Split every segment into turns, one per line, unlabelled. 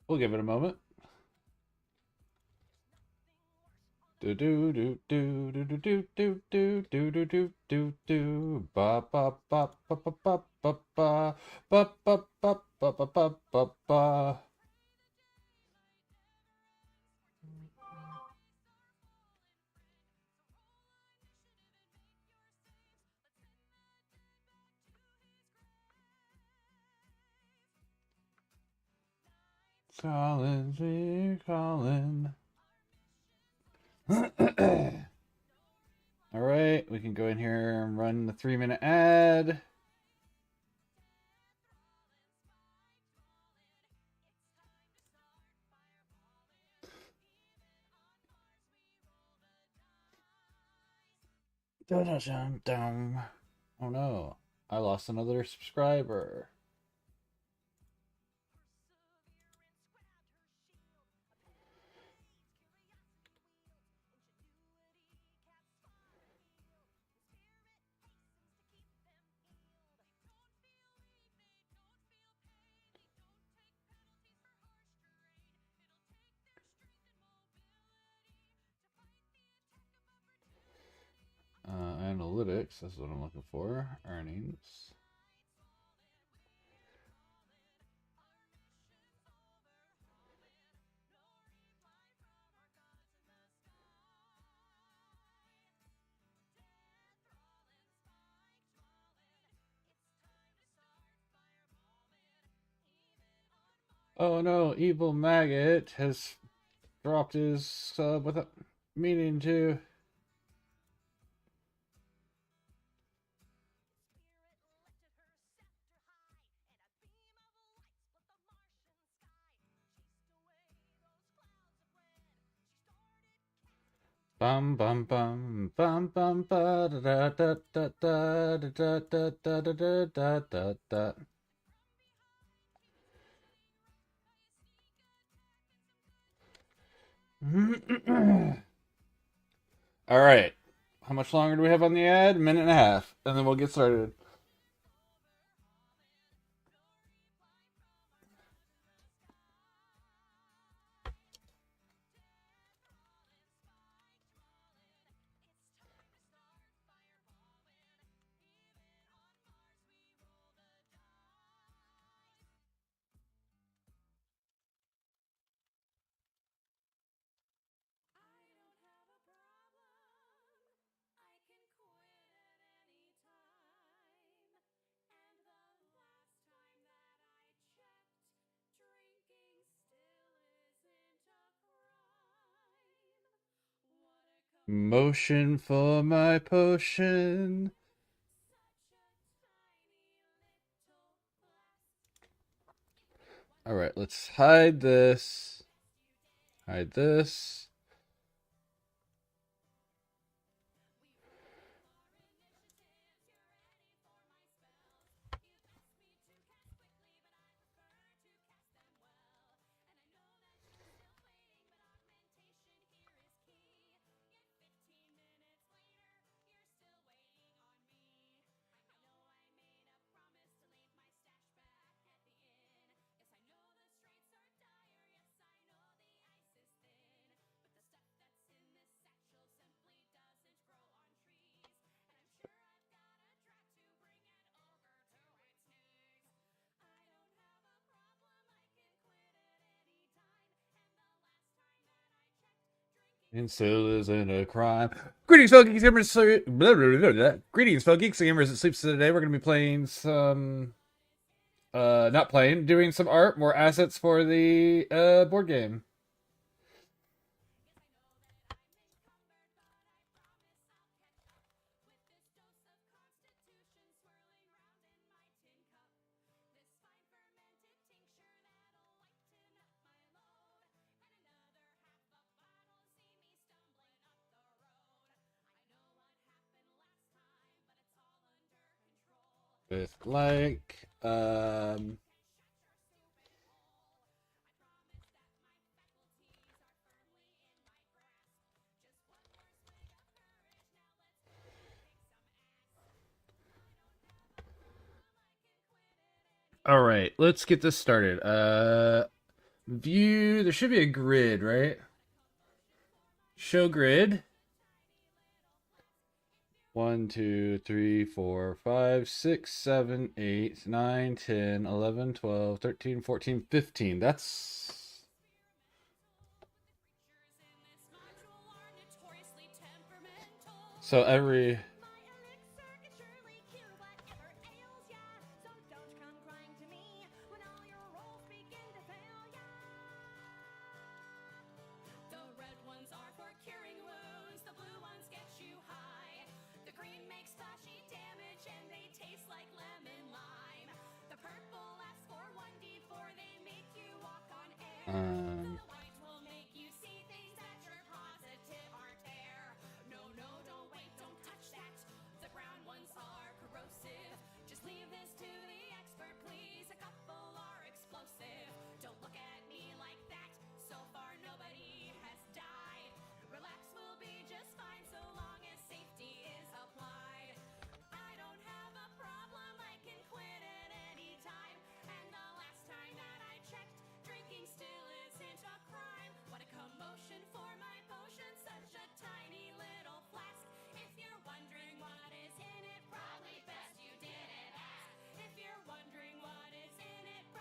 We'll give it a moment. Do do do do do do do do do do do do do do ba ba ba ba ba ba ba ba ba ba ba ba ba ba ba ba. Calling, we're calling. All right, we can go in here and run the 3-minute ad. Dun-dun-dun-dun. Oh no, I lost another subscriber. Analytics, that's what I'm looking for. Earnings. Oh no, Evil Maggot has dropped his sub without meaning to. Bum bum bum bum bum ba da da da da da da da da da da da da. All right. How much longer do we have on the ad? A minute and a half, and then we'll get started. Motion for my potion. All right, let's hide this. Hide this. And still isn't a crime. Greetings, fellow geeks gamers. Greetings, fellow geeks gamers. It sleeps today. We're going to be playing some. Not playing, doing some art, more assets for the board game. With like, all right, let's get this started. View, there should be a grid, right? Show grid. 1, 2, 3, 4, 5, 6, 7, 8, 9, 10, 11, 12, 13, 14, 15. That's... So every...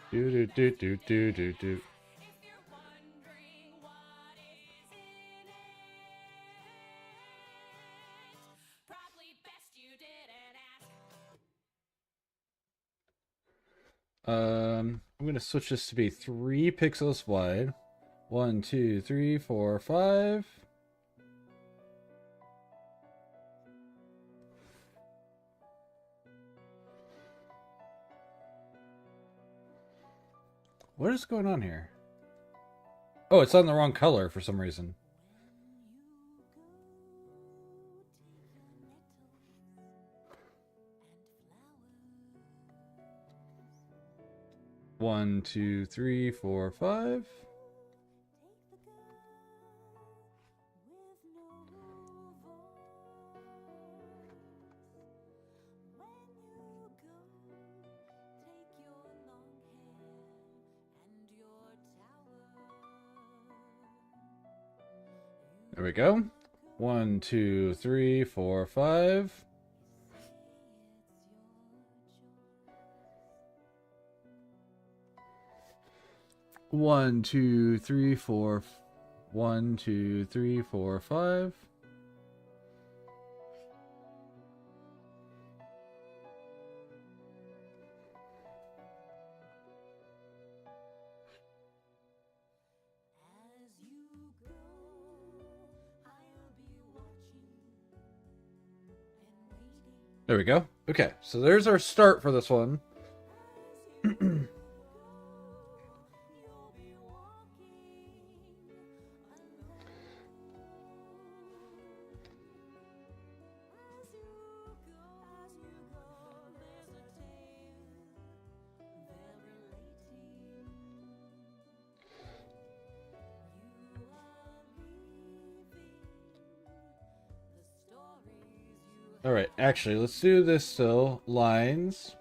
Do do do do do do do. I'm gonna switch this to be 3 pixels wide. 1, 2, 3, 4, 5. What is going on here? Oh, it's on the wrong color for some reason. One, two, three, four, five. There we go. 1, 2, 3, 4, 5. One, two, three, four. 1, 2, 3, 4, 5. There we go. Okay, so there's our start for this one. All right, actually, let's do this still. Lines.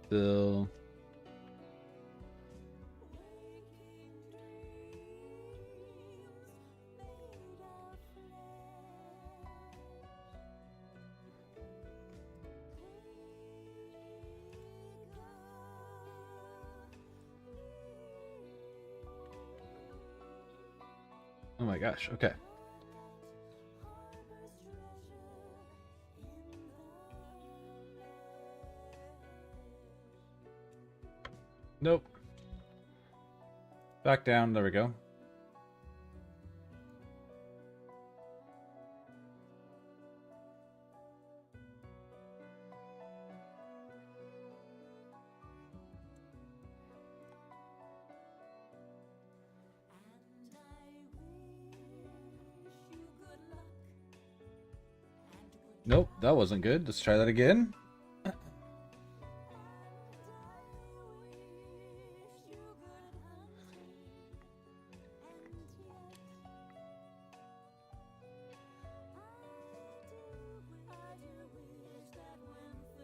Still. Oh my gosh, okay. Nope. Back down, there we go. Nope, that wasn't good. Let's try that again.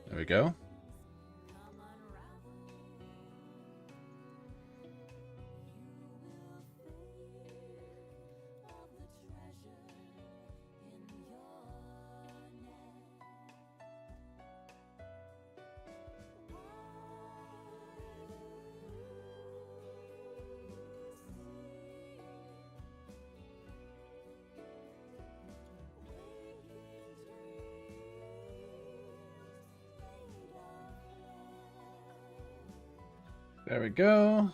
There we go. There we go.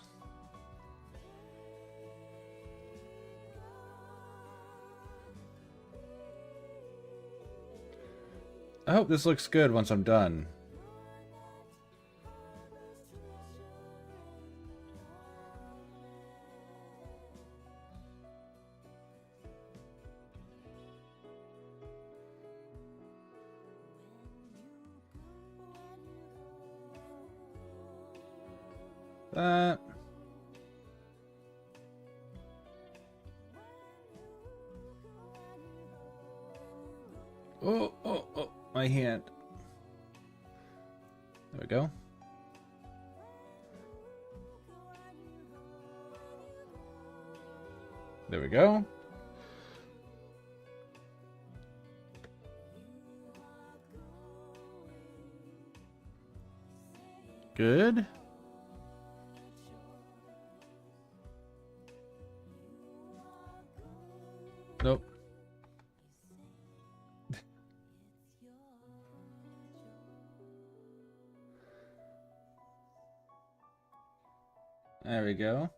I hope this looks good once I'm done. That. Oh, my hand. There we go. There we go. Good. Nope. There we go.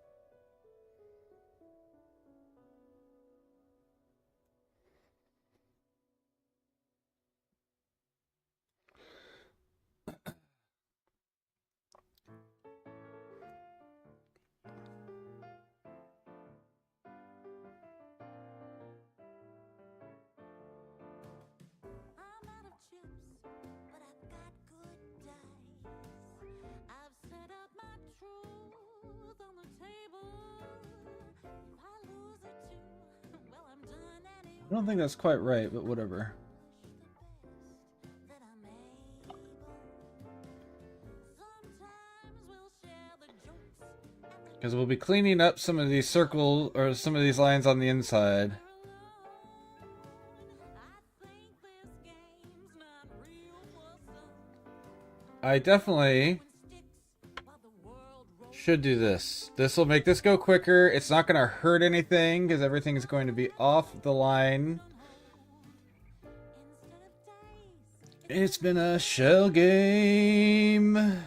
I don't think that's quite right, but whatever. Because we'll be cleaning up some of these circles, or some of these lines on the inside. I definitely should do this. This will make this go quicker. It's not going to hurt anything because everything is going to be off the line. It's been a shell game.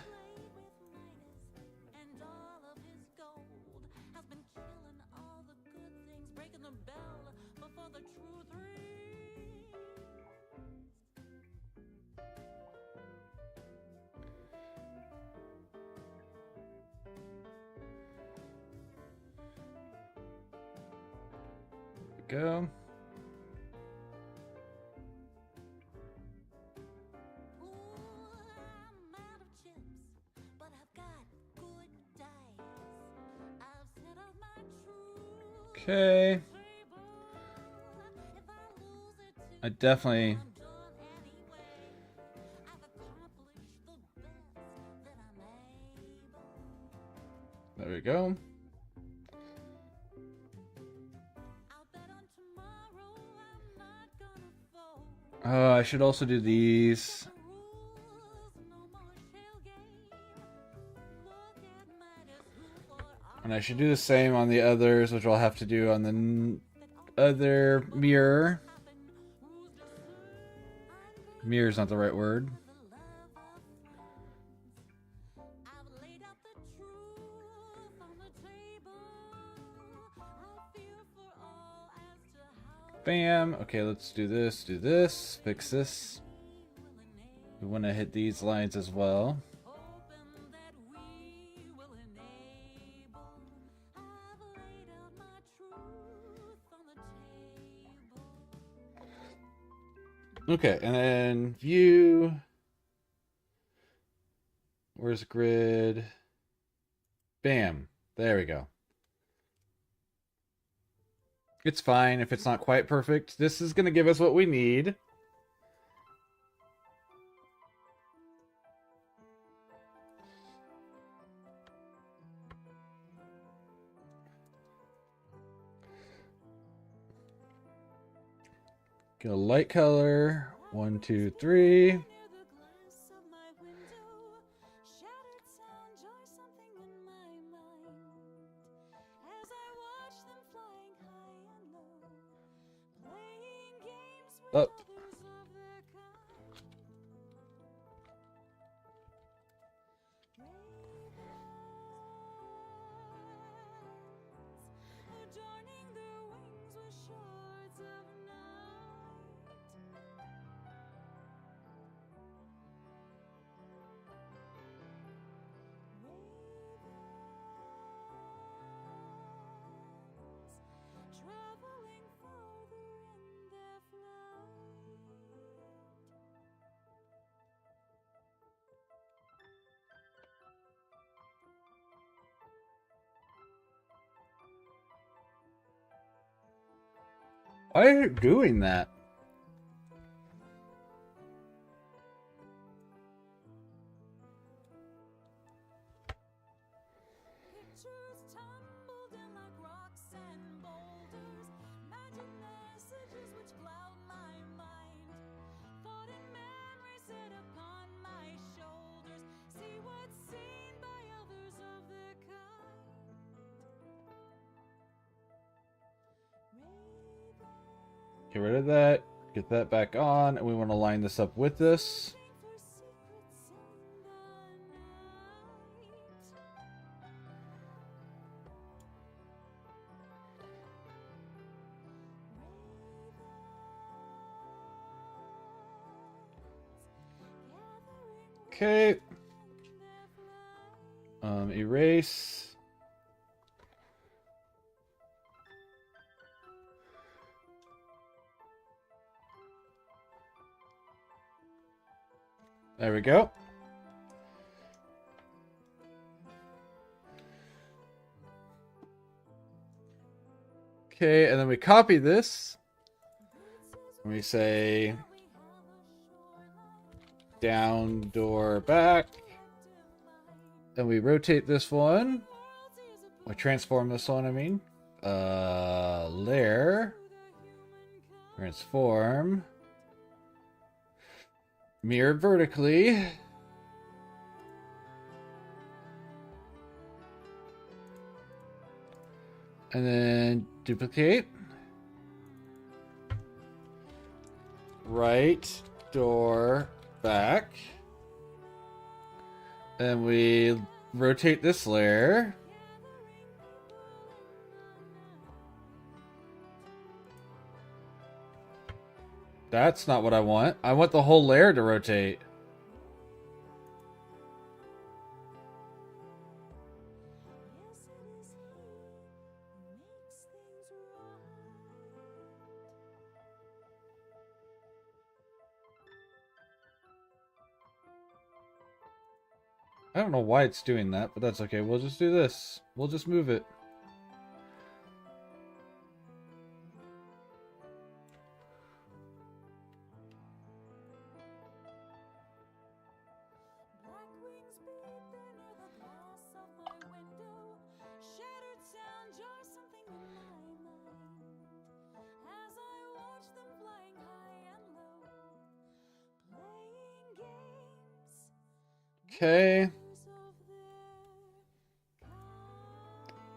Go. Okay. I definitely... There we go. I should also do these. And I should do the same on the others, which I'll have to do on the other mirror. Mirror's not the right word. Bam. Okay, let's do this, fix this. We want to hit these lines as well. Okay, and then view. Where's grid? Bam. There we go. It's fine if it's not quite perfect. This is going to give us what we need. Get a light color. 1, 2, 3. Up. Why are you doing that? Get rid of that. Get that back on. And we want to line this up with this. Okay. Erase. There we go. Okay, and then we copy this. And we say down, door, back. Then we rotate this one. We transform this one, I mean. Layer. Transform. Mirror vertically. And then duplicate. Right, door, back. And we rotate this layer. That's not what I want. I want the whole layer to rotate. I don't know why it's doing that, but that's okay. We'll just do this. We'll just move it. Okay.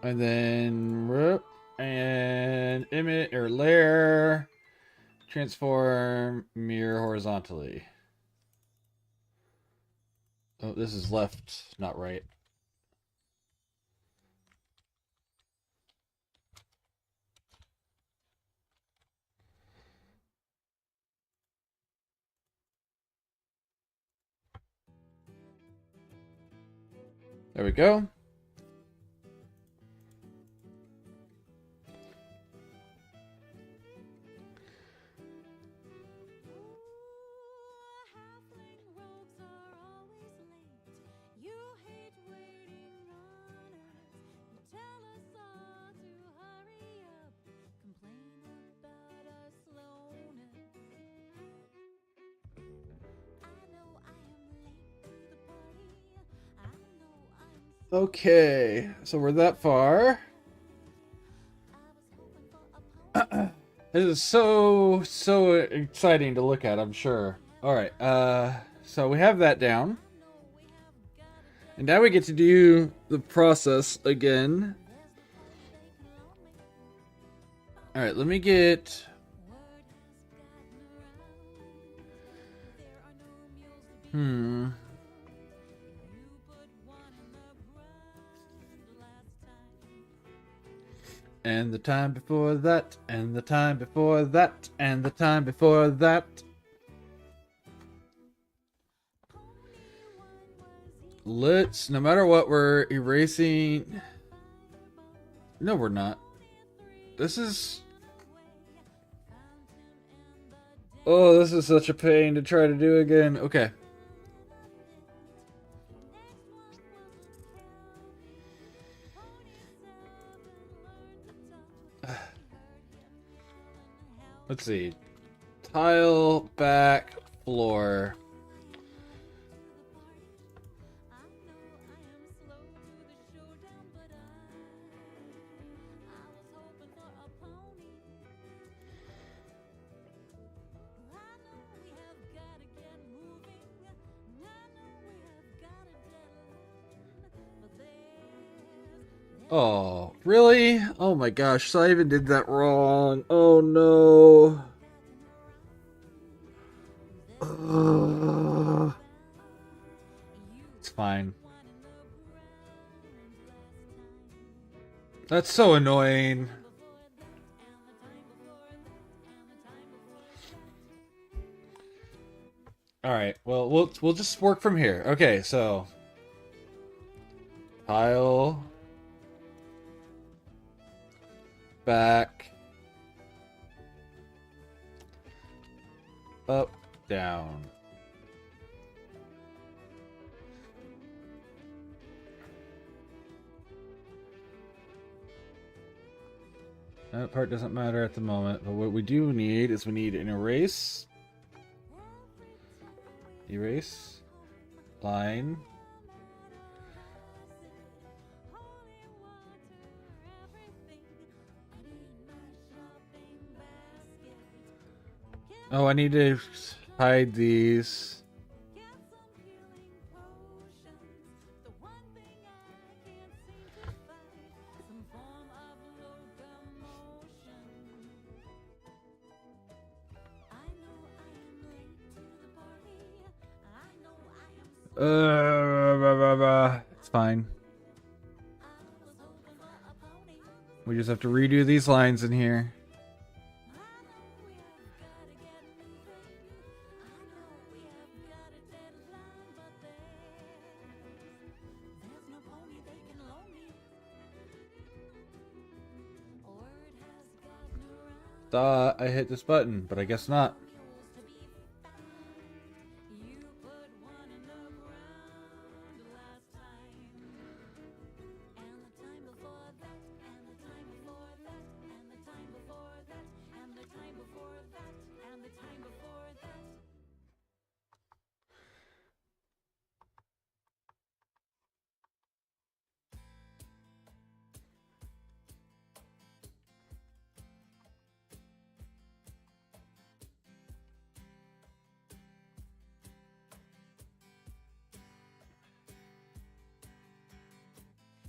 And then and image or layer, transform, mirror horizontally. Oh, this is left, not right. There we go. Okay, so we're that far. This is so exciting to look at, I'm sure. Alright, so we have that down. And now we get to do the process again. Alright, let me get... And the time before that, and the time before that, and the time before that. Let's, no matter what, we're erasing... No, we're not. This is... Oh, this is such a pain to try to do again. Okay. Let's see. Tile, back, floor. Oh, really? Oh my gosh, so I even did that wrong. Oh no. It's fine. That's so annoying. Alright, well, we'll just work from here. Okay, so... Tile... Back... Up, down. That part doesn't matter at the moment, but what we do need is we need an erase. Erase. Line. Oh, I need to hide these. It's fine. We just have to redo these lines in here. Thought I hit this button, but I guess not.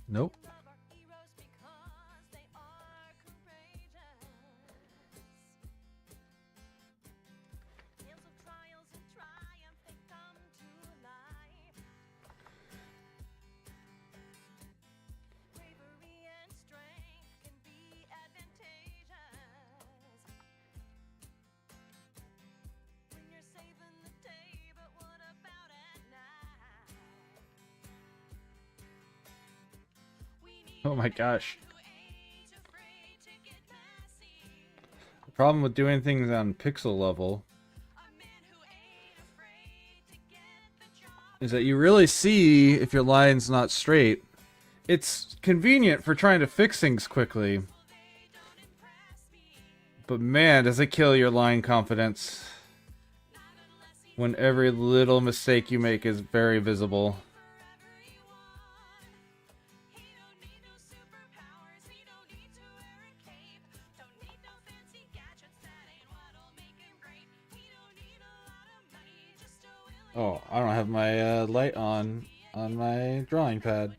Nope. Oh my gosh. The problem with doing things on pixel level is that you really see if your line's not straight. It's convenient for trying to fix things quickly. But man, does it kill your line confidence when every little mistake you make is very visible. Oh, I don't have my light on my drawing pad.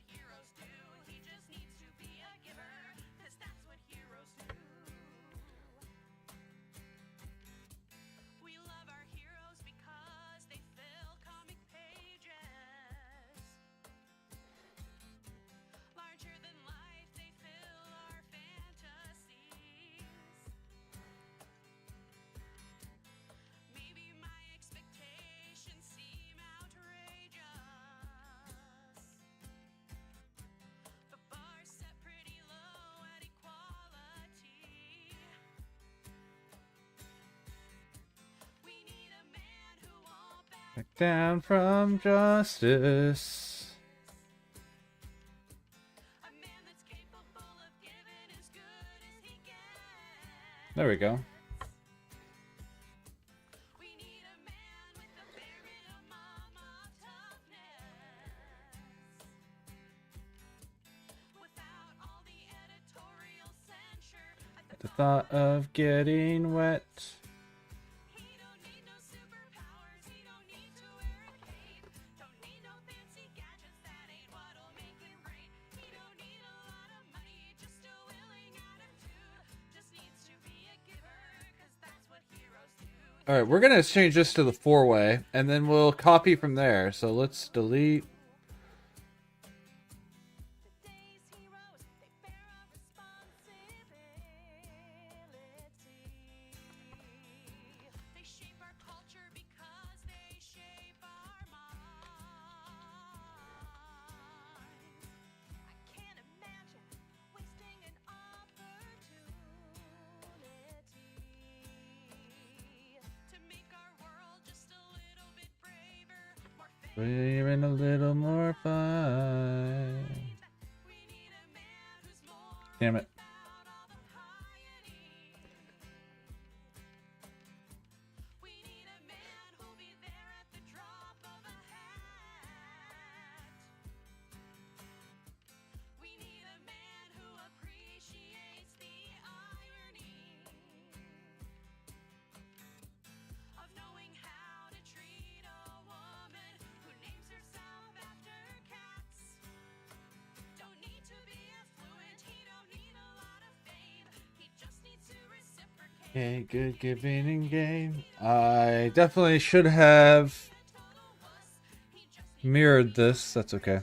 Back down from justice. There we go. The thought of getting wet. All right, we're gonna change this to the 4-way, and then we'll copy from there. So let's delete. We're in a little more fun. Damn it. Okay, good giving and game. I definitely should have mirrored this. That's okay.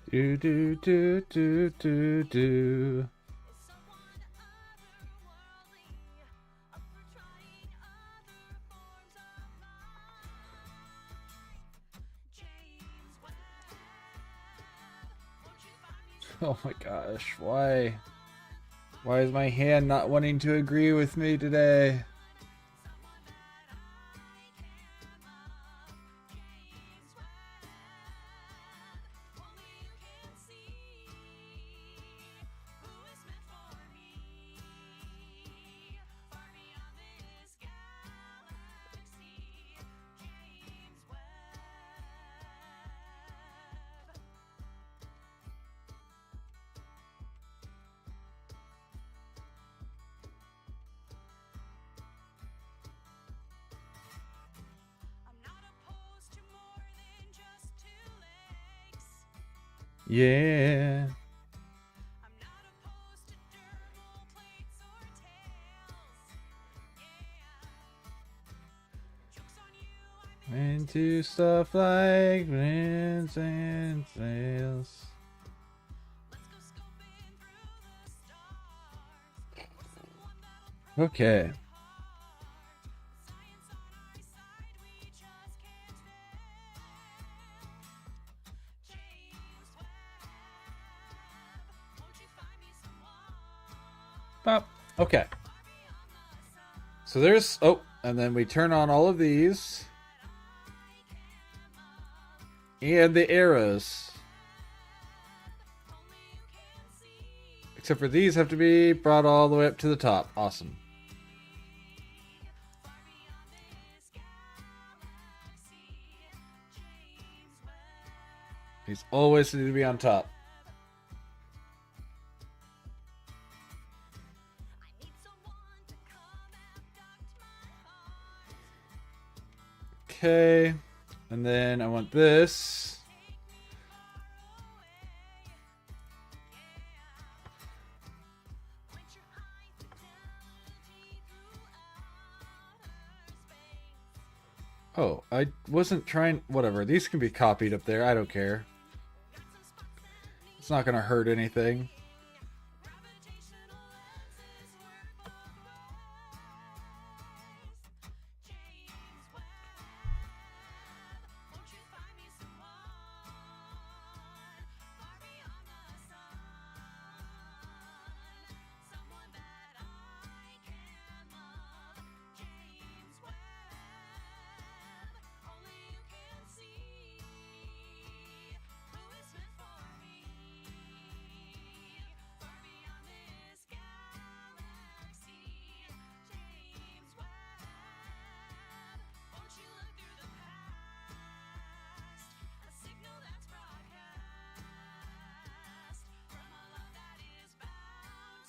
Do do do do do do. Oh my gosh, why? Why is my hand not wanting to agree with me today? Yeah. Into stuff like winds and sails. Okay. Pop. Okay. So there's, oh, and then we turn on all of these. And the arrows. Except for these have to be brought all the way up to the top. Awesome. These always need to be on top. Okay. And then I want this. Oh, I wasn't trying... Whatever. These can be copied up there. I don't care. It's not going to hurt anything.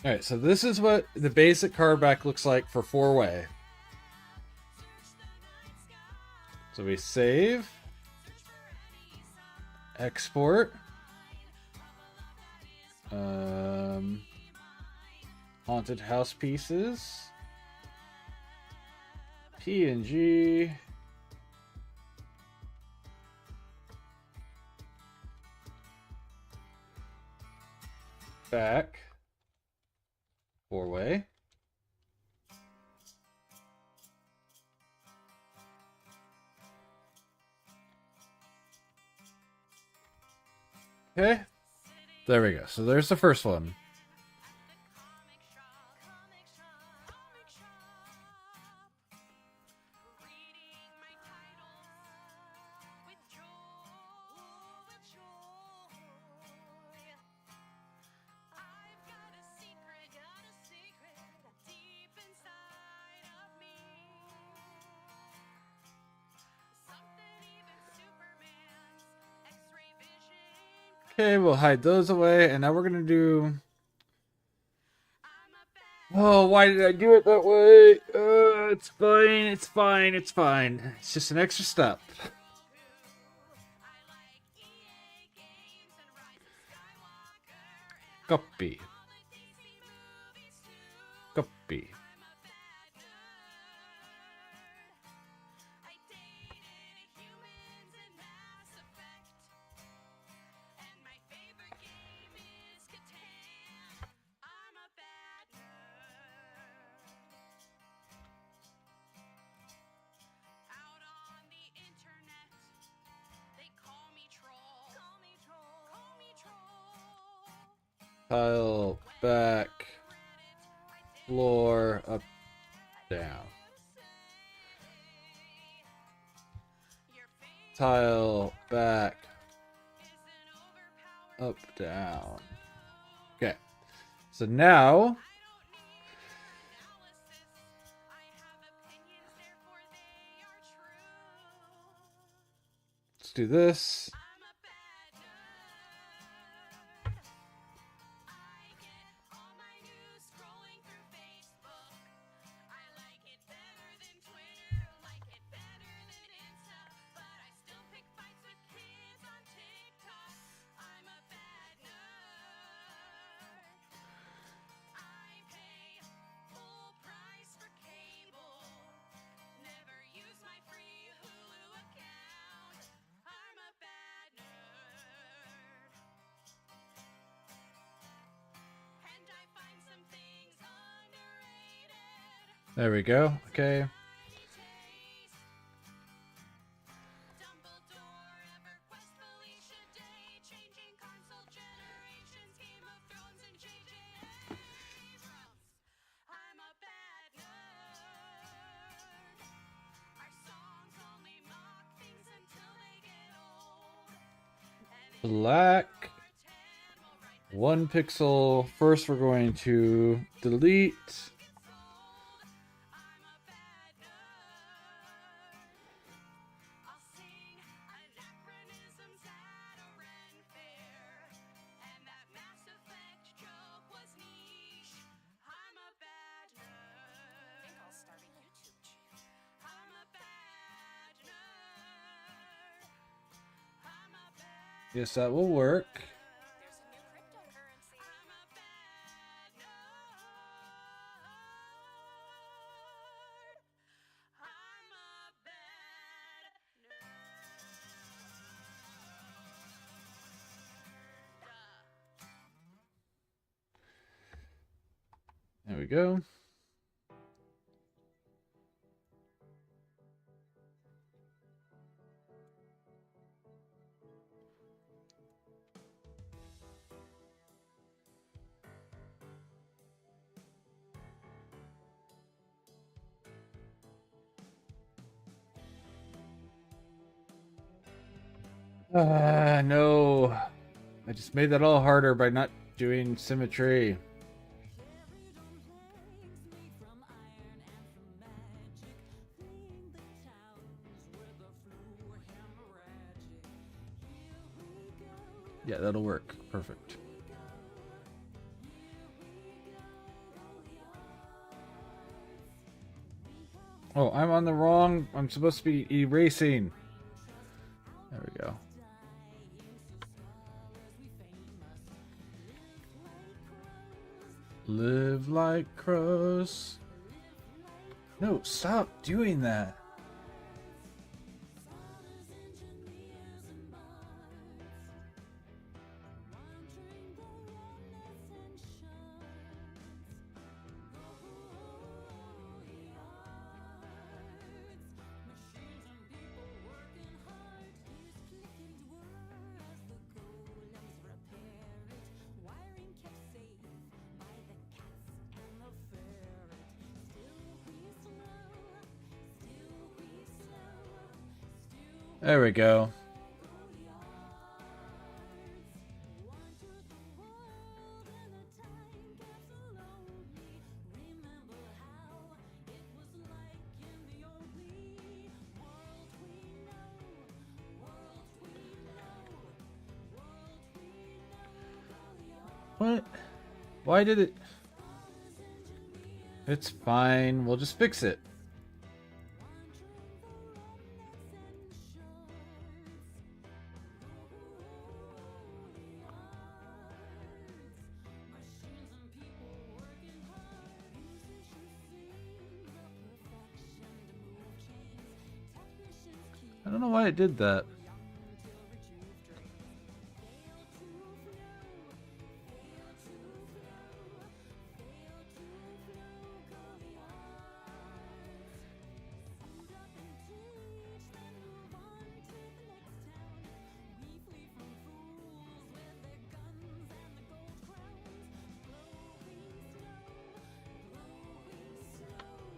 Alright, so this is what the basic card back looks like for 4-way. So we save, export, haunted house pieces, PNG, back, 4-way. Okay, there we go. So there's the first one. Okay, we'll hide those away, and now we're gonna do... Oh, why did I do it that way? It's fine, it's fine, it's fine. It's just an extra step. Copy. Copy. Tile, back, floor, up, down. Tile, back, up, down. Okay. So now... let's do this. There we go. Okay. Black. 1 pixel. First, we're going to delete. Yes, that will work. There we go. No. I just made that all harder by not doing symmetry. Yeah, that'll work. Perfect. Oh, I'm on the wrong... I'm supposed to be erasing. There we go. Live like crows. No, stop doing that. There we go. What? Why did it? It's fine. We'll just fix it. I don't know why it did that.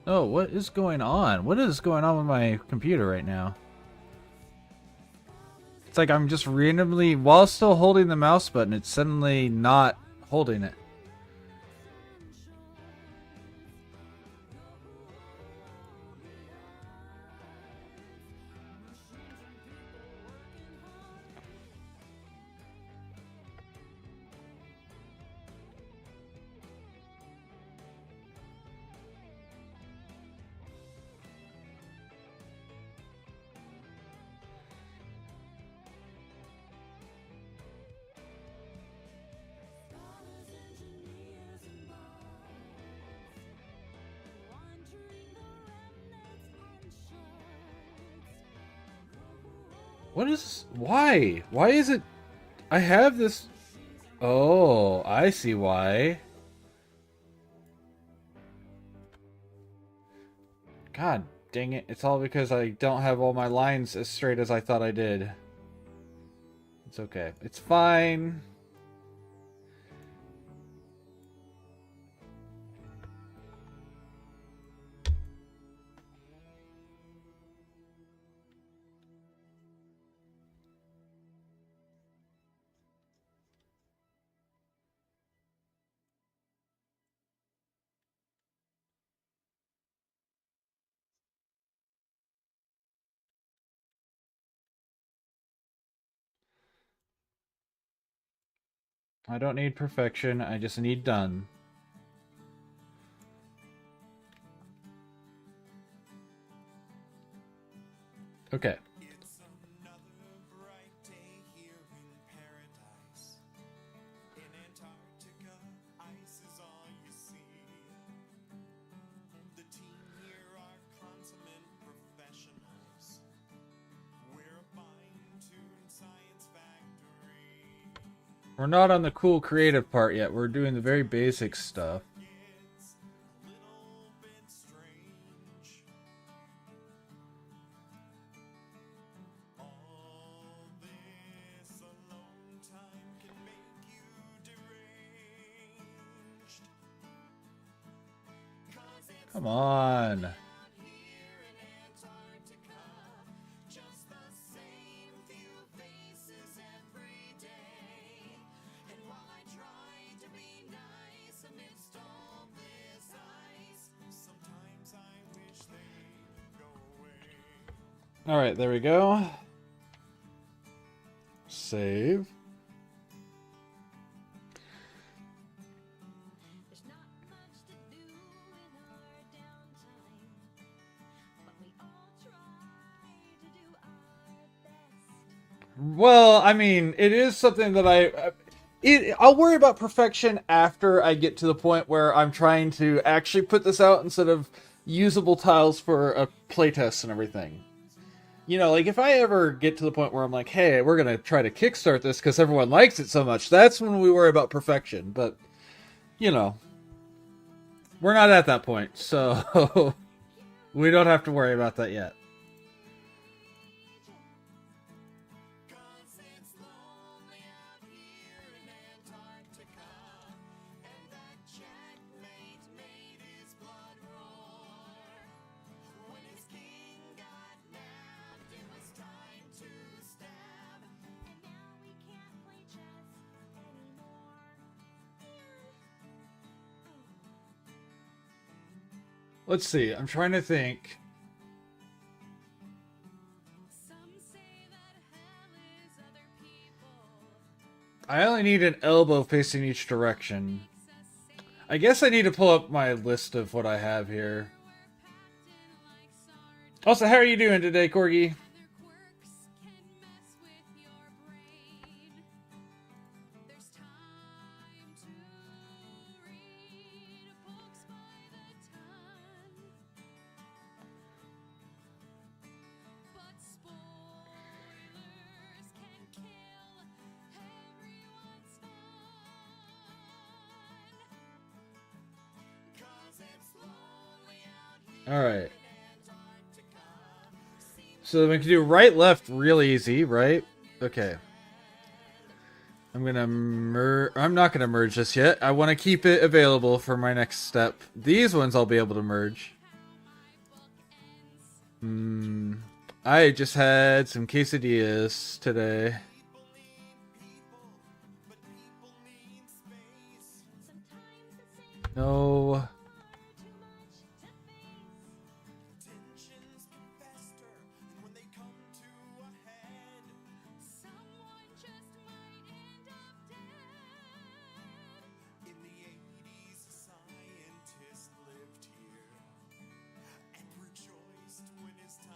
Oh, what is going on? What is going on with my computer right now? It's like I'm just randomly, while still holding the mouse button, it's suddenly not holding it. What is... Why? Why is it... I have this... Oh, I see why. God dang it. It's all because I don't have all my lines as straight as I thought I did. It's okay. It's fine. I don't need perfection. I just need done. Okay. We're not on the cool creative part yet. We're doing the very basic stuff. Come on. Alright, there we go. Save. Well, I mean, it is something that I'll worry about perfection after I get to the point where I'm trying to actually put this out instead of usable tiles for a playtest and everything. You know, like if I ever get to the point where I'm like, hey, we're going to try to kickstart this because everyone likes it so much, that's when we worry about perfection. But, you know, we're not at that point, so we don't have to worry about that yet. Let's see. I'm trying to think. I only need an elbow facing each direction. I guess I need to pull up my list of what I have here. Also, how are you doing today, Corgi? Alright. So we can do right, left real easy, right? Okay. I'm not gonna merge this yet. I want to keep it available for my next step. These ones I'll be able to merge. I just had some quesadillas today. No.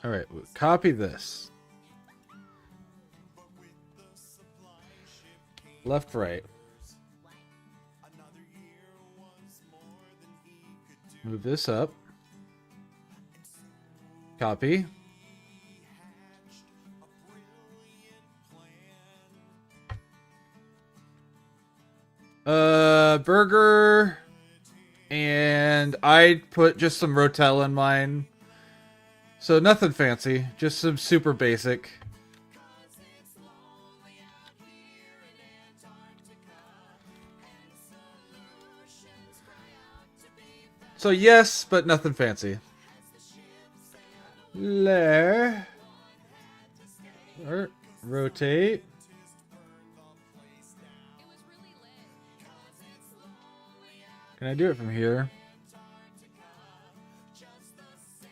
Alright, we'll copy this. Left, right. Move this up. Copy. Burger. And I put just some Rotel in mine. So nothing fancy, just some super basic. So yes, but nothing fancy. Lair. Rotate. Can I do it from here?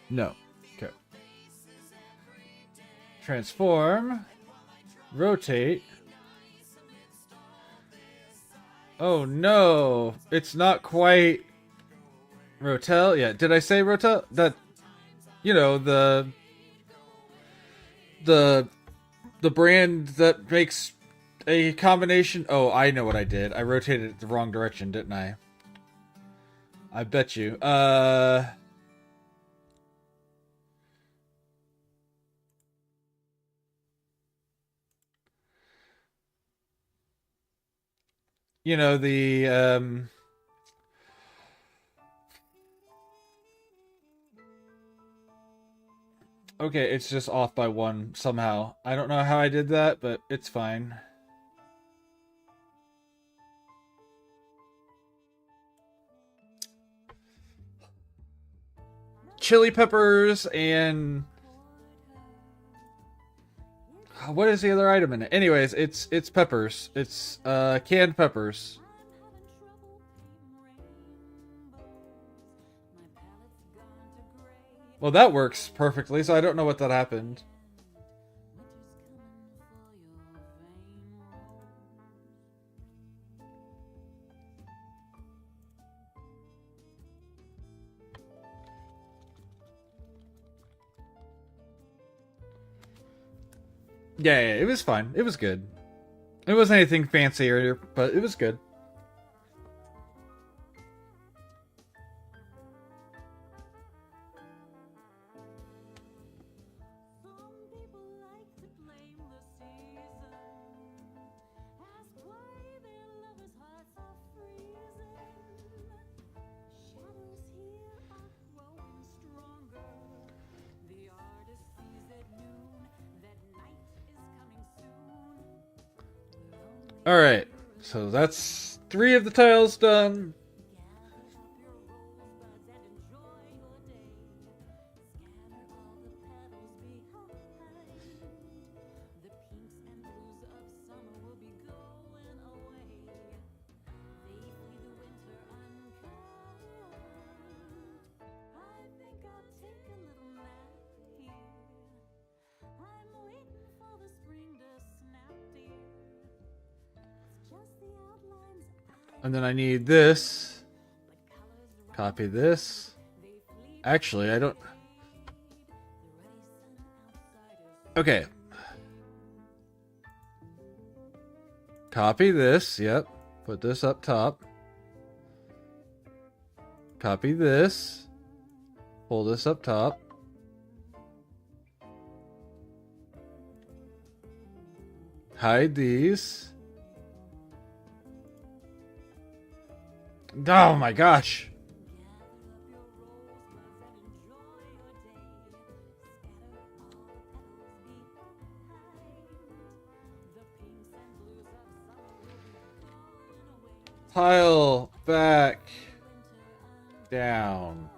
No. Okay. Transform. Rotate. Oh no, it's not quite Rotel. Yeah, did I say Rotel? That, you know, the brand that makes a combination. Oh, I know what I did. I rotated it the wrong direction, didn't I? I bet you. You know, the okay, it's just off by one somehow. I don't know how I did that, but it's fine. Chili peppers and what is the other item in it? Anyways, it's peppers. It's canned peppers. Well, that works perfectly, so I don't know what that happened. Yeah, it was fine. It was good. It wasn't anything fancier, but it was good. Alright, so that's 3 of the tiles done. And then I need this. Copy this. Actually, I don't... Okay. Copy this, yep. Put this up top. Copy this. Pull this up top. Hide these. Oh my gosh. Tile back down.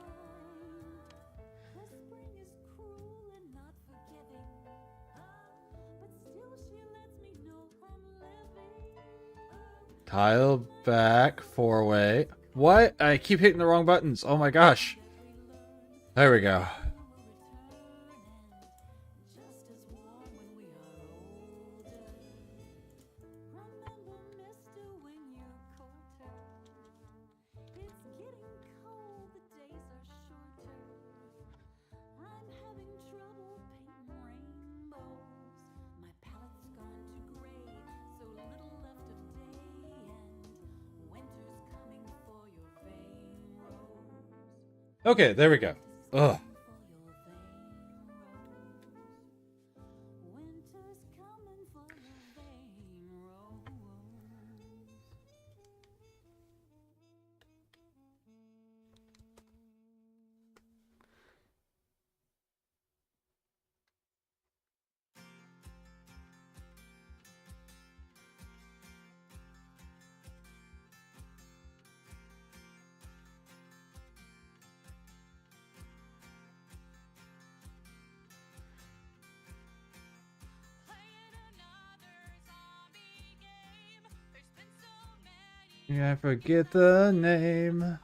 Tile back 4-way. What? I keep hitting the wrong buttons. Oh my gosh. There we go. Okay, there we go. Ugh. Yeah, I forget the name.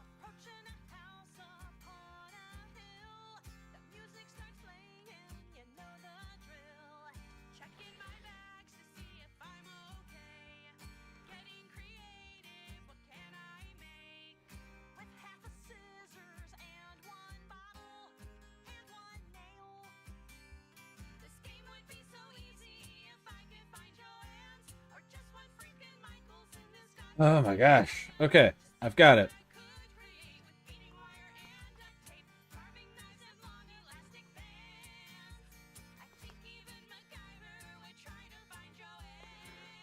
Oh my gosh. Okay, I've got it.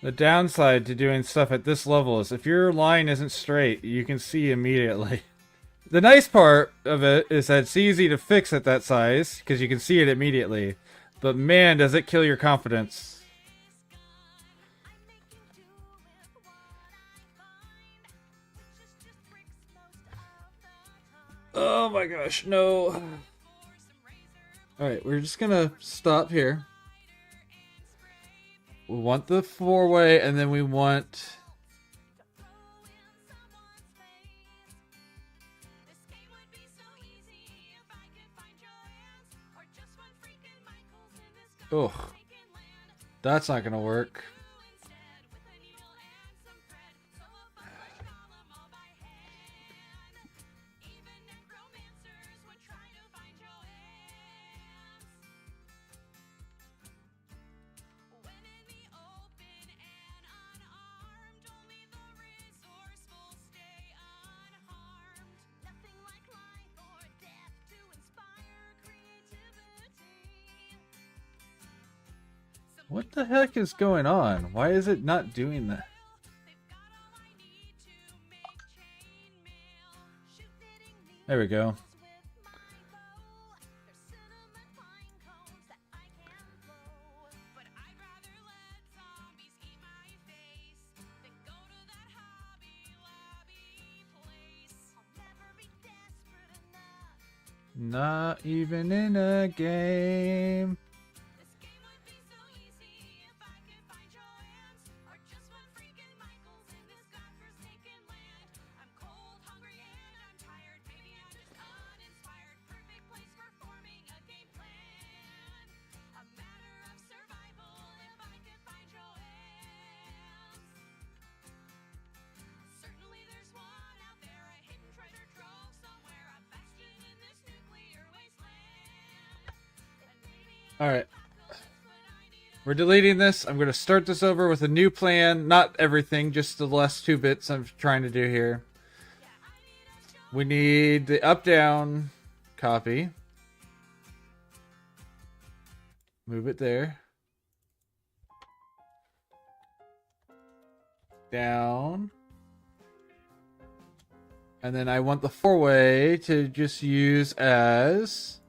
The downside to doing stuff at this level is if your line isn't straight, you can see immediately. The nice part of it is that it's easy to fix at that size, because you can see it immediately. But man, does it kill your confidence. Oh my gosh, no. Alright, we're just gonna stop here. We want the four-way, and then we want... Ugh. That's not gonna work. What the heck is going on? Why is it not doing that? There we go. Not even in a game. Alright. We're deleting this. I'm going to start this over with a new plan. Not everything, just the last 2 bits I'm trying to do here. We need the up-down copy. Move it there. Down. And then I want the four-way to just use as...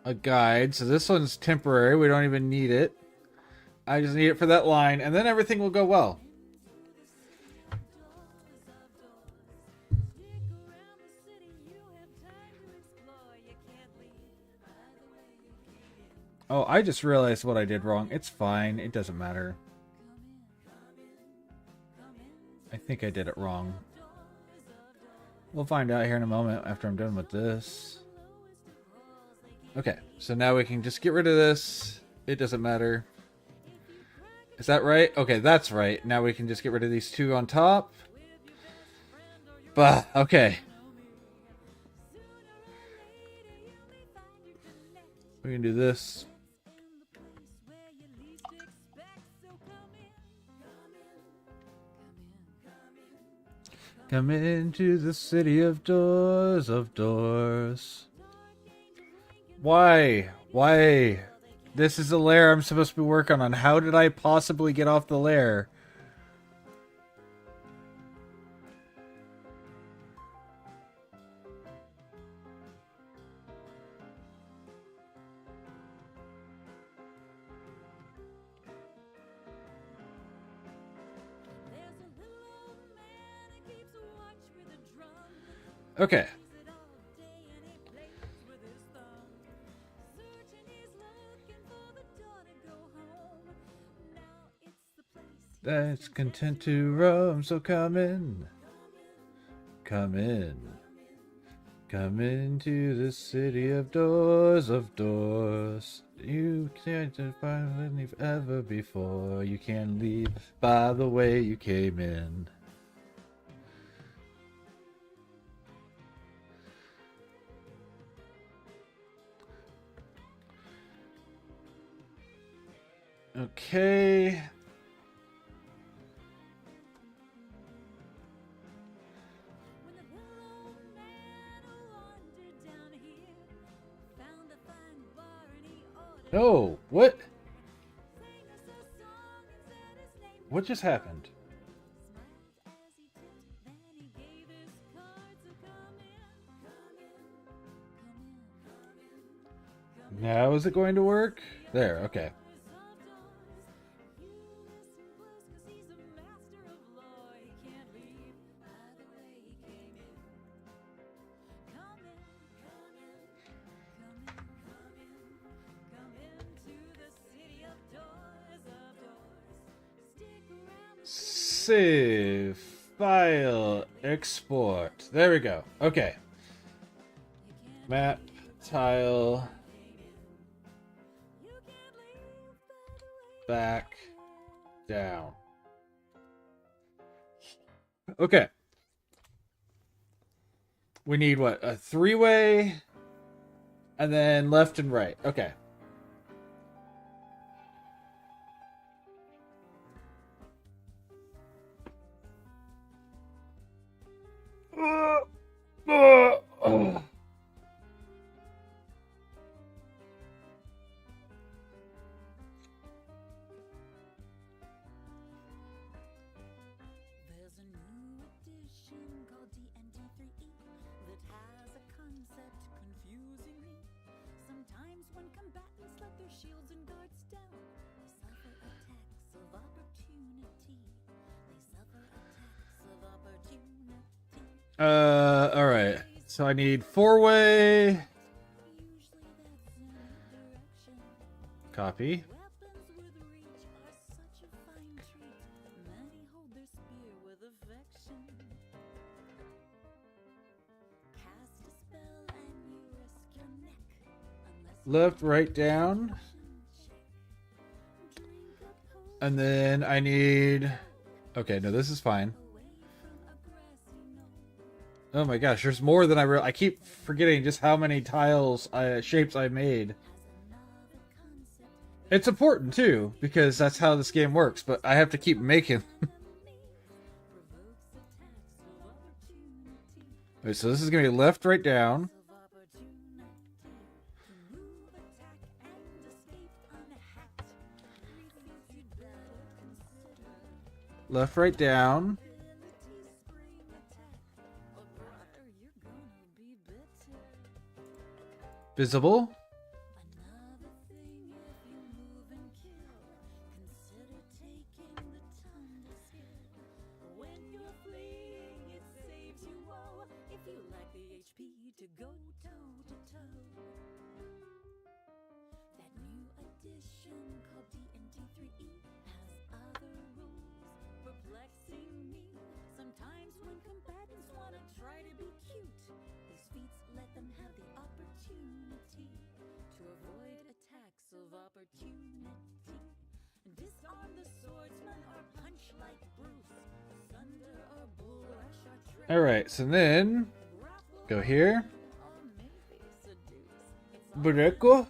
a guide. So this one's temporary. We don't even need it. I just need it for that line, and then everything will go well. Oh, I just realized what I did wrong. It's fine. It doesn't matter. I think I did it wrong. We'll find out here in a moment after I'm done with this. Okay, so now we can just get rid of this. It doesn't matter. Is that right? Okay, that's right. Now we can just get rid of these 2 on top. Bah, okay. We can do this. Come into the city of doors, of doors. Why? Why? This is a lair I'm supposed to be working on. How did I possibly get off the lair? Okay. that's content to roam. So come in. Come in. Come into the city of doors of doors. You can't find than you've ever before. You can't leave by the way you came in. Okay. No, what? What just happened? Now is it going to work? There, okay. Save, file, export. There we go. Okay. Map, tile, back, down. Okay. We need what? A three-way, and then left and right. Okay. All right. So I need four-way. Copy. Left, right, down. And then I need... Okay, no, this is fine. Oh my gosh, there's more than I keep forgetting just how many tiles, shapes I made. It's important too, because that's how this game works, but I have to keep making. Alright, so this is going to be left, right, down. Left, right, down. Visible. Alright, so then go here. Bureco.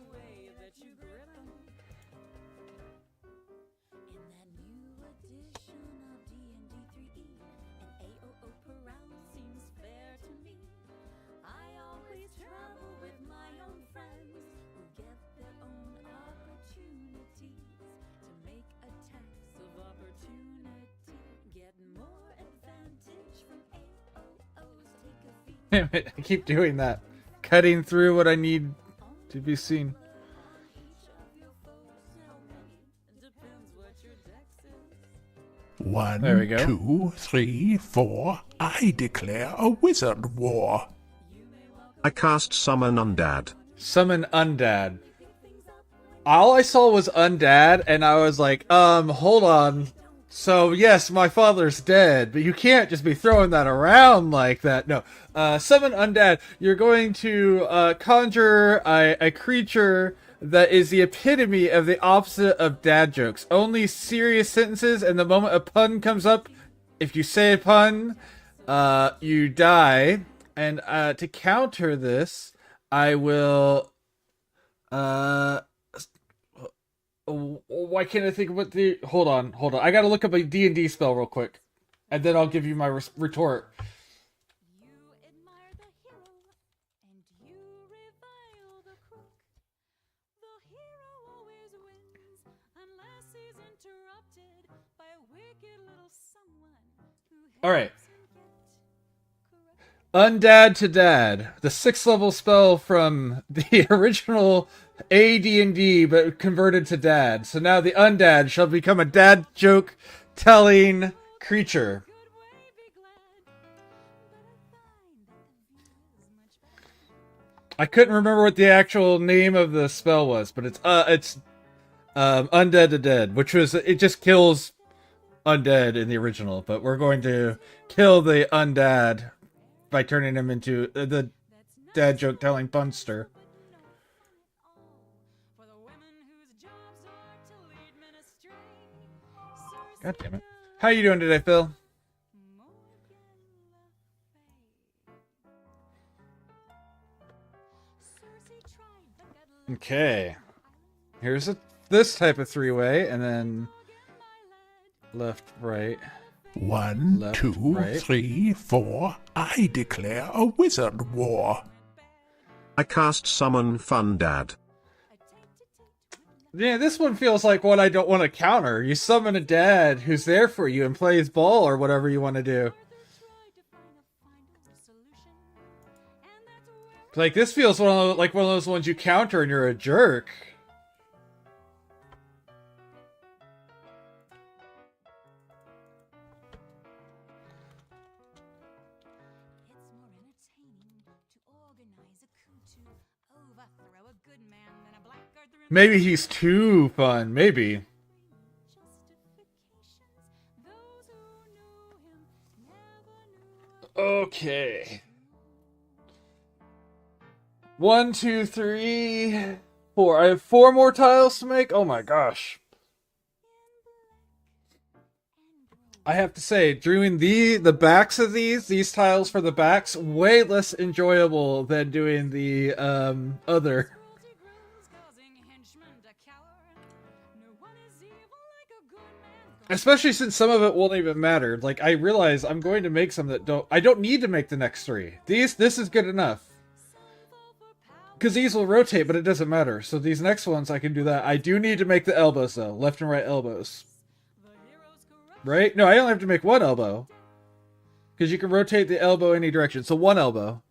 Damn it, I keep doing that. Cutting through what I need to be seen.
One,
there we go.
2, 3, 4. I declare a wizard war.
I cast Summon Undad.
Summon Undad. All I saw was Undad, and I was like, hold on. So yes, my father's dead, but you can't just be throwing that around like that. No. Summon undead. You're going to conjure a creature that is the epitome of the opposite of dad jokes. Only serious sentences, and the moment a pun comes up, if you say a pun, you die. And to counter this, I will. Why can't I think of what the? Hold on. I gotta look up a D&D spell real quick, and then I'll give you my retort.
You admire the hero, and you revile the crook. The hero always wins, unless he's interrupted by a wicked little someone who
All right.
helps him get
Undad
correct.
to Dad, the 6th level spell from the original AD&D, but converted to Dad. So now the Undad shall become a dad joke telling creature.
Good way, be glad, but I find that the view is much better.
I couldn't remember what the actual name of the spell was, but it's Undead to Dead, which was, it just kills undead in the original, but we're going to kill the Undad by turning him into the
That's
dad joke telling punster.
but no fun at all for the women whose jobs are to lead men astray.
God damn it. How you doing today, Phil? Okay. Here's this type of three-way, and then left, right.
1,
Left,
2,
right.
3, 4. I declare a wizard war.
I cast Summon Fun Dad.
Yeah, this one feels like what I don't want to counter. You summon a dad who's there for you and plays ball or whatever you want to do. Like, this feels like one of those ones you counter and you're a jerk.
It's more entertaining to organize a coup to overthrow a good man than a blackguard through
Maybe he's too fun. Maybe.
justifications. Those who knew him never knew.
Okay. 1, 2, 3, 4. I have 4 more tiles to make. Oh my gosh. I have to say, doing the backs of these tiles for the backs, way less enjoyable than doing the other.
Cruelty grows, causing henchmen to cower. No one is evil like a good man.
Especially since some of it won't even matter. Like, I realize I'm going to make some that I don't need to make the next 3. This is good enough. Because these will rotate, but it doesn't matter. So these next ones, I can do that. I do need to make the elbows, though. Left and right elbows.
The hero's corrupt.
Right? No, I only have to make 1 elbow. Because you can rotate the elbow any direction. So 1 elbow.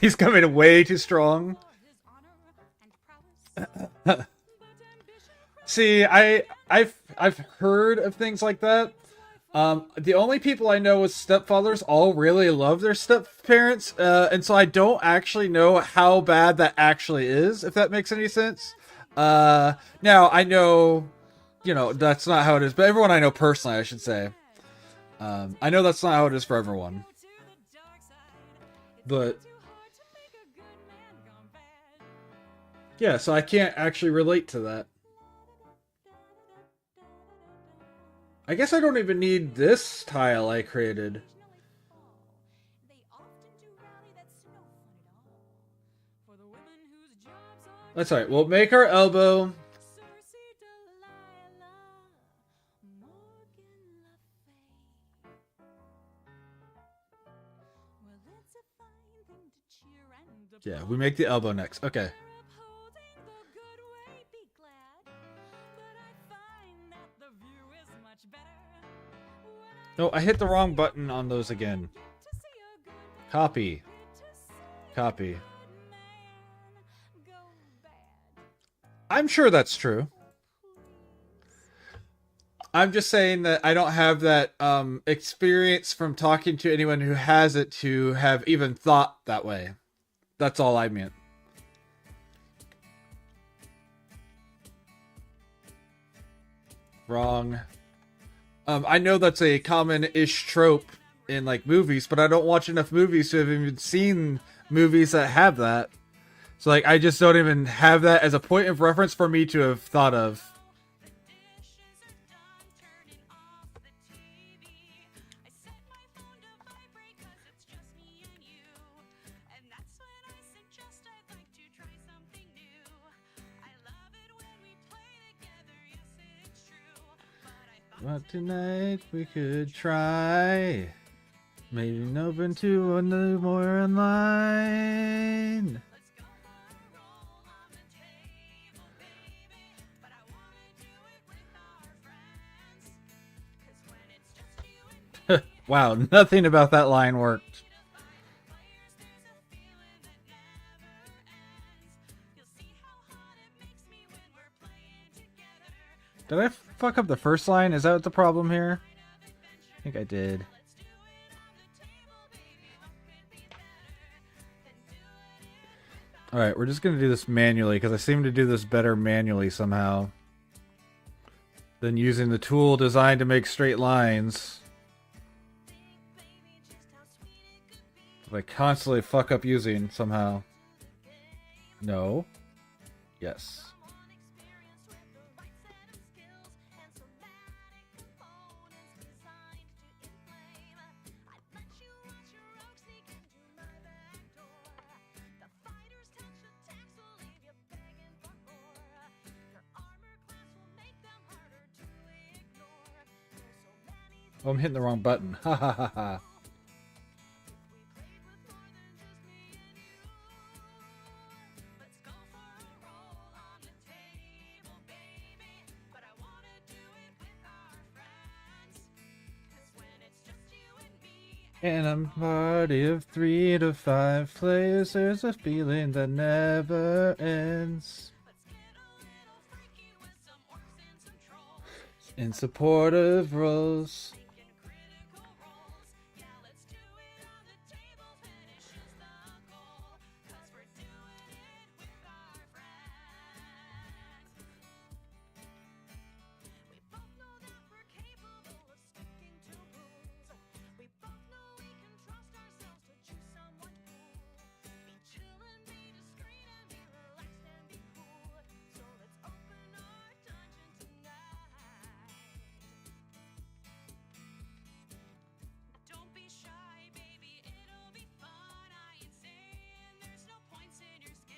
He's coming in way too strong.
His honor and prowess.
See, I've heard of things like that. The only people I know with stepfathers all really love their step-parents, and so I don't actually know how bad that actually is, if that makes any sense. Now, I know, that's not how it is, but everyone I know personally, I should say. I know that's not how it is for everyone. But, yeah, so I can't actually relate to that. I guess I don't even need this tile I created. That's alright, we'll make our elbow. Yeah, we make the elbow next. Okay. No, I hit the wrong button on those again. Copy. Copy. I'm sure that's true. I'm just saying that I don't have that experience from talking to anyone who has it to have even thought that way. That's all I meant. Wrong. I know that's a common-ish trope in like movies, but I don't watch enough movies to have even seen movies that have that. So like I just don't even have that as a point of reference for me to have thought of. But tonight we could try. Maybe open to another more online. Wow, nothing about that line worked. Did I fuck up the first line? Is that what the problem here? I think I did. Alright, we're just going to do this manually because I seem to do this better manually somehow than using the tool designed to make straight lines. That I constantly fuck up using somehow. No. Yes. Oh, I'm hitting the wrong button. Ha ha ha ha. In a party of 3 to 5 players, there's a feeling that never ends. In supportive roles.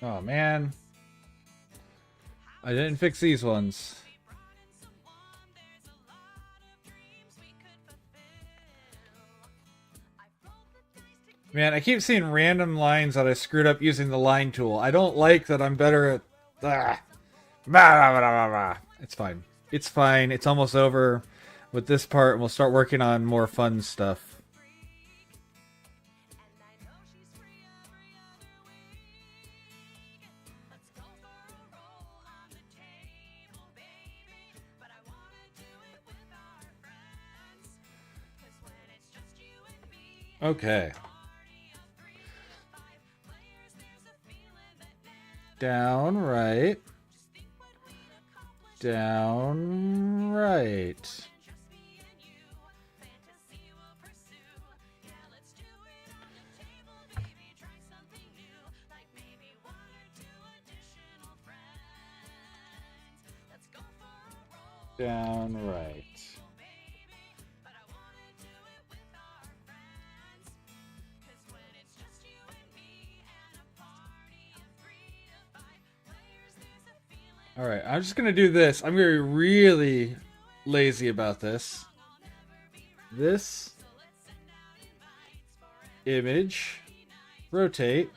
Oh man, I didn't fix these ones. Man, I keep seeing random lines that I screwed up using the line tool. I don't like that I'm better at... It's fine. It's fine. It's almost over with this part, and we'll start working on more fun stuff. Okay. Down, right. Down, right. Down, right. Alright, I'm just going to do this. I'm going to be really lazy about this. This. Image. Rotate.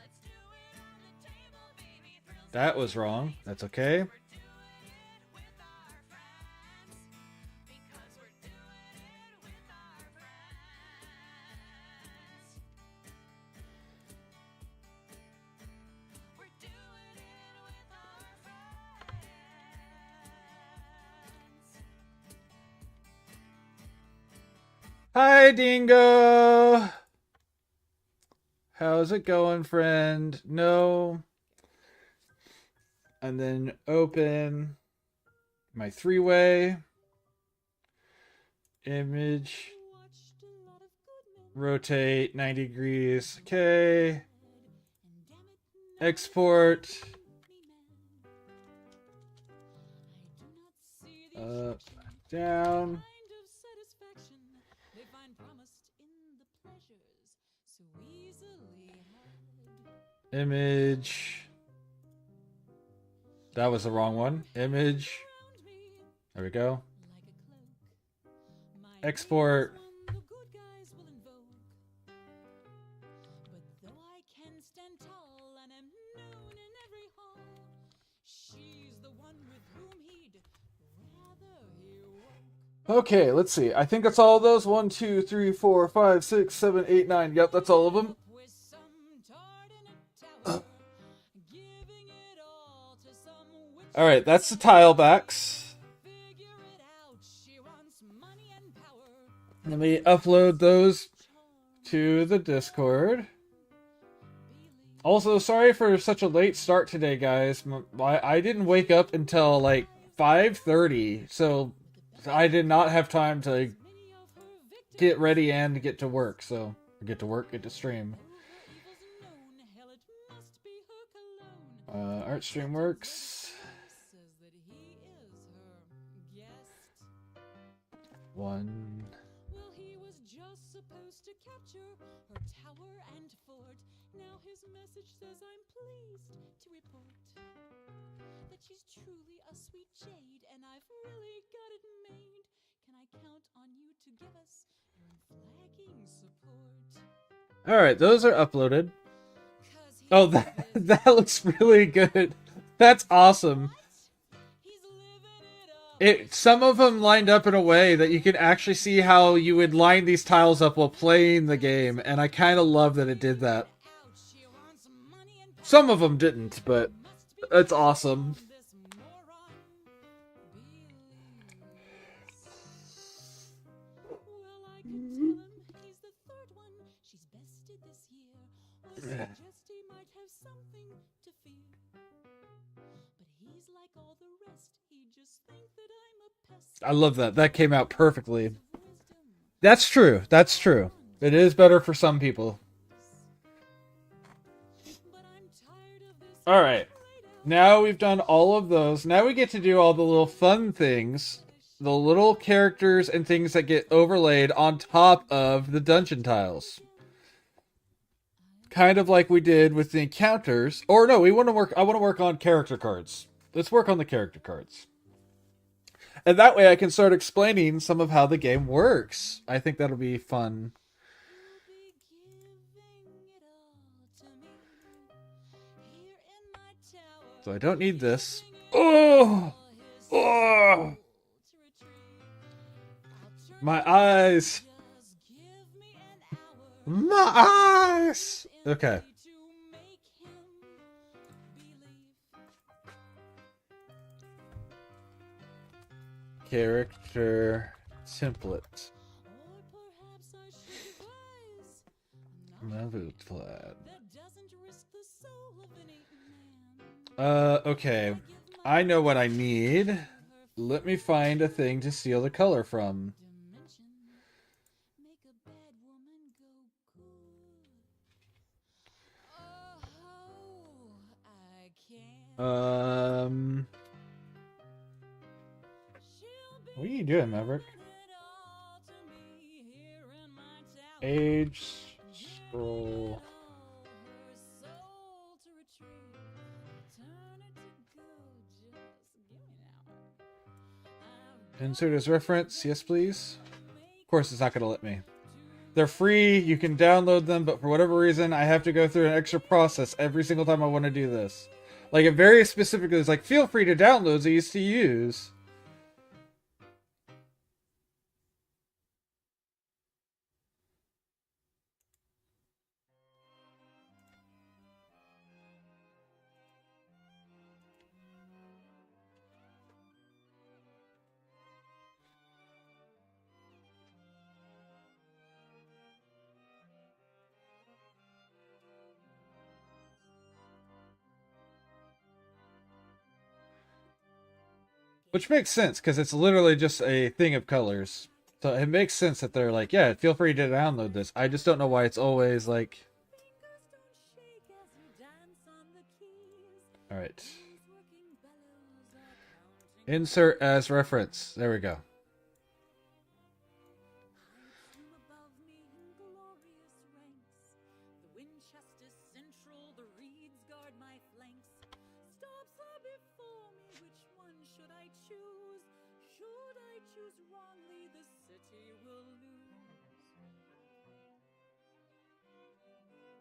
That was wrong. That's okay. Hi, Dingo! How's it going, friend? No. And then open my 3-way. Image. Rotate 90 degrees. Okay. Export. Up, down. Image. That was the wrong one. Image. There we go. Export. Okay, let's see. I think that's all of those. 1, 2, 3, 4, 5, 6, 7, 8, 9. Yep, that's all of them. Alright, that's the tile backs. Let me upload those to the Discord. Also, sorry for such a late start today, guys. I didn't wake up until like 5:30, so I did not have time to get ready and get to work. So, get to stream. Art stream works. 1.
Well, he was just supposed to capture her tower and fort. Now his message says I'm pleased to report that she's truly a sweet jade, and I've really got it made. Can I count on you to give us your unflagging support?
Alright, those are uploaded. Oh, that looks really good. That's awesome. Some of them lined up in a way that you can actually see how you would line these tiles up while playing the game, and I kind of love that it did that. Some of them didn't, but it's awesome. I love that. That came out perfectly. That's true. That's true. It is better for some people. Alright. Now we've done all of those. Now we get to do all the little fun things. The little characters and things that get overlaid on top of the dungeon tiles. Kind of like we did with the encounters. Or no, I want to work on character cards. Let's work on the character cards. And that way I can start explaining some of how the game works. I think that'll be fun. So I don't need this. Oh! Oh! My eyes! My eyes! Okay. Character template. Plaid. Okay. I know what I need. Let me find a thing to steal the color from. What are you doing, Maverick? Age, scroll. Insert as reference. Yes, please. Of course, it's not going to let me. They're free. You can download them, but for whatever reason, I have to go through an extra process every single time I want to do this. Like, it very specifically is like, feel free to download these to use. Which makes sense, because it's literally just a thing of colors. So it makes sense that they're like, yeah, feel free to download this. I just don't know why it's always like,
Fingers don't shake as you dance on the keys.
all right,
Whose working bellows are counting
insert as reference. There we go.
heights loom above me in glorious ranks. The Winchester Central, the Reeds guard my flanks. Stops are before me, which one should I choose? Should I choose wrongly, the city will lose.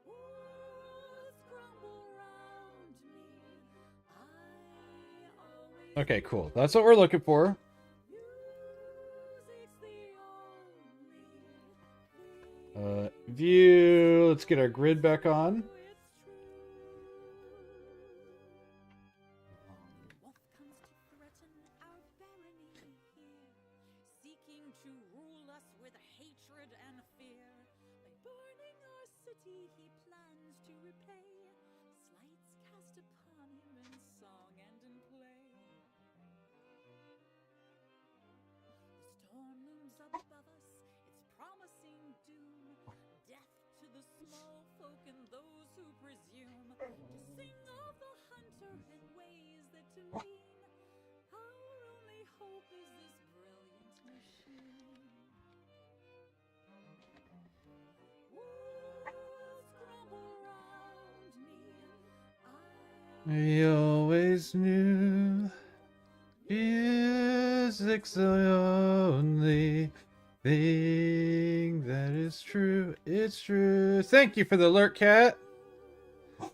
Walls crumble round me. I always
Okay, cool. That's what we're looking for.
music's the only thing.
View. Let's get our grid back on.
It's true. Wolf comes to threaten our barony here, seeking to rule us with hatred and fear. By burning our city, he plans to repay slights cast upon him in song and in play. The storm looms above us, its promising doom. Death to the small folk and those who presume to sing of the hunter in ways that demean. Our only hope is this brilliant machine. Walls crumble round me.
We always knew music's the only thing that is true. It's true. Thank you for the alert, cat.
The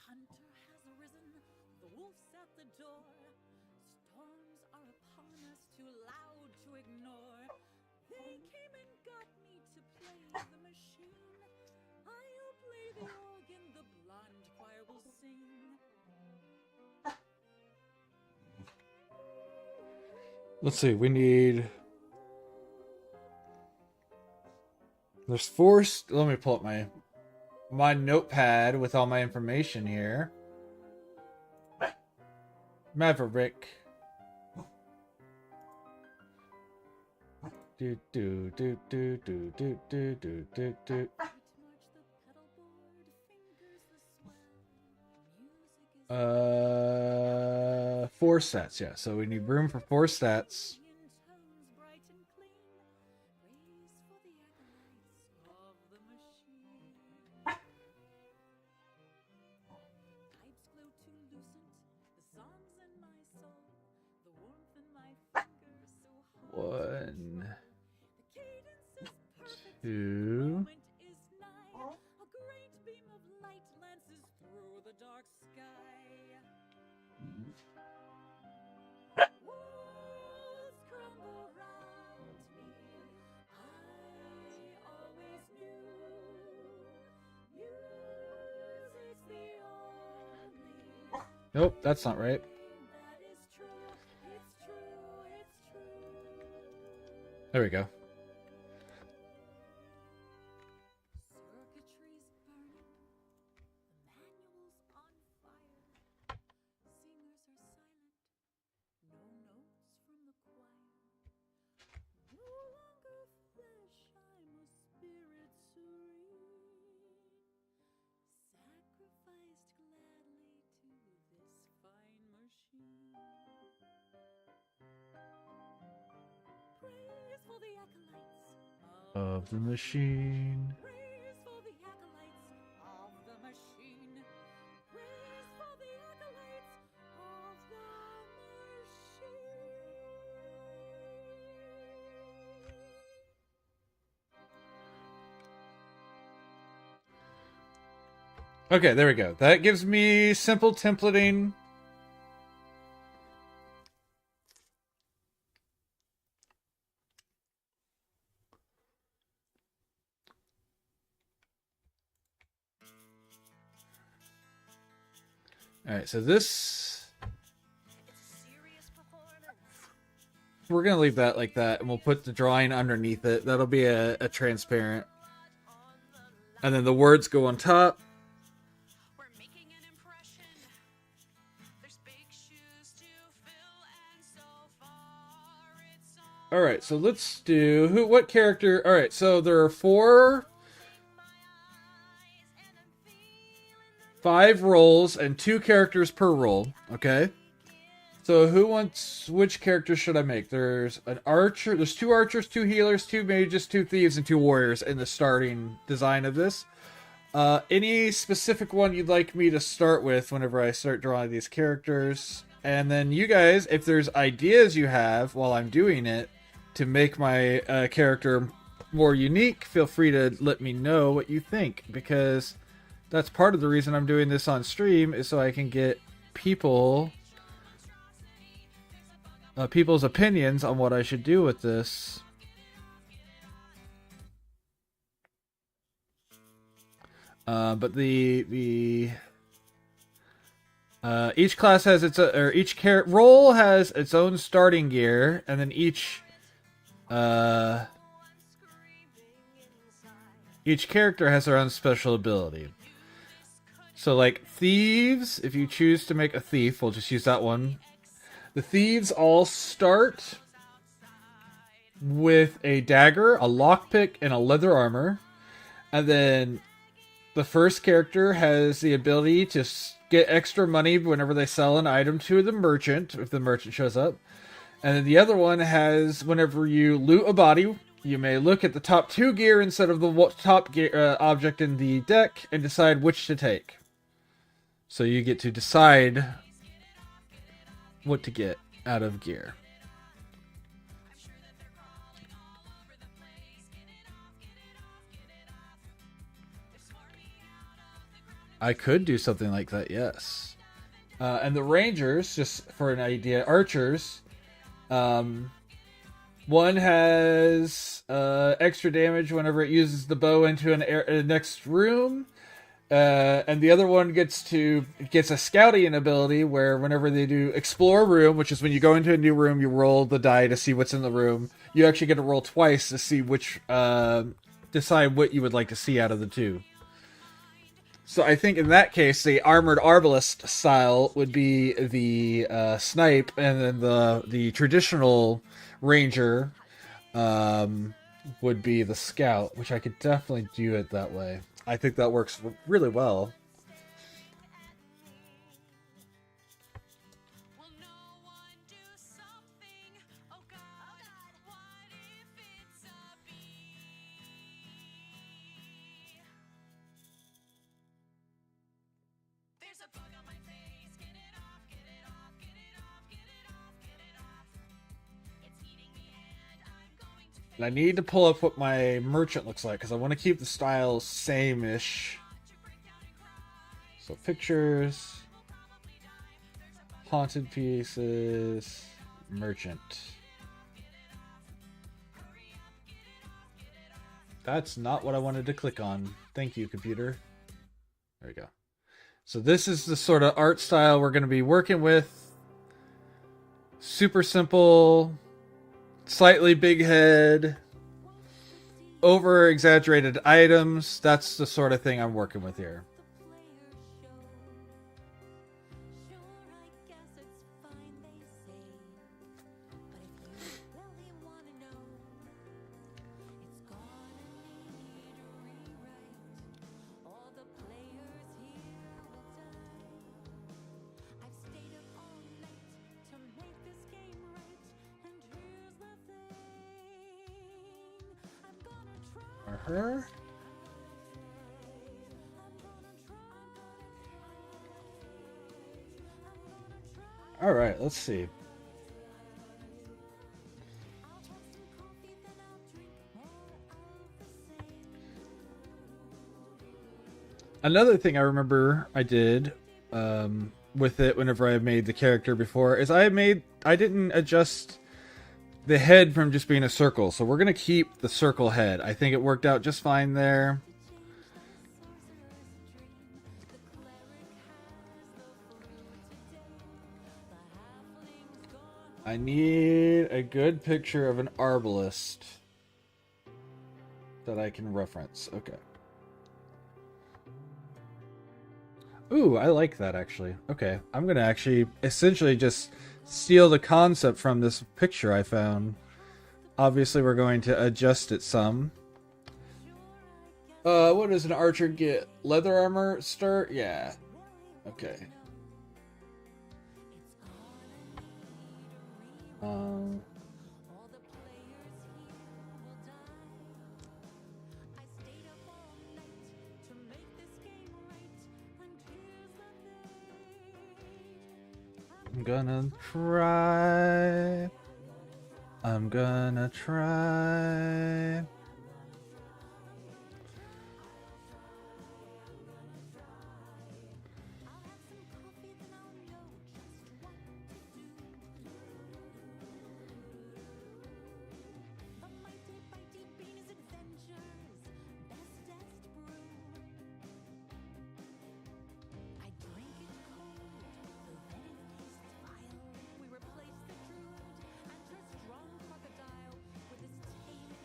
hunter has arisen, the wolf's at the door. Storms are upon us, too loud to ignore. They came and got me to play the machine. I'll play the organ, the blonde choir will sing.
Let's see. We need. There's four. Let me pull up my notepad with all my information here. Maverick. Do do do do do do do do do do.
Feet march the pedal board, fingers the swell. Music is
4 stats, yeah. So we need room for 4 stats.
in tones bright and clean. Praise for the acolytes of the machine. Pipes glow too lucent, the songs in my soul, the warmth in my fingers so hot.
1,
The cadence is perfect,
2.
moment is nigh. A great beam of light lances through the dark sky. Walls crumble round me. I always knew music's the only
Nope, that's not right.
thing that is true. It's true, it's true.
There we go.
Circuitry's burning, the manual's on fire. Singers are silent, no notes from the choir. No longer flesh, I'm a spirit serene, sacrificed gladly to this fine machine. Praise for the acolytes
Of the machine.
Praise for the acolytes of the machine. Praise for the acolytes of the machine.
Okay, there we go. That gives me simple templating. Alright, so this... We're going to leave that like that, and we'll put the drawing underneath it. That'll be a transparent. And then the words go on top.
We're making an impression. There's big shoes to fill, and so far it's all
All right, so let's do what character? All right, so there are 5 roles and 2 characters per role. Okay. So which character should I make? There's an archer. There's 2 archers, 2 healers, 2 mages, 2 thieves, and 2 warriors in the starting design of this. Any specific one you'd like me to start with whenever I start drawing these characters? And then you guys, if there's ideas you have while I'm doing it to make my character more unique, feel free to let me know what you think, because that's part of the reason I'm doing this on stream, is so I can get people's opinions on what I should do with this. But each class has each role has its own starting gear, and then each character has their own special ability. So, like thieves, if you choose to make a thief, we'll just use that one. The thieves all start with a dagger, a lockpick, and a leather armor, and then the first character has the ability to get extra money whenever they sell an item to the merchant, if the merchant shows up. And then the other one has, whenever you loot a body, you may look at the top 2 gear instead of the top gear, object in the deck, and decide which to take. So you get to decide what to get out of gear. I could do something like that, yes. And the rangers, just for an idea, archers, one has extra damage whenever it uses the bow into a next room, and the other one gets a scouting ability where whenever they do explore a room, which is when you go into a new room, you roll the die to see what's in the room. You actually get to roll twice to see decide what you would like to see out of the 2. So I think in that case, the armored arbalist style would be the snipe, and then the traditional ranger would be the scout, which I could definitely do it that way. I think that works really well. And I need to pull up what my merchant looks like, because I want to keep the style same-ish. So pictures, haunted pieces, merchant. That's not what I wanted to click on. Thank you, computer. There we go. So this is the sort of art style we're going to be working with. Super simple, slightly big head, over exaggerated items. That's the sort of thing I'm working with here. Her. All right, let's see. Another thing I remember I did with it whenever I made the character before is I didn't adjust the head from just being a circle, so we're gonna keep the circle head. I think it worked out just fine there. I need a good picture of an arbalist that I can reference. Okay. Ooh, I like that actually. Okay, I'm gonna actually essentially just steal the concept from this picture I found Obviously, we're going to adjust it some. What does an archer get? Leather armor start? Yeah. Okay. I'm gonna try. I'm gonna try.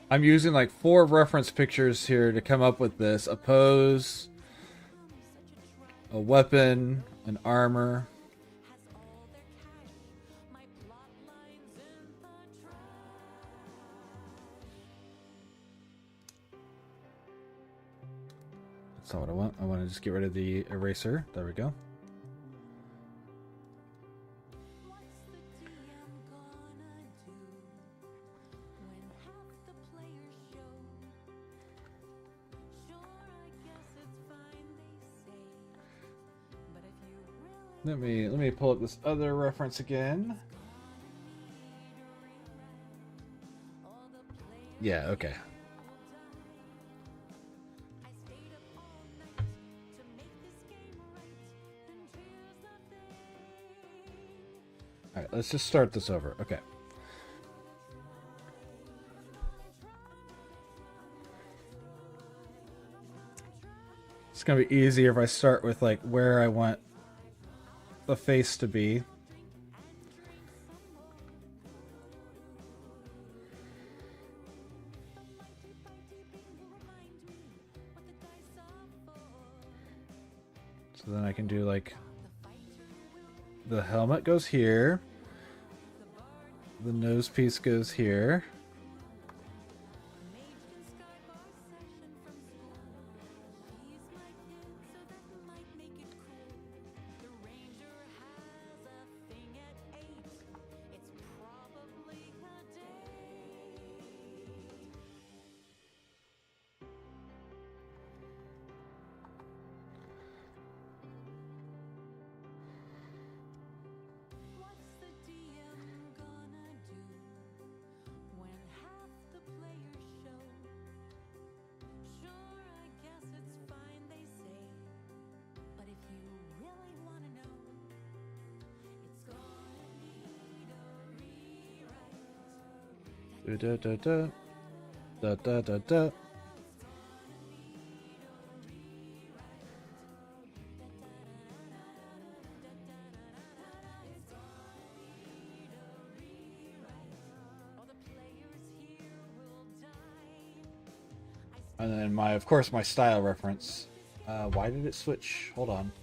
I'm using like 4 reference pictures here to come up with this. A pose, a weapon, an armor. That's not what I want. I want to just get rid of the eraser. There we go. Let me pull up this other reference again. Yeah, okay. Alright, let's just start this over. Okay. It's gonna be easier if I start with like where I want the face to be. So then I can do like the helmet goes here, the nose piece goes here. Da da da da da da da. And then of course my style reference. Why did it switch? Hold on.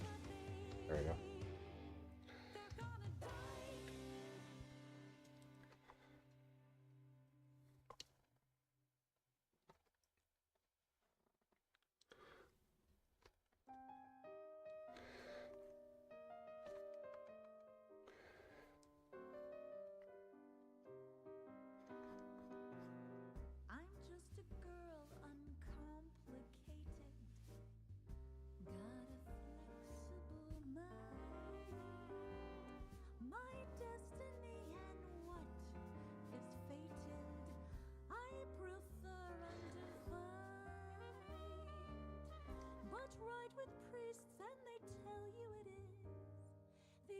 There we go.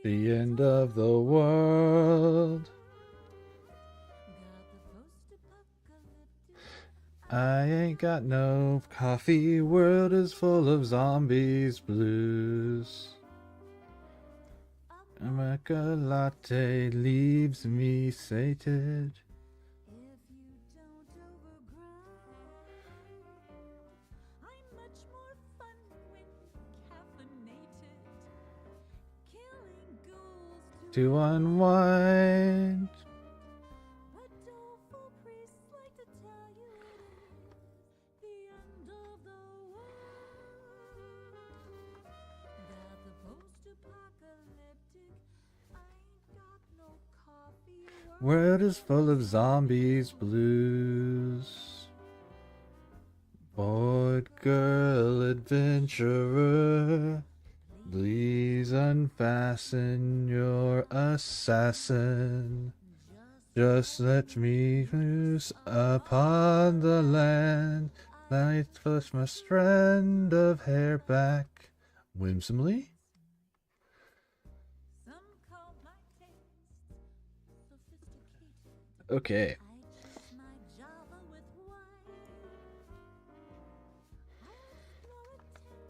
The end of the world. I ain't got no coffee. World is full of zombies blues. A mocha latte leaves me sated. To unwind. World is full of zombies blues. Boy, girl, adventurer, please unfasten your assassin. Just let me loose upon the land. Let me push my strand of hair back whimsily.
Some call my taste sophisticated.
Okay.
I dress my Java with wine. I explore a temple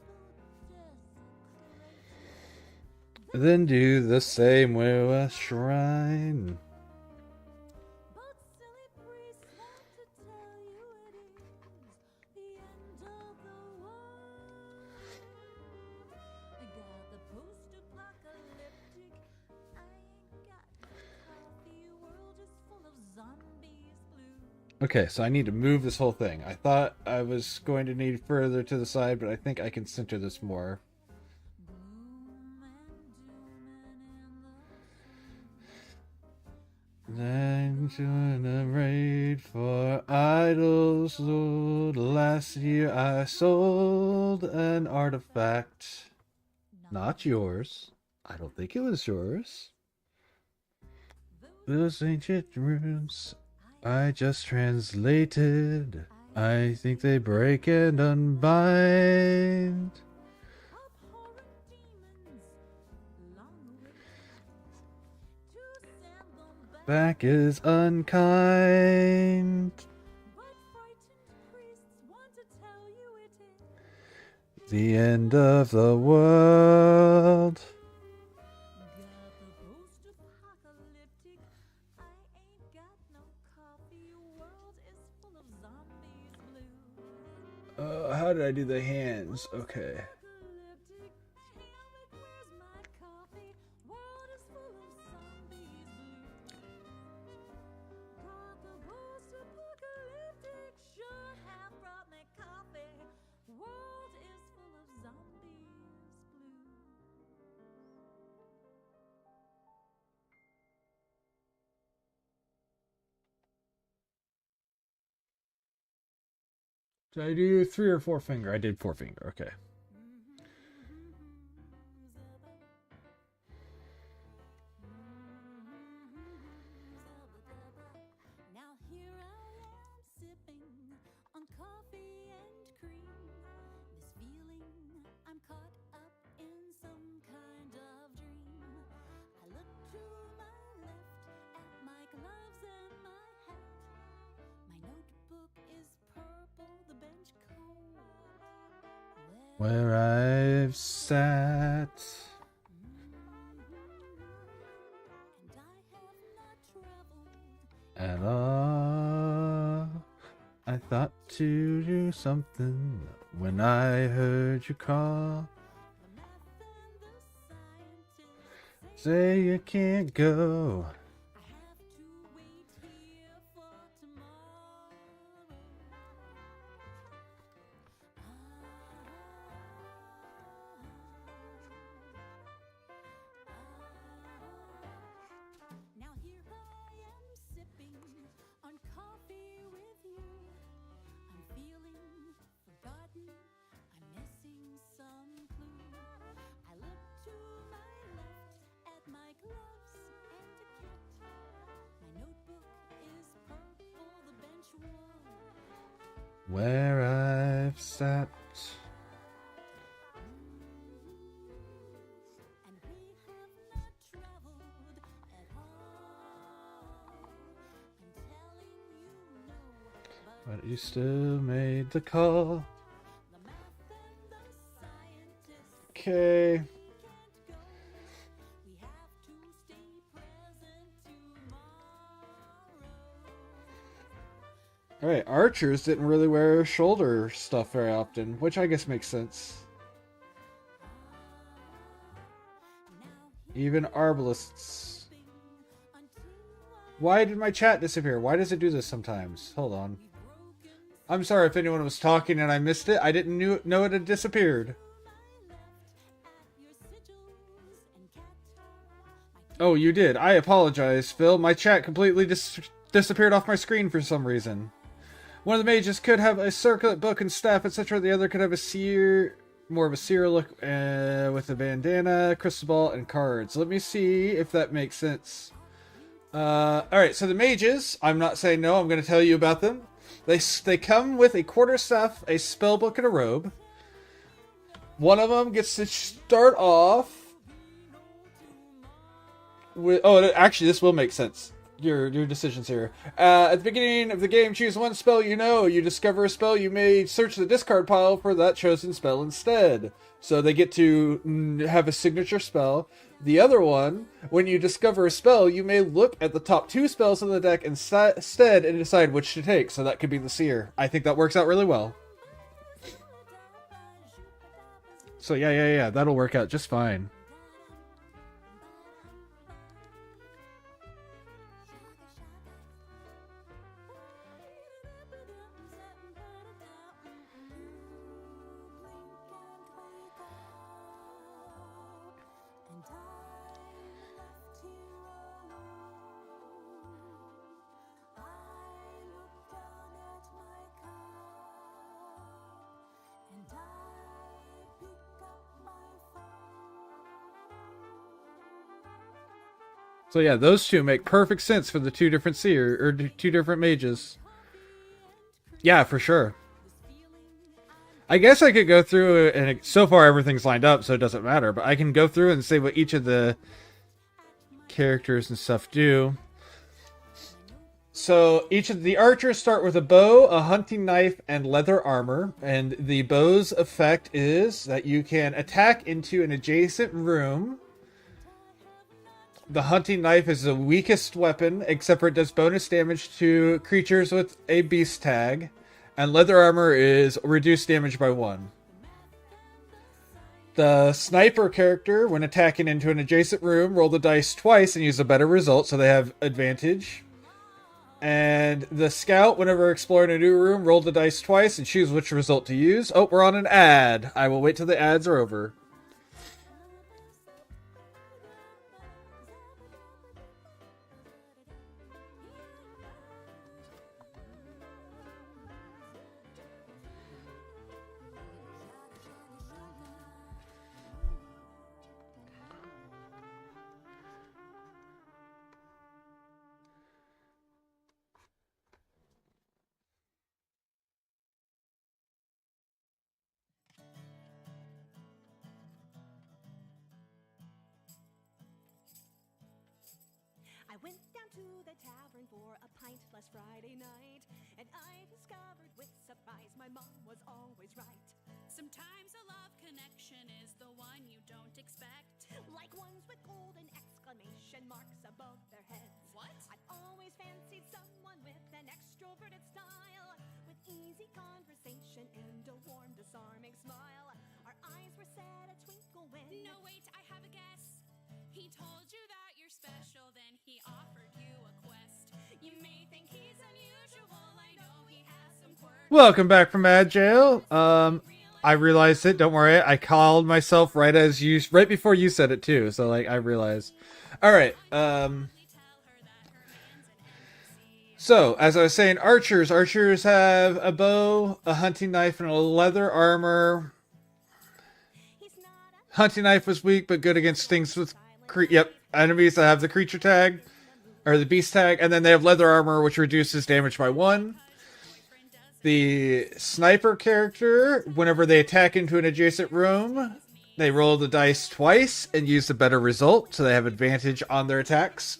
desecrated.
Then do the same with a shrine.
But silly priests want to tell you it is the end of the world. I got the post-apocalyptic. I ain't got no coffee. World is full of zombies blue.
Okay, so I need to move this whole thing. I thought I was going to need further to the side, but I think I can center this more.
Gloom and doom and in the
Then join a raid for idols, Lord. Last year I sold an artifact. Not yours. I don't think it was yours. Those ancient runes I just translated. I think they break and unbind.
abhorrent demons, long awaited, to send them back.
Back is unkind.
But frightened priests want to tell you it is
The end of the world.
got the post-apocalyptic. I ain't got no coffee. World is full of zombies blue.
How did I do the hands? Okay.
Apocalyptic, damn it, where's my coffee? World is full of zombies blue. Got the post-apocalyptic, should have brought me coffee. World is full of zombies blue.
Did I do 3 or 4 finger? I did 4 finger. Okay.
Now here I am sipping on coffee and cream. This feeling I'm caught up in some kind of dream. I look to my left at my gloves and my hat. My notebook is purple, the bench cold.
Where I've sat.
And I have not traveled.
At all. I thought to do something when I heard you call.
The math and the scientists
Say you can't go.
I have to wait here for tomorrow. Now here I am sipping on coffee with you. I'm feeling forgotten. I'm missing some clue. I look to my left at my gloves and a cat. My notebook is purple, the bench wall.
Where I've sat.
And we have not traveled at all. I'm telling you no, but
But you still made the call.
the math and the scientists
Okay.
can't go. We have to stay present tomorrow.
Alright, archers didn't really wear shoulder stuff very often, which I guess makes sense. Even arbalists. Why did my chat disappear? Why does it do this sometimes? Hold on. I'm sorry if anyone was talking and I missed it. I didn't know it had disappeared. Oh, you did. I apologize, Phil. My chat completely disappeared off my screen for some reason. One of the mages could have a circlet book and staff, etc. The other could have a seer, more of a seer look with a bandana, crystal ball, and cards. Let me see if that makes sense. Alright, so the mages, I'm not saying no, I'm going to tell you about them. They come with a quarterstaff, a spell book, and a robe. One of them gets to start off with... Oh, actually, this will make sense. Your decisions here. At the beginning of the game, choose one spell you know. You discover a spell, you may search the discard pile for that chosen spell instead. So they get to have a signature spell. The other one, when you discover a spell, you may look at the top 2 spells in the deck instead and decide which to take. So that could be the Seer. I think that works out really well. So yeah, that'll work out just fine. So yeah, those two make perfect sense for the 2 different seer or 2 different mages. Yeah, for sure. I guess I could go through and so far everything's lined up, so it doesn't matter. But I can go through and say what each of the characters and stuff do. So each of the archers start with a bow, a hunting knife, and leather armor. And the bow's effect is that you can attack into an adjacent room. The hunting knife is the weakest weapon, except for it does bonus damage to creatures with a beast tag. And leather armor is reduced damage by 1. The sniper character, when attacking into an adjacent room, roll the dice twice and use a better result, so they have advantage. And the scout, whenever exploring a new room, roll the dice twice and choose which result to use. Oh, we're on an ad. I will wait till the ads are over.
I went down to the tavern for a pint last Friday night, and I discovered with surprise my mom was always right.
Sometimes a love connection is the one you don't expect.
Like ones with golden exclamation marks above their heads.
What?
I've always fancied someone with an extroverted style, with easy conversation and a warm, disarming smile. Our eyes were set a twinkle when...
No, wait, I have a guess. He told you that you're special, then he offered you a quest. You may think he's unusual, I know he has some quirks.
Welcome back from ad jail. I realized it. Don't worry. I called myself right before you said it too. So like I realized. All right. So as I was saying, archers have a bow, a hunting knife, and a leather armor. Hunting knife was weak, but good against things with enemies that have the creature tag or the beast tag, and then they have leather armor, which reduces damage by 1. The sniper character, whenever they attack into an adjacent room, they roll the dice twice and use the better result, so they have advantage on their attacks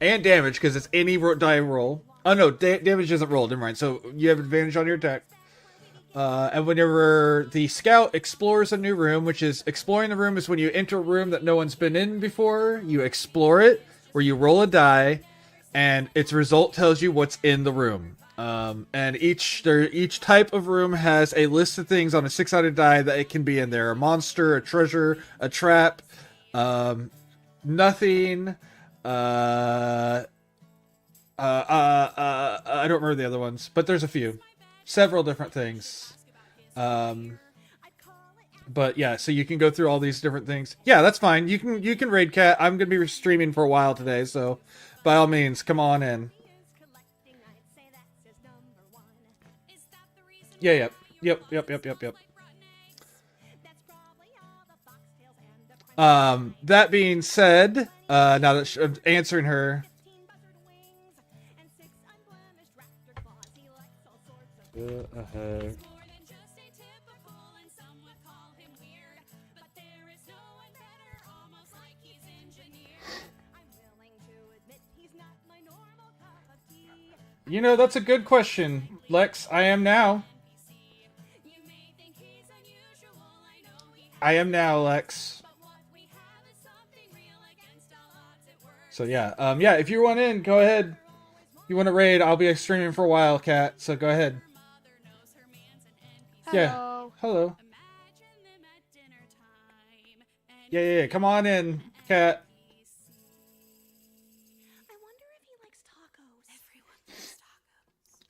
and damage because it's any die roll. Oh no, damage isn't rolled. Never mind. So you have advantage on your attack. And whenever the scout explores a new room, which is exploring the room is when you enter a room that no one's been in before, you explore it, where you roll a die, and its result tells you what's in the room. And each type of room has a list of things on a 6-sided die that it can be in there: a monster, a treasure, a trap, nothing. I don't remember the other ones, but there's a few. Several different things. But yeah, so you can go through all these different things. Yeah, that's fine. You can raid Cat. I'm gonna be streaming for a while today, so by all means, come on in. Yeah, yep. That being said, now that I'm answering her. You know, that's a good question, Lex. I am now. I am now, Lex. So yeah, yeah. If you want in, go ahead. You want to raid? I'll be streaming for a while, Cat. So go ahead. Yeah. Hello. Yeah. Come on in, Cat.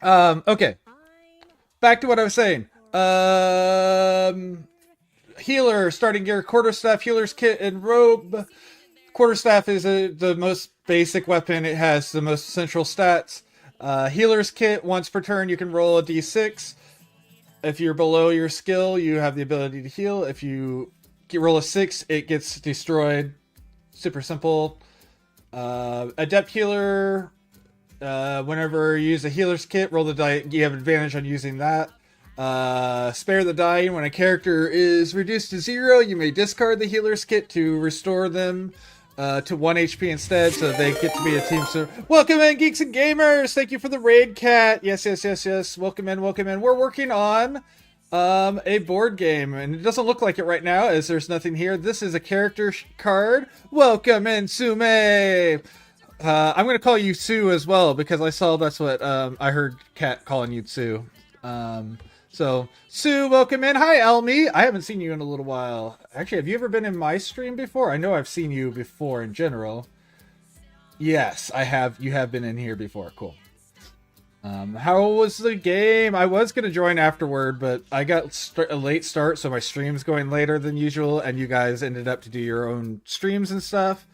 Okay. Back to what I was saying. Healer, starting gear, quarterstaff, healer's kit, and robe. Quarterstaff is the most basic weapon. It has the most essential stats. Healer's kit, once per turn, you can roll a d6. If you're below your skill, you have the ability to heal. If you roll a 6, it gets destroyed. Super simple. Adept healer, whenever you use a healer's kit, roll the die. You have advantage on using that. Spare the dying. When a character is reduced to 0, you may discard the healer's kit to restore them to 1 HP instead, so they get to be a team. So, welcome in, geeks and gamers. Thank you for the raid, Cat. Yes. Welcome in. We're working on a board game, and it doesn't look like it right now, as there's nothing here. This is a character card. Welcome in, Sume. I'm gonna call you Sue as well, because I saw that's what I heard Cat calling you Sue. So, Sue, welcome in. Hi, Elmi. I haven't seen you in a little while. Actually, have you ever been in my stream before? I know I've seen you before in general. Yes, I have. You have been in here before. Cool. How was the game? I was going to join afterward, but I got a late start, so my stream's going later than usual, and you guys ended up to do your own streams and stuff.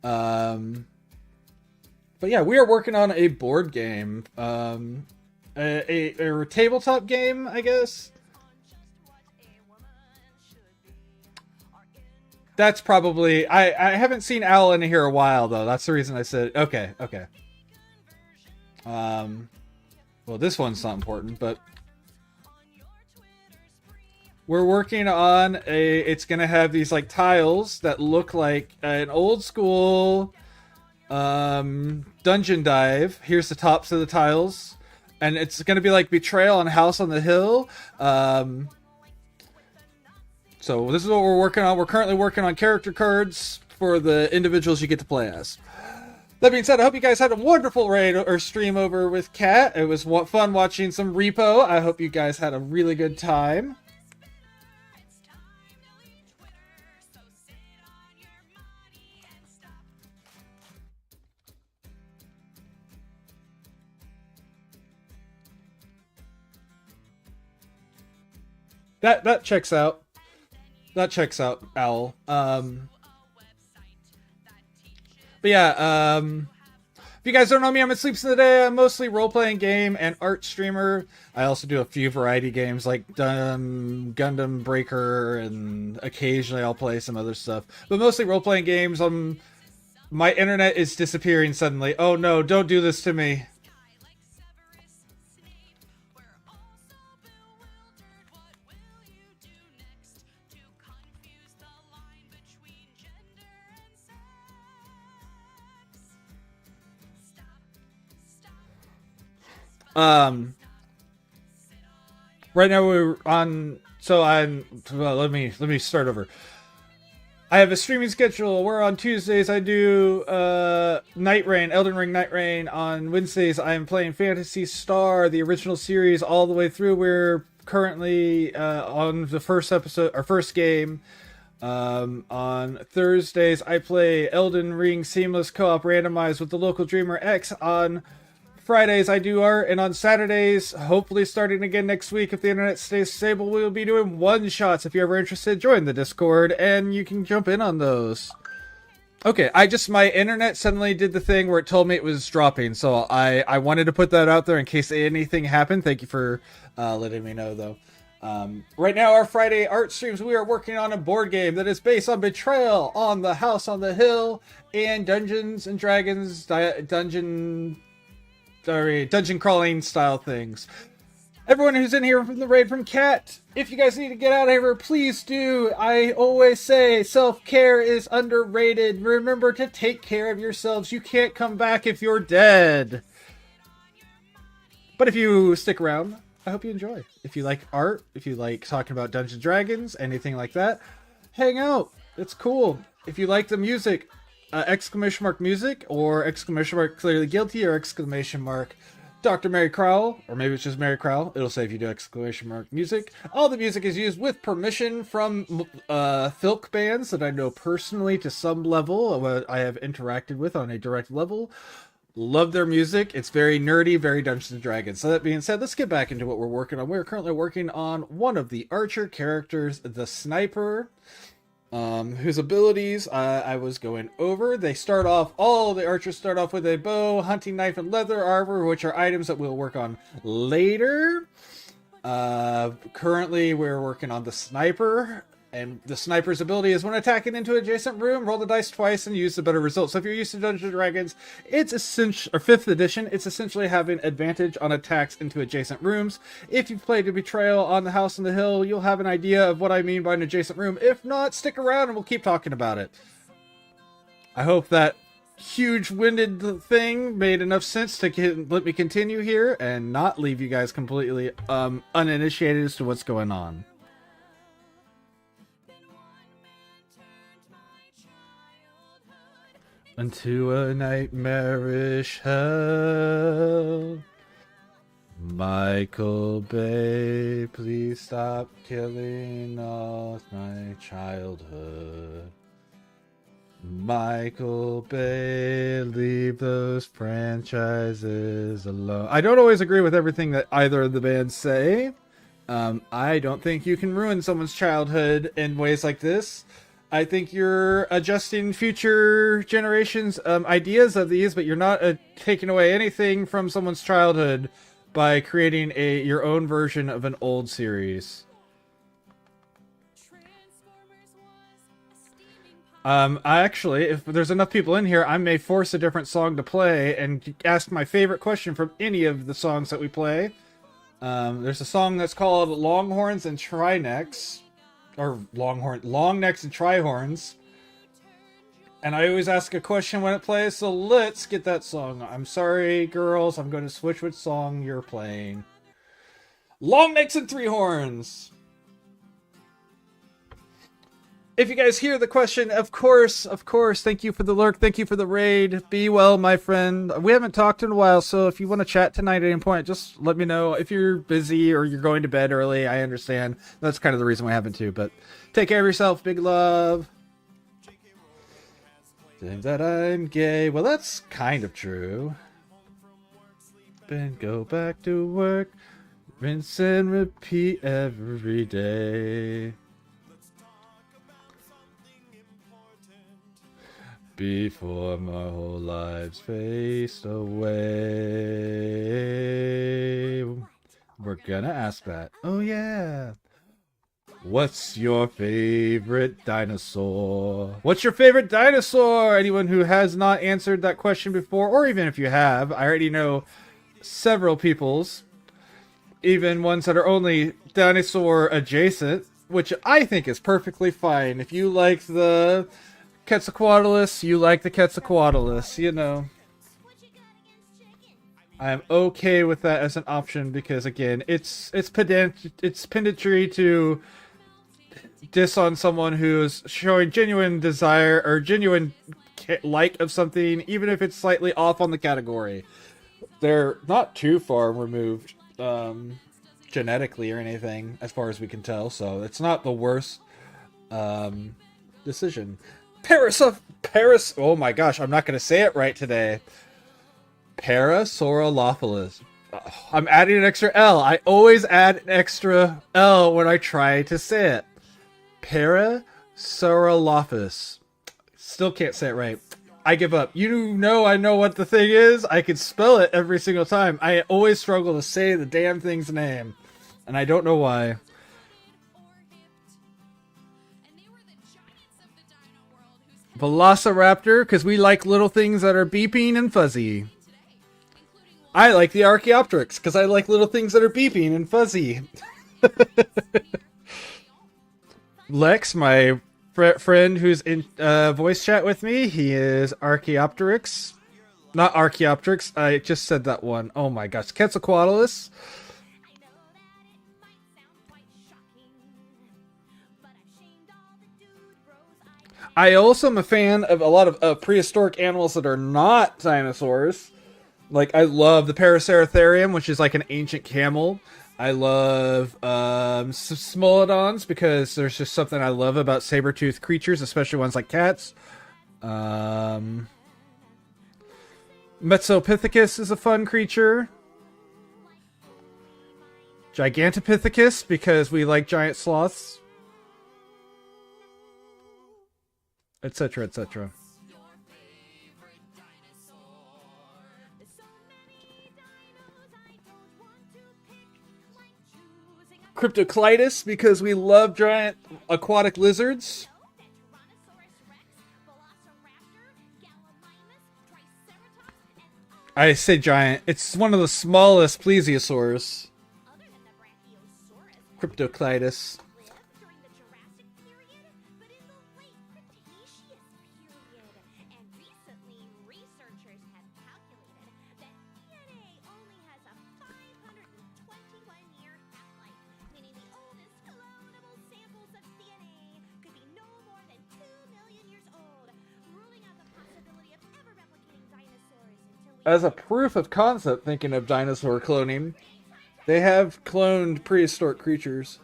But yeah, we are working on a board game. A tabletop game, I guess. That's probably... I haven't seen Al in here a while, though. That's the reason I said... Okay. Well, this one's not important, but... We're working on a... It's gonna have these, like, tiles that look like an old school... dungeon dive. Here's the tops of the tiles. And it's going to be like Betrayal and House on the Hill. So this is what we're working on. We're currently working on character cards for the individuals you get to play as. That being said, I hope you guys had a wonderful raid or stream over with Kat. It was fun watching some Repo. I hope you guys had a really good time. That checks out. That checks out, Owl. But yeah, if you guys don't know me, I'm at Sleeps in the Day. I'm mostly role-playing game and art streamer. I also do a few variety games like Gundam Breaker, and occasionally I'll play some other stuff. But mostly role-playing games. My internet is disappearing suddenly. Oh no, don't do this to me. Right now we're on, let me start over. I have a streaming schedule. We're on Tuesdays. I do Night Rain, Elden Ring Night Rain. On Wednesdays, I am playing Phantasy Star, the original series, all the way through. We're currently on the first episode, our first game. On Thursdays, I play Elden Ring Seamless Co-op randomized with the local Dreamer X. On Fridays I do art, and on Saturdays, hopefully starting again next week if the internet stays stable, we will be doing one-shots. If you're ever interested, join the Discord, and you can jump in on those. Okay, my internet suddenly did the thing where it told me it was dropping, so I wanted to put that out there in case anything happened. Thank you for letting me know, though. Right now, our Friday art streams, we are working on a board game that is based on Betrayal on the House on the Hill and Dungeons and Dragons dungeon crawling style things. Everyone who's in here from the raid from Cat, if you guys need to get out of here, please do. I always say self-care is underrated. Remember to take care of yourselves. You can't come back if you're dead. But if you stick around, I hope you enjoy. If you like art, if you like talking about Dungeons & Dragons, anything like that, hang out. It's cool. If you like the music, exclamation mark music, or exclamation mark clearly guilty, or exclamation mark Dr. Mary Crowell, or maybe it's just Mary Crowell. It'll say if you do exclamation mark music. All the music is used with permission from filk bands that I know personally to some level, I have interacted with on a direct level. Love their music. It's very nerdy, very Dungeons & Dragons. So that being said, let's get back into what we're working on. We're currently working on one of the archer characters, the sniper, whose abilities I was going over. All the archers start off with a bow, hunting knife, and leather armor, which are items that we'll work on later. Currently, we're working on the sniper. And the sniper's ability is when attacking into an adjacent room, roll the dice twice and use the better result. So if you're used to Dungeons & Dragons, it's essential, or 5th edition, it's essentially having advantage on attacks into adjacent rooms. If you've played a Betrayal on the House on the Hill, you'll have an idea of what I mean by an adjacent room. If not, stick around and we'll keep talking about it. I hope that huge-winded thing made enough sense to let me continue here and not leave you guys completely uninitiated as to what's going on. Into a nightmarish hell. Michael Bay, please stop killing off my childhood. Michael Bay, leave those franchises alone. I don't always agree with everything that either of the bands say. I don't think you can ruin someone's childhood in ways like this. I think you're adjusting future generations' ideas of these, but you're not taking away anything from someone's childhood by creating your own version of an old series. Actually, if there's enough people in here, I may force a different song to play and ask my favorite question from any of the songs that we play. There's a song that's called Longhorns and Trinecks. Or long necks and tri-horns. And I always ask a question when it plays, so let's get that song. I'm sorry, girls, I'm going to switch which song you're playing. Long necks and three horns. If you guys hear the question, of course, thank you for the lurk, thank you for the raid. Be well, my friend. We haven't talked in a while, so if you want to chat tonight at any point, just let me know. If you're busy or you're going to bed early, I understand. That's kind of the reason we haven't too, but take care of yourself. Big love. Think that I'm gay. Well, that's kind of true. Then go back to work. Rinse and repeat every day. Before my whole life's faced away. We're gonna ask that. Oh yeah. What's your favorite dinosaur? What's your favorite dinosaur? Anyone who has not answered that question before, or even if you have, I already know several people's. Even ones that are only dinosaur adjacent, which I think is perfectly fine. If you like the Quetzalcoatlus, you like the Quetzalcoatlus, you know. I'm okay with that as an option because, again, it's pedantry to diss on someone who's showing genuine desire or genuine like of something, even if it's slightly off on the category. They're not too far removed genetically or anything, as far as we can tell, so it's not the worst decision. Paris, oh my gosh, I'm not going to say it right today. Parasaurolophilus. I'm adding an extra L. I always add an extra L when I try to say it. Parasaurolophus. Still can't say it right. I give up. You know I know what the thing is. I can spell it every single time. I always struggle to say the damn thing's name. And I don't know why.
or hipped. And they were the giants of the dino world whose heads
Velociraptor, because we like little things that are beeping and fuzzy.
today, including one
I like the Archaeopteryx, because I like little things that are beeping and fuzzy. Lex, my friend who's in voice chat with me, he is Archaeopteryx. Not Archaeopteryx, I just said that one. Oh my gosh. Quetzalcoatlus. I also am a fan of a lot of prehistoric animals that are not dinosaurs. Like, I love the Paraceratherium, which is like an ancient camel. I love Smilodons, because there's just something I love about saber-toothed creatures, especially ones like cats. Metsopithecus is a fun creature. Gigantopithecus, because we like giant sloths. Etc., etc. Cryptoclitus, because we love giant aquatic lizards. I say giant. It's one of the smallest plesiosaurs. Cryptoclitus. As a proof of concept, thinking of dinosaur cloning, they have cloned prehistoric creatures.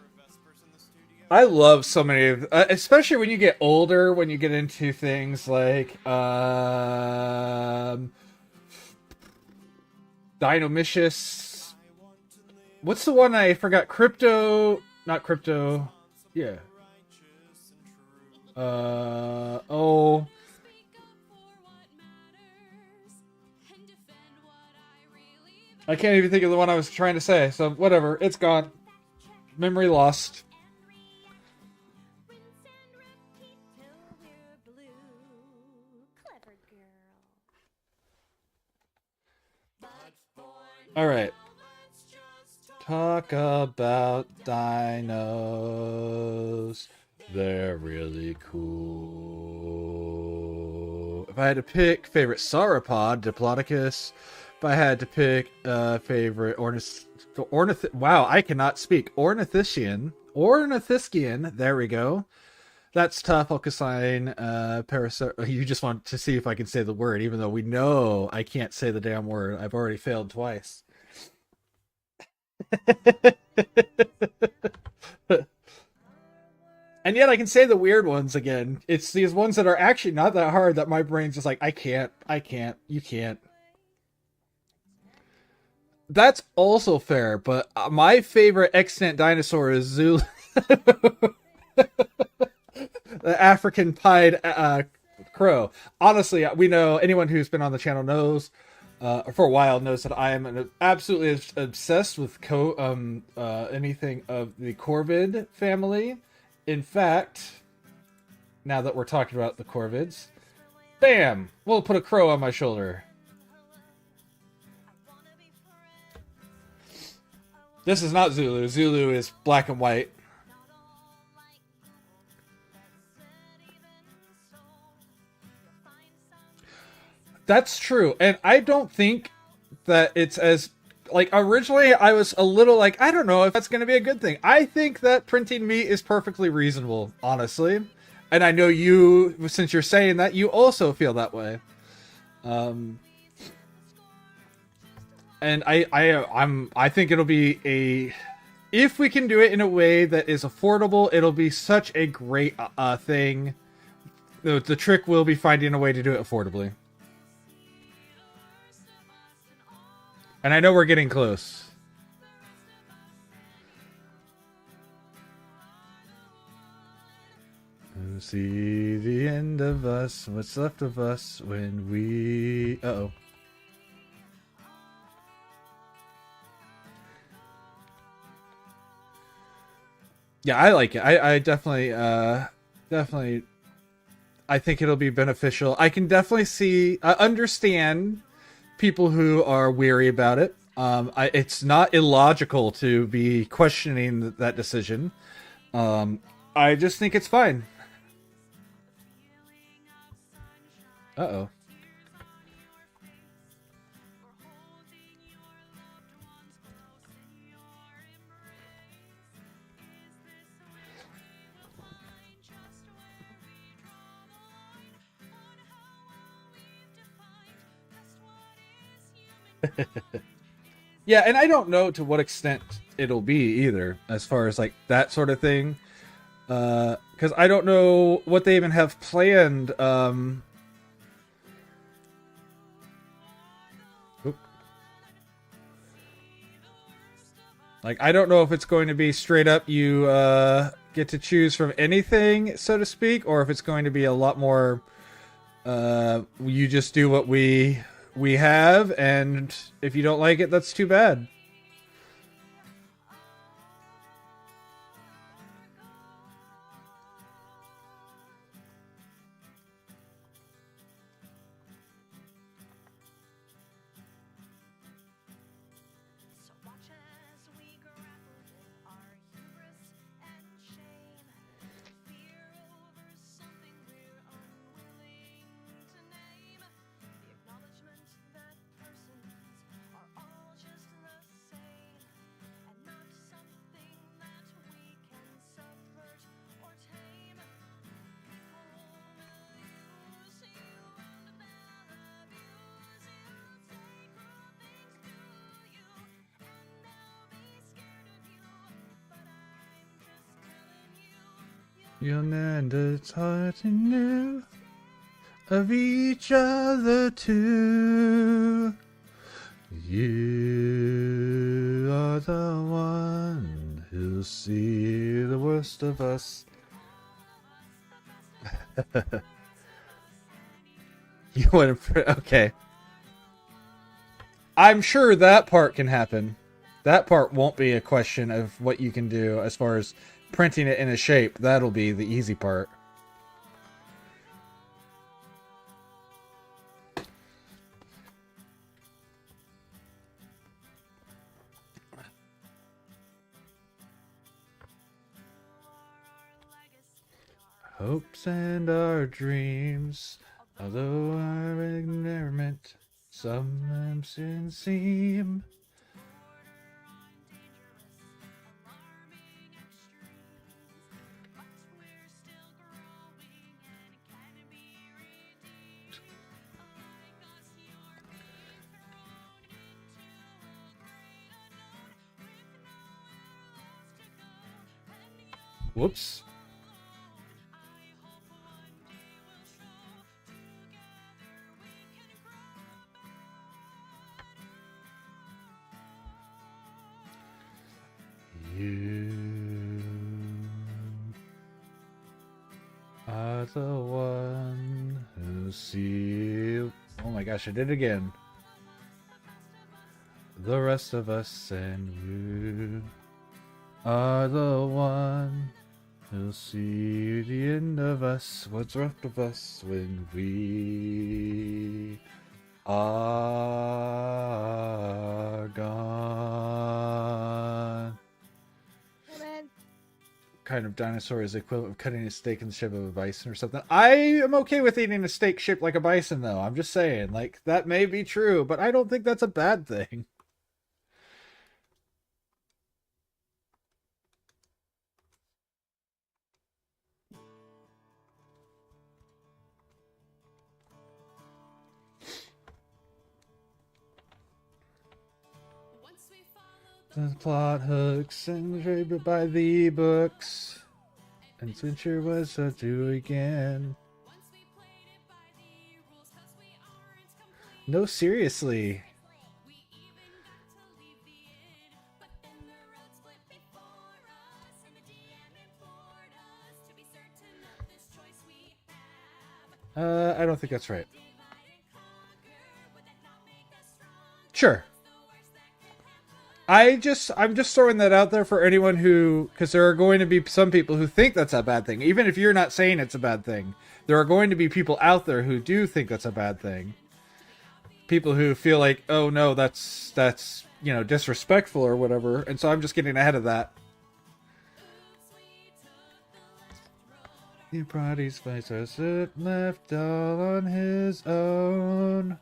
I love so many of, especially when you get older, when you get into things like Dinomycius. What's the one I forgot? Not crypto. Yeah. Oh. I can't even think of the one I was trying to say, so whatever. It's gone. Memory lost. Alright. Talk about dinos. They're really cool. If I had to pick favorite sauropod, Diplodocus. If I had to pick favorite wow, I cannot speak. Ornithischian, there we go. That's tough. I'll consign You just want to see if I can say the word, even though we know I can't say the damn word. I've already failed twice. And yet I can say the weird ones again. It's these ones that are actually not that hard that my brain's just like, I can't, you can't. That's also fair, but my favorite extant dinosaur is Zulu. The African pied crow. Honestly, we know, anyone who's been on the channel knows, for a while knows that I am absolutely obsessed with anything of the corvid family. In fact, now that we're talking about the corvids, bam! We'll put a crow on my shoulder. This is not Zulu. Zulu is black and white. That's true. And I don't think that it's as... Like, originally I was a little like, I don't know if that's going to be a good thing. I think that printing meat is perfectly reasonable, honestly. And I know you, since you're saying that, you also feel that way. And I think it'll be if we can do it in a way that is affordable, it'll be such a great thing. The trick will be finding a way to do it affordably. And I know we're getting close. We'll see the end of us, what's left of us when we... Uh-oh. Yeah, I like it. I definitely, definitely, I think it'll be beneficial. I can definitely see, understand people who are weary about it. It's not illogical to be questioning that decision. I just think it's fine. Uh-oh. Yeah, and I don't know to what extent it'll be either, as far as like that sort of thing. Because I don't know what they even have planned. Like, I don't know if it's going to be straight up you get to choose from anything, so to speak, or if it's going to be a lot more you just do what we have, and if you don't like it, that's too bad.
So watch as we grapple with our hubris and shame. Fear over something we're unwilling to name. The acknowledgement that persons are all just the same, and not something that we can subvert or tame. People will use you and they'll abuse you, say cruel things to you, and they'll be scared of you. But I'm just telling you,
You'll Neanderthal knew of each other too. You are the one who'll see the worst of us. You want to... Okay. I'm sure that part can happen. That part won't be a question of what you can do as far as printing it in a shape. That'll be the easy part. Hopes and our dreams, although our ignorant, sometimes can seem. Whoops. You are the one who sees. Oh my gosh, I did it again. The rest of us, and you are the one who'll see the end of us, what's left of us when we are gone. Kind of dinosaur is the equivalent of cutting a steak in the shape of a bison or something. I am okay with eating a steak shaped like a bison, though. I'm just saying, like, that may be true, but I don't think that's a bad thing. The plot hooks and driven by the books, and Cincher was to do again. No, seriously. I don't think that's right. Sure. I'm just throwing that out there for anyone who, because there are going to be some people who think that's a bad thing. Even if you're not saying it's a bad thing, there are going to be people out there who do think that's a bad thing. People who feel like, oh no, that's disrespectful or whatever. And so I'm just getting ahead of that. He brought his spices it left all on his own.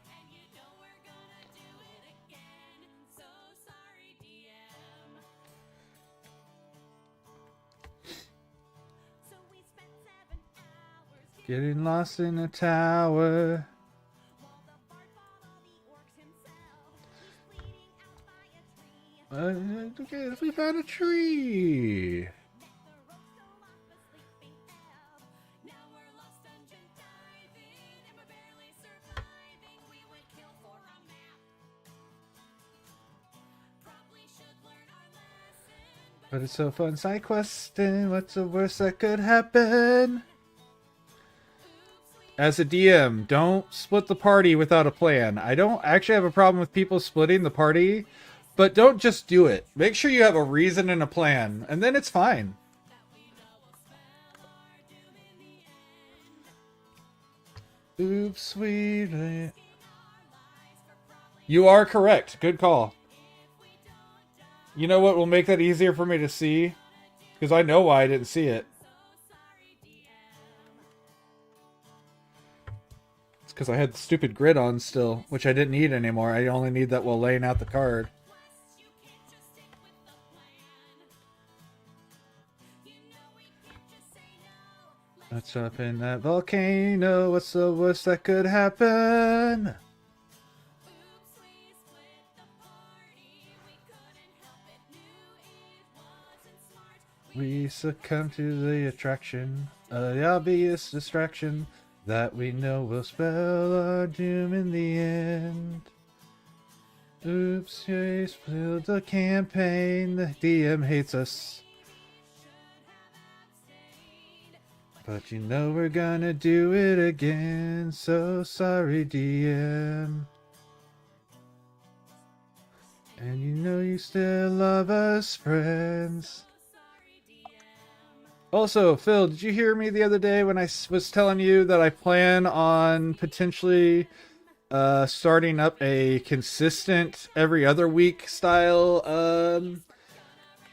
Getting lost in a tower. Okay, we found a tree. But it's so fun side questing. What's the worst that could happen? As a DM, don't split the party without a plan. I don't actually have a problem with people splitting the party, but don't just do it. Make sure you have a reason and a plan, and then it's fine. Oops, sweetie. You are correct. Good call. You know what will make that easier for me to see? Because I know why I didn't see it. It's because I had the stupid grid on still, which I didn't need anymore. I only need that while laying out the card. Let's jump in that volcano. What's the worst that could happen? We succumb to the attraction, the obvious distraction that we know will spell our doom in the end. Oops, we spilled the campaign. The DM hates us. But you know we're gonna do it again. So sorry, DM. And you know you still love us, friends. Also, Phil, did you hear me the other day when I was telling you that I plan on potentially starting up a consistent every other week style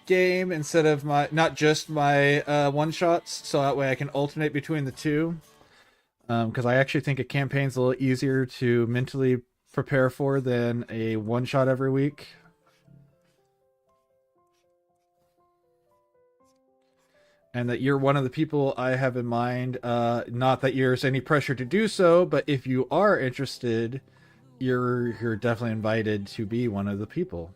game instead of not just my one shots, so that way I can alternate between the two? Because I actually think a campaign's a little easier to mentally prepare for than a one shot every week. And that you're one of the people I have in mind. Not that there's any pressure to do so, but if you are interested, you're definitely invited to be one of the people.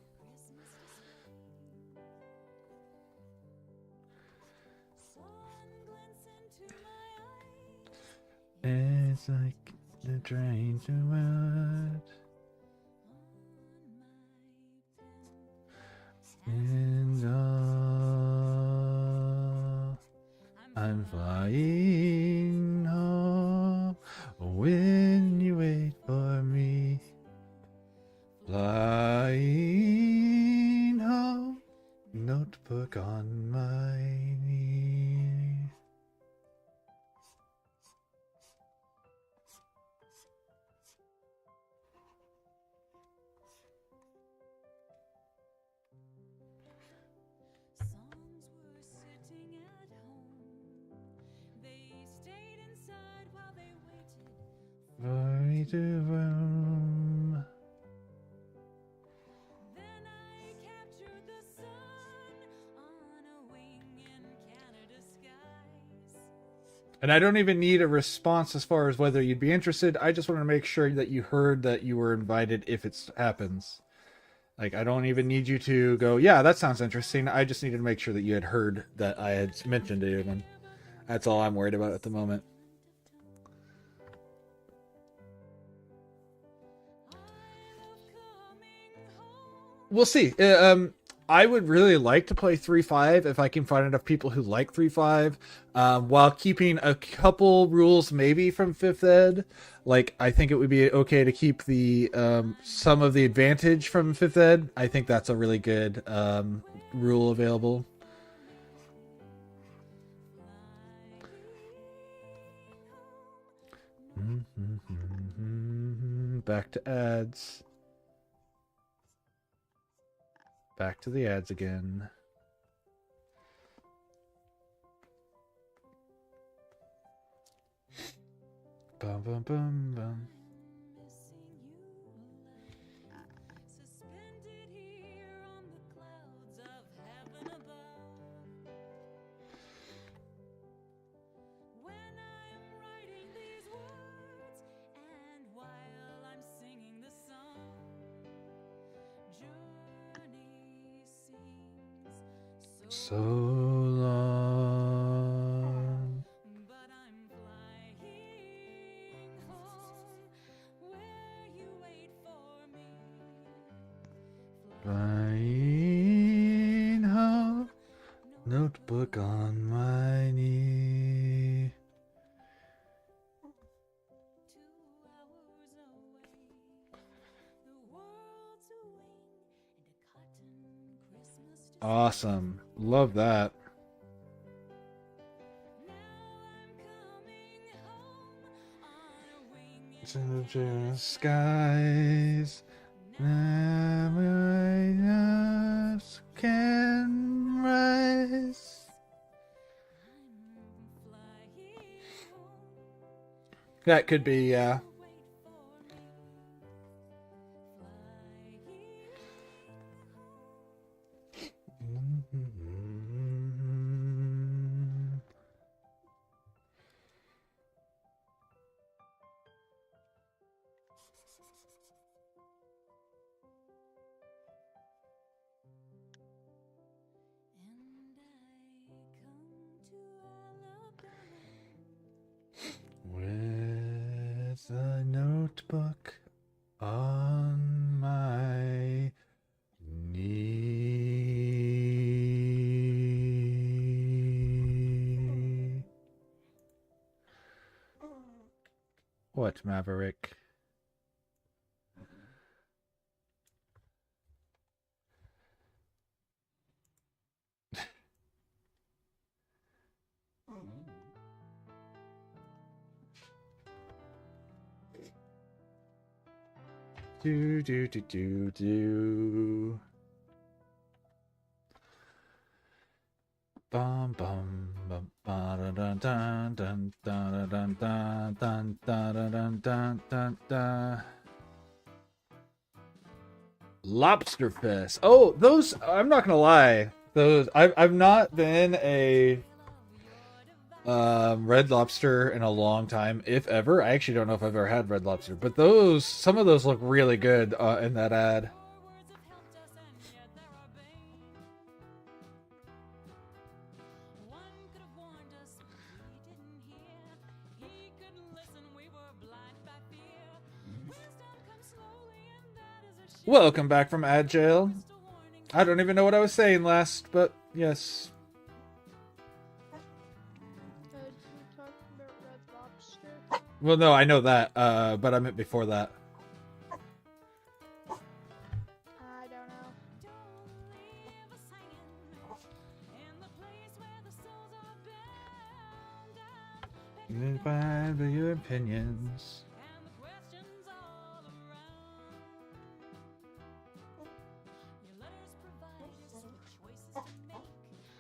It's like the train to mud. And I'm flying home when you wait for me. Flying home, notebook on my knee. For me to roam.
Then I captured the sun on a wing in Canada skies.
And I don't even need a response as far as whether you'd be interested. I just want to make sure that you heard that you were invited if it happens. Like, I don't even need you to go, yeah, that sounds interesting. I just needed to make sure that you had heard that I had mentioned it even. That's all I'm worried about at the moment. We'll see. I would really like to play 3-5 if I can find enough people who like 3-5, while keeping a couple rules maybe from 5th ed. Like, I think it would be okay to keep the some of the advantage from 5th ed. I think that's a really good rule available. Back to ads. Back to the ads again. Bum bum bum bum.
Suspended here on the clouds of heaven above. When I'm writing these words, and while I'm singing the song, journey seems
So long.
but I'm flying home where you wait for me.
Flying home, notebook on my knee.
2 hours away, the world's a wing and a cotton Christmas to
Awesome. Love that.
now I'm coming home on a wing
It's in the skies. Now I just can rise.
I'm flying home.
That could be, yeah.
Wait for me. Flying and I come to Alabama.
With a notebook on my knee. What, Maverick? Do do do do do. Bum bum bum ba dun dun dun dun dun dun dun dun dun dun dun dun. Lobster Fest. Oh, those, I'm not gonna lie. Those, I've not been a Red Lobster in a long time, if ever. I actually don't know if I've ever had Red Lobster, but those, some of those look really good in that ad.
Words have helped us, and yet there are bane. One could have warned us, but we didn't hear. He couldn't listen, we were blinded by fear. Wisdom comes slowly, and that is a shame.
Welcome back from ad jail.
Just a warning.
I don't even know what I was saying last, but yes.
You talking about Red Lobster?
Well, no, I know that, but I meant before that.
I don't know.
Don't leave us hanging in the place where the souls are bound down.
By your opinions.
And the questions all around. Your letters provide us with choices to make.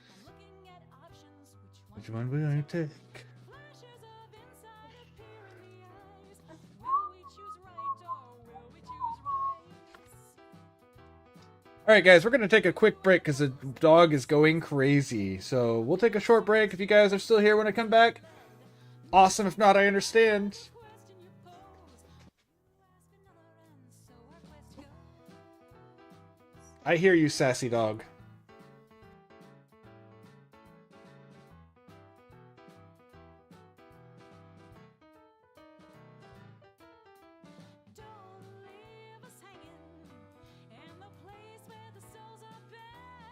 I'm looking at options,
Which one will I take?
flashes of insight appear in the eyes. Will we choose right or will we choose right?
All right, guys, we're going to take a quick break because the dog is going crazy. So we'll take a short break. If you guys are still here when I come back, awesome. If not, I understand.
Question you pose. You ask another, and so our quest goes.
I hear you, sassy dog.
Don't leave us hanging in the place where the souls are bound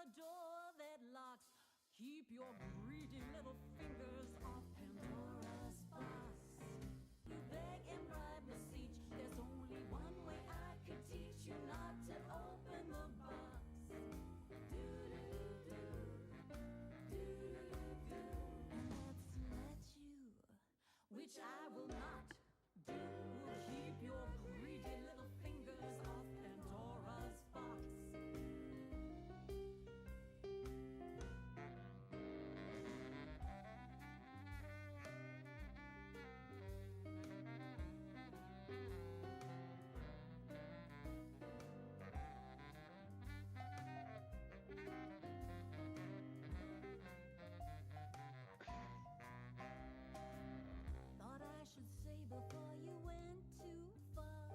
a door that locks. Keep your greedy little fingers off Pandora's box. You beg and bribe, beseech. There's only one way I could teach you not to open the box. And let's let you, which I will not do. Keep your greedy little fingers off Pandora's box. Thought I should say before you went too far,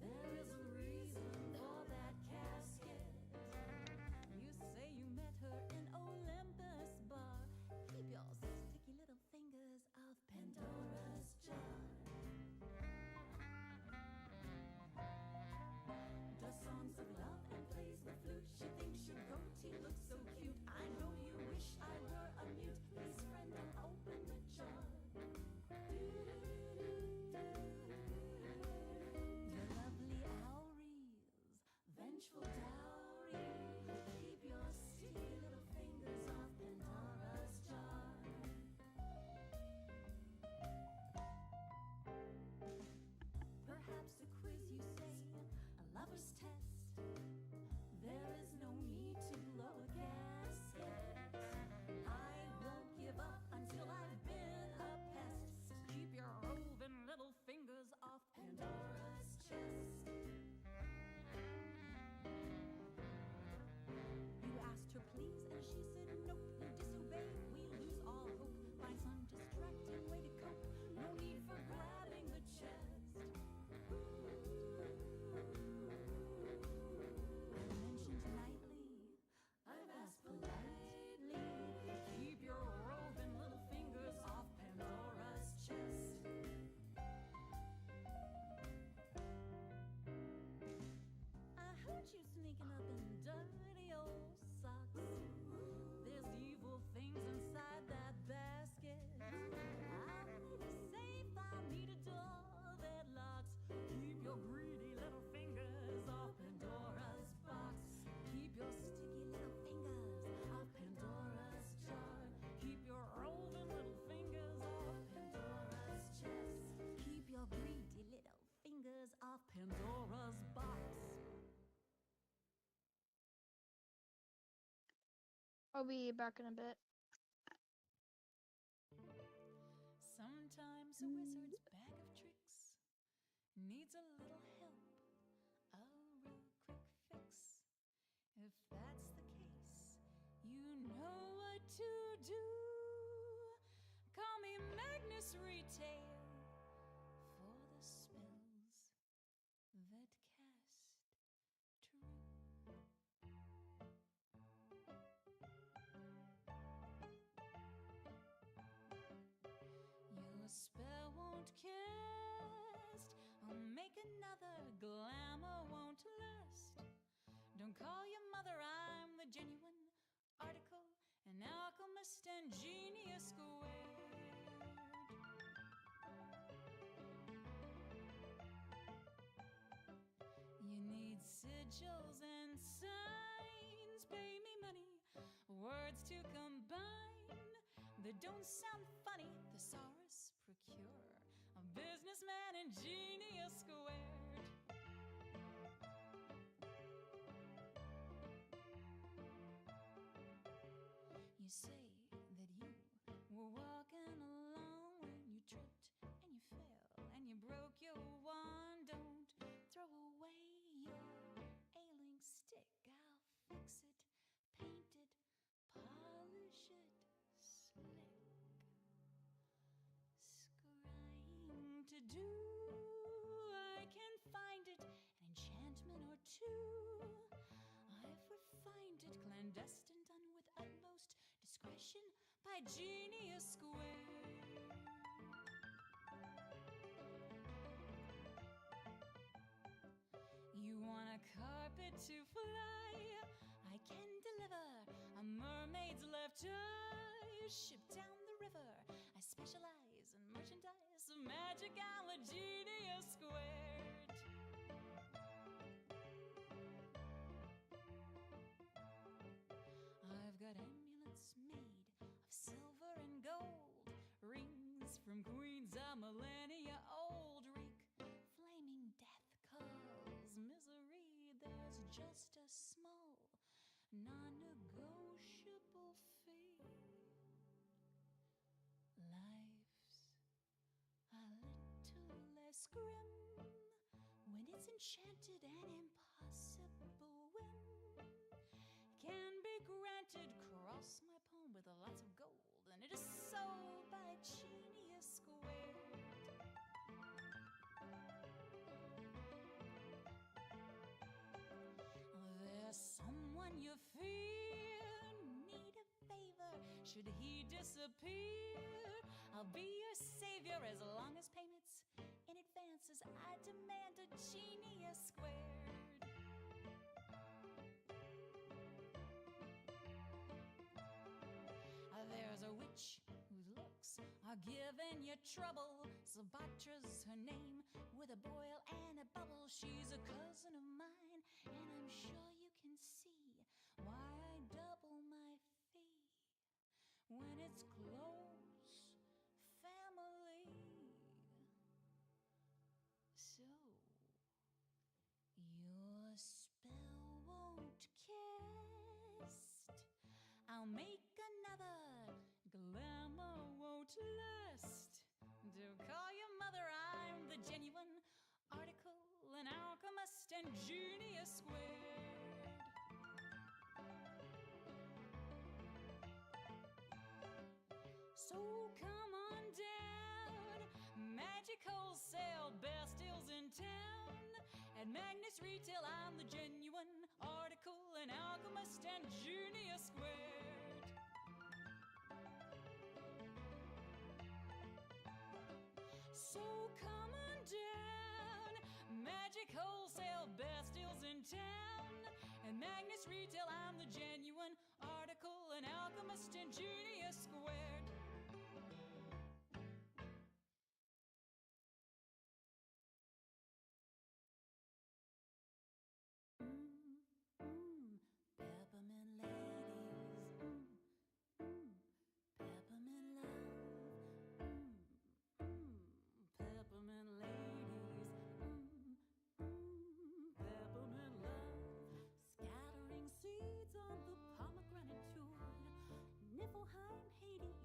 there is a reason for that casket. You say you met her in Olympus bar. Keep your sticky little fingers off Pandora's jar. Does songs of love and plays the flute. She thinks your goatee looks so cute. I know you wish I were a mute. Please, friend, don't open the jar. Your lovely houries, vengeful dowry. Keep your sticky little fingers off Pandora's jar. Perhaps a quiz, you say, a lover's test. There is no need to blow a gasket. I won't give up until I've been a pest. Keep your roving little fingers off Pandora's chest. You asked her please and she said nope. You disobey, we lose all hope. Find some distracting way to cope. No need for grabbing the chest. I've mentioned nightly, I've asked politely. Keep your roving little fingers off Pandora's chest. I heard you sneaking up in dirty old socks. There's evil things inside that basket. I'll need a safe, I'll need a door that locks. Keep your greedy little fingers off Pandora's box. Keep your sticky little fingers off Pandora's jar. Keep your roving little fingers off Pandora's chest. Keep your greedy little fingers off Pandora's box.
I'll be back in a bit.
Sometimes a wizard's bag of tricks needs a little help, a real quick fix. If that's the case, you know what to do. Call me Magnus Retail for the spells that cast true. Your spell won't cast. I'll make another. Glamour won't last. Don't call your mother. I'm the genuine article, an alchemist and genius squared. You need sigils and signs. Pay me money, words to combine that don't sound funny. Thesaurus procure, a businessman and genius squared. You say that you were walking along when you tripped and you fell and you broke your wand. Don't throw away your ailing stick. I'll fix it, paint it, polish it slick. Scrying to do, I can find it, an enchantment or two. I've refined it, clandestine, done with utmost discretion by genius squared. You want a carpet to fly? I can deliver left eye, shipped down the river. I specialize in merchandise of magic and the genius squared. I've got amulets made of silver and gold, rings from queens a millennia old, wreak flaming death calls misery. There's just a small, non-negotiable fee. Life's a little less grim when it's enchanted and impossible win can be granted. Cross my palm with lots of gold, and it is sold by Genius Squared. There's someone you fear, need a favor. Should he disappear, I'll be your savior as long as payments in advances. I demand a Genius Squared. There's a witch whose looks are giving you trouble. Sabatra's her name, with a boil and a bubble. She's a cousin of mine, and I'm sure you can see why I double my fee when it's close family. So your spell won't cast. I'll make another, glamour won't last. Do call your mother, I'm the genuine article, an alchemist and Genius Squared. So come on down, magic wholesale, best deals in town. At Magnus Retail, I'm the genuine article, an alchemist and Genius Squared. So come on down, magic wholesale, best deals in town. At Magnus Retail, I'm the genuine article, an alchemist and Genius Squared. Peppermint ladies, peppermint love, peppermint ladies, peppermint love, scattering seeds on the pomegranate tour, Niflheim, Haiti,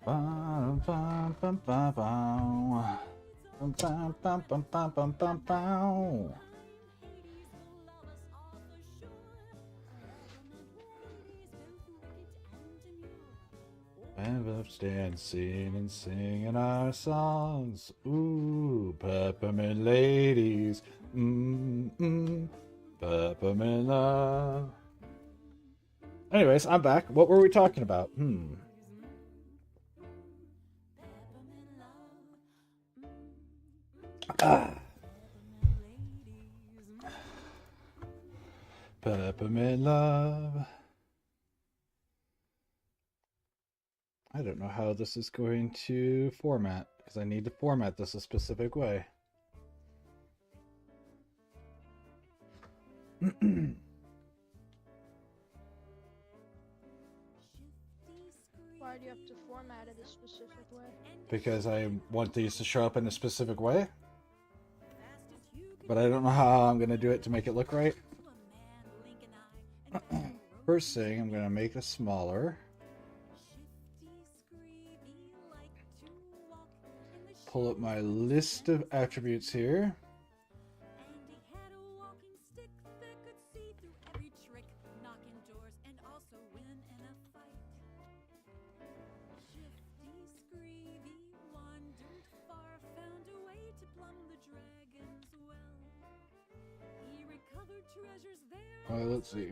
Bum, bum, bum, bum, bum. Bum, bum, bum, bum, bum, bum, bum, bum. And we're dancing and singing our songs. Ooh, peppermint ladies. Peppermint love. Anyways, I'm back. What were we talking about? Peppermint love. I don't know how this is going to format, because I need to format this a specific way.
Why do you have to format it a specific way?
Because I want these to show up in a specific way. But I don't know how I'm going to do it to make it look right. First thing, I'm going to make it smaller. Pull up my list of attributes here. Let's see.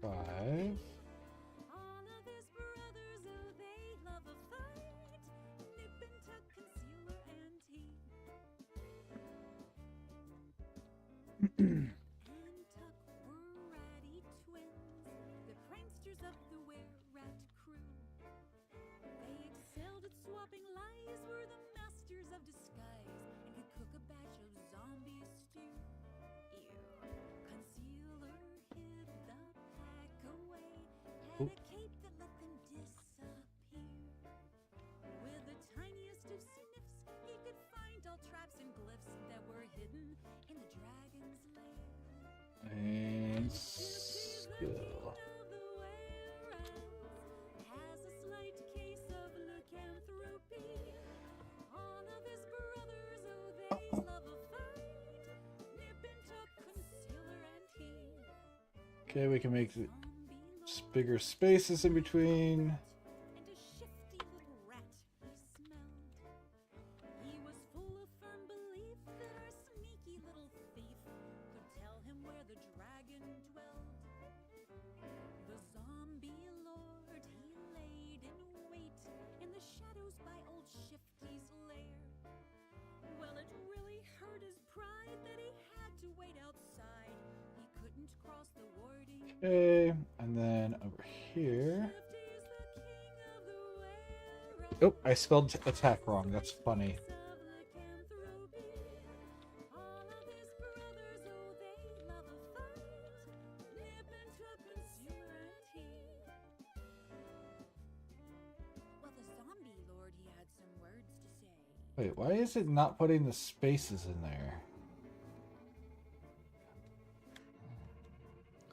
Five.
Had a cape that let them disappear. With the tiniest of sniffs, he could find all traps and glyphs that were hidden in the dragon's lair.
And skill.
Has a slight case of lycanthropy. All of his brothers, oh, they love a fight. Nip and tuck, concealer, and he.
Okay, we can make it bigger spaces in between.
And a shifty little rat he smelled. He was full of firm belief that our sneaky little thief could tell him where the dragon dwelled. The zombie lord, he laid in wait in the shadows by old Shifty's lair. Well, it really hurt his pride that he had to wait outside. He couldn't cross the warding.
Okay, and then over here. Oh, I spelled attack wrong. That's funny. Wait, why is it not putting the spaces in there?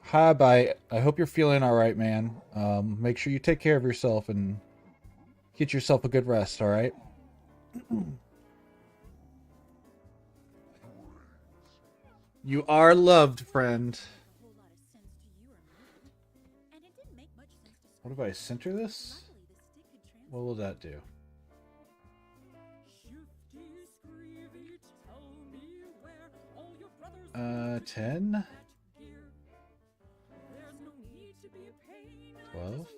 Hi, bye. I hope you're feeling all right, man. Make sure you take care of yourself and get yourself a good rest, all right? You are loved, friend. What if I center this? What will that do? 10? 12?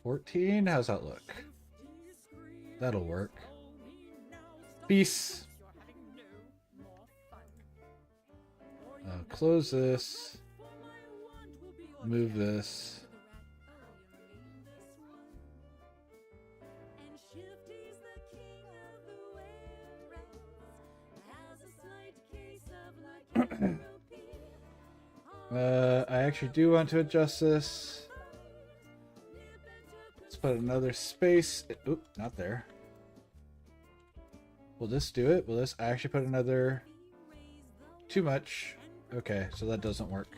14? How's that look? That'll work. Peace. Close this. Move this. I actually do want to adjust this. Let's put another space. Oop, not there. Will this do it? Will this actually put another... Too much. Okay, so that doesn't work.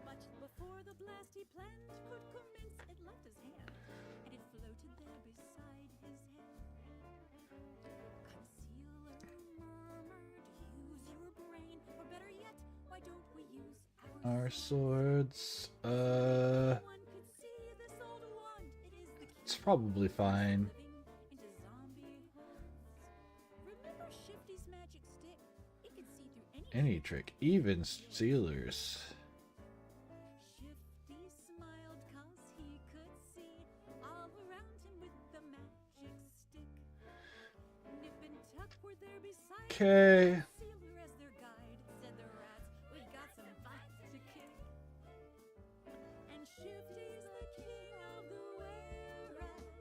But before the blast he planned could commence, it left his hand, and it floated there beside his head. Concealer murmured, use your brain, or better yet, why don't we use
Our swords.
one could see this old wand, it is the key
It's probably fine.
into zombie holes. Remember Shifty's magic stick? It could see through
Any trick, even sealers.
Shifty smiled 'cause he could see all around him with the magic stick. Nip and Tuck were there beside
Okay.
Sealer as their guide, said the rats, we got some butts to kick. And Shifty's the king of the were-rats,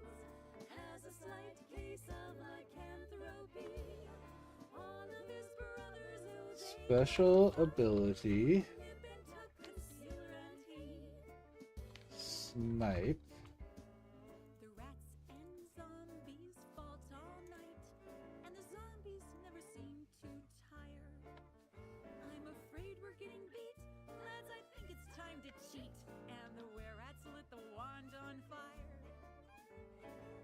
has a slight case of lycanthropy. All of his brothers, oh, they
Special ability.
Nip and Tuck, Concealer and he.
Snipe.
The rats and zombies fought all night, and the zombies never seem to tire. I'm afraid we're getting beat, lads, I think it's time to cheat. And the were-rats lit the wand on fire.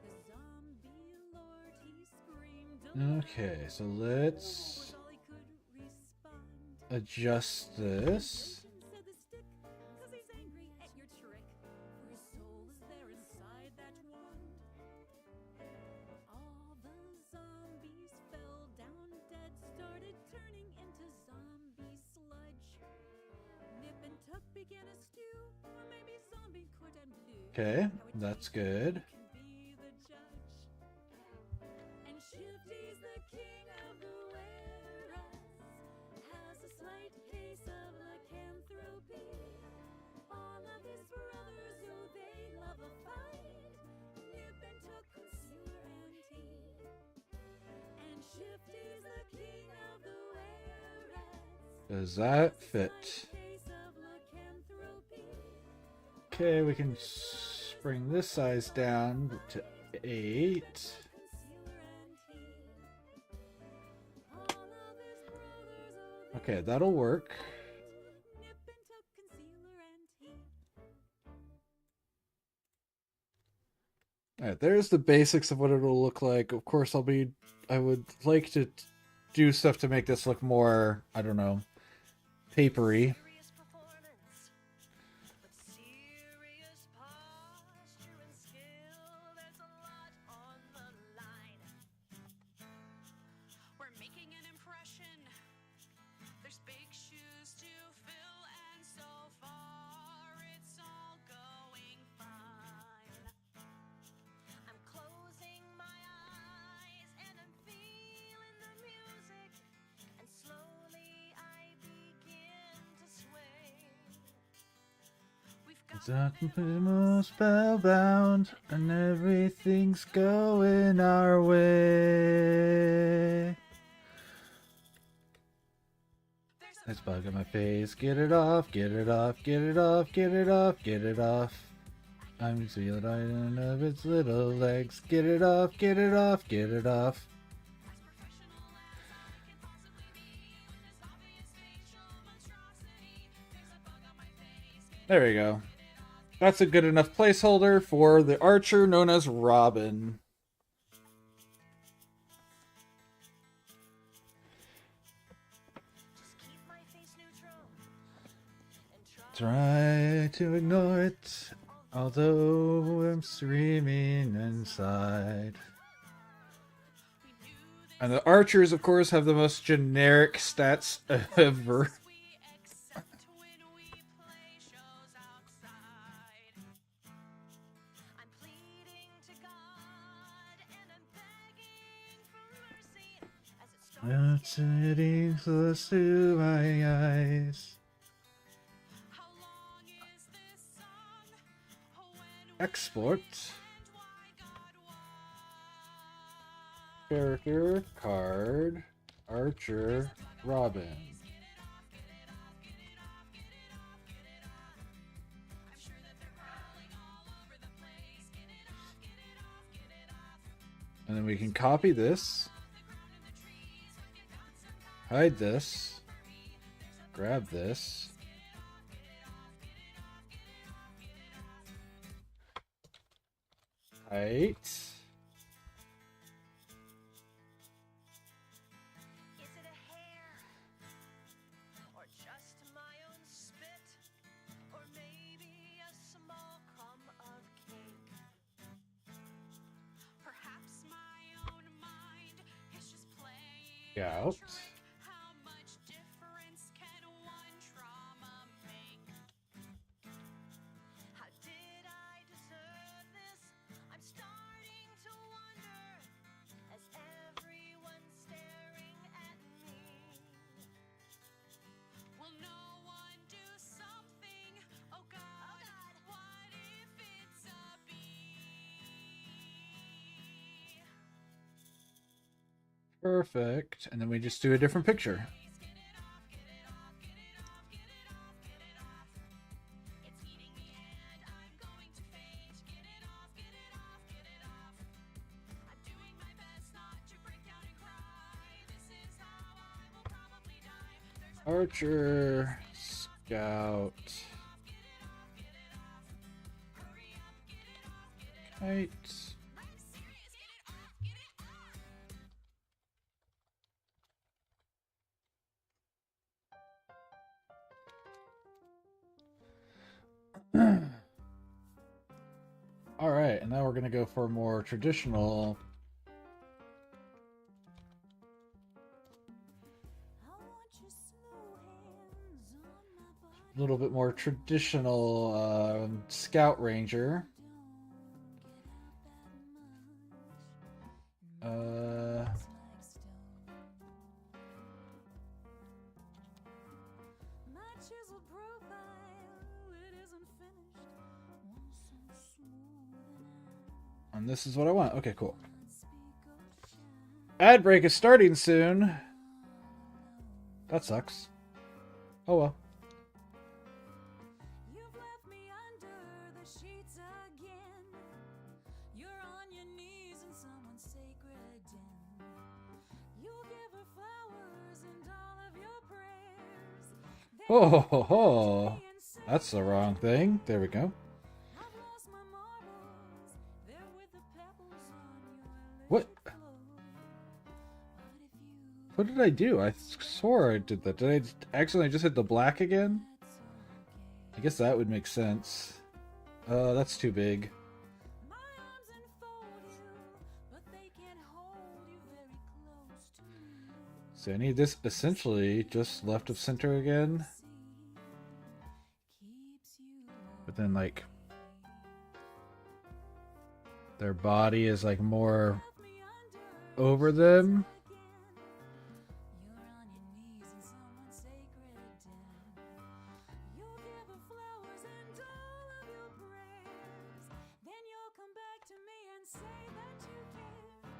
The zombie lord, he screamed.
Okay, so let's
Was all he could respond.
adjust this.
Said the stick, 'cause he's angry at your trick. For his soul is there inside that wand. All the zombies fell down dead, started turning into zombie sludge. Nip and Tuck began a stew, or maybe zombie cordon bleu.
Okay, that's good.
Can be the judge. And Shifty's the king of the were-rats, has a slight case of lycanthropy. All of his brothers, oh, they love a fight. Nip and Tuck, Concealer and he. And Shifty's the king of the were-rats,
Does that fit?
case of lycanthropy.
Okay, we can bring this size down to 8.
Concealer and he. All of his brothers, oh, they
Okay, that'll work.
Nip and Tuck, Concealer and he.
Alright, there's the basics of what it'll look like. Of course, I would like to do stuff to make this look more, I don't know, papery.
Serious performance, but serious posture and skill. There's a lot on the line. We're making an impression. There's big shoes to fill, and so far it's all going fine. I'm closing my eyes and I'm feeling the music, and slowly I begin to sway. We've got
It's most spellbound, and everything's going our way. It's bug on my face. Get it off, get it off, get it off, get it off, get it off. I'm feeling right of its little legs. Get it off, get it off, get it off. There we go. That's a good enough placeholder for the archer known as Robin.
just keep my face neutral and try.
Try to ignore it, although I'm screaming inside. And the archers, of course, have the most generic stats ever.
We accept when we play shows outside. I'm pleading to God and I'm begging for mercy as it
I'm
starts
sitting close to my eyes.
How long is this song? When
Export.
and why God won?
Character, card, archer, Robin. And then we can copy this, hide this, grab this, height.
Is it a hair? Or just my own spit? Or maybe a small crumb of cake? Perhaps my own mind is just playing a
Out.
trick. How much difference can one trauma make? How did I deserve this? I'm starting to wonder as everyone's staring at me. Will no one do something? Oh God, what if it's a bee?
Perfect. And then we just do a different picture.
Get it off, get it off, get it off, get it off, get it off. It's eating me and I'm going to faint. Get it off, get it off, get it off. I'm doing my best not to break down and cry. This is how I will probably die. There's a
Archer, Scout,
hurry up, get it off, get it off.
Kite.
I'm serious, get it off, get it off.
All right, and now we're gonna go for a more traditional.
I want your slow hands on my body.
A little bit more traditional Scout Ranger.
Don't get out that much.
Uh,
It's like stone. My chiseled profile, it isn't finished. Want some smooth and
and this is what I want. Okay, cool.
unspeakable shine.
Ad break is starting soon. That sucks. Oh well.
You've left me under the sheets again. You're on your knees in someone's sacred den. You'll give her flowers and all of your prayers. Then
Oh,
you'll
ho,
come
ho.
back to me and say
That's the wrong thing. There we go.
I've lost my marbles. They're with the pebbles on your
What?
electric globe. But if you
What did I do? I swore I did that. Did I accidentally just hit the black again?
that's
I guess that would make sense. That's too big.
my arms enfold you, but they can't hold you very close to me.
So I need this essentially just left of center again.
Keeps you
But then like their body is like more
left me under
over them.
again. You're on your knees in someone's sacred den. You'll give her flowers and all of your prayers. Then you'll come back to me and say that you care.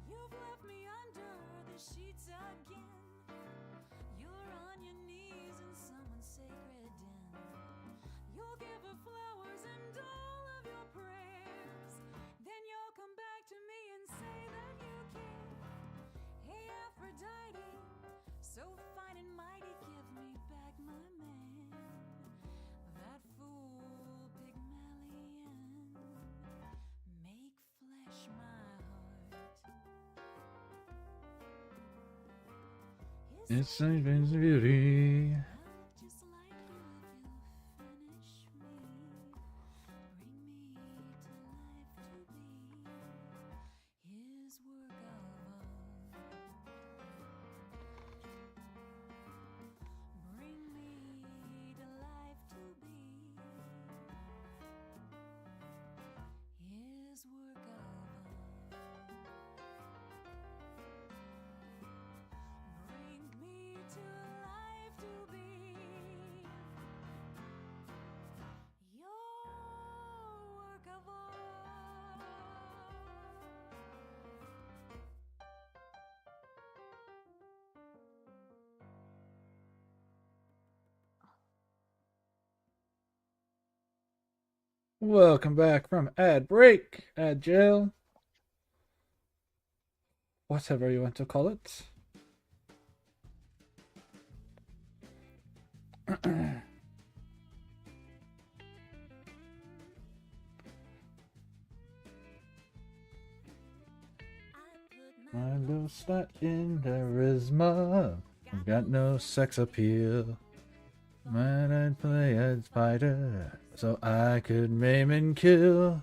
You've left me under the sheets again. You're on your knees in someone's sacred den. You'll give her flowers and all of your prayers. Then you'll come back to me and say that you care. Hey Aphrodite, so fine and mighty, give me back my man. That fool Pygmalion, make flesh my heart.
It's a beauty.
I would just like you if you'll finish me. Bring me to life to be his work of art. Bring me to life to be
Welcome back from ad break, ad jail, whatever you want to call it. My low stat in charisma, I've got no sex appeal. Might I'd play a spider, so I could maim and kill.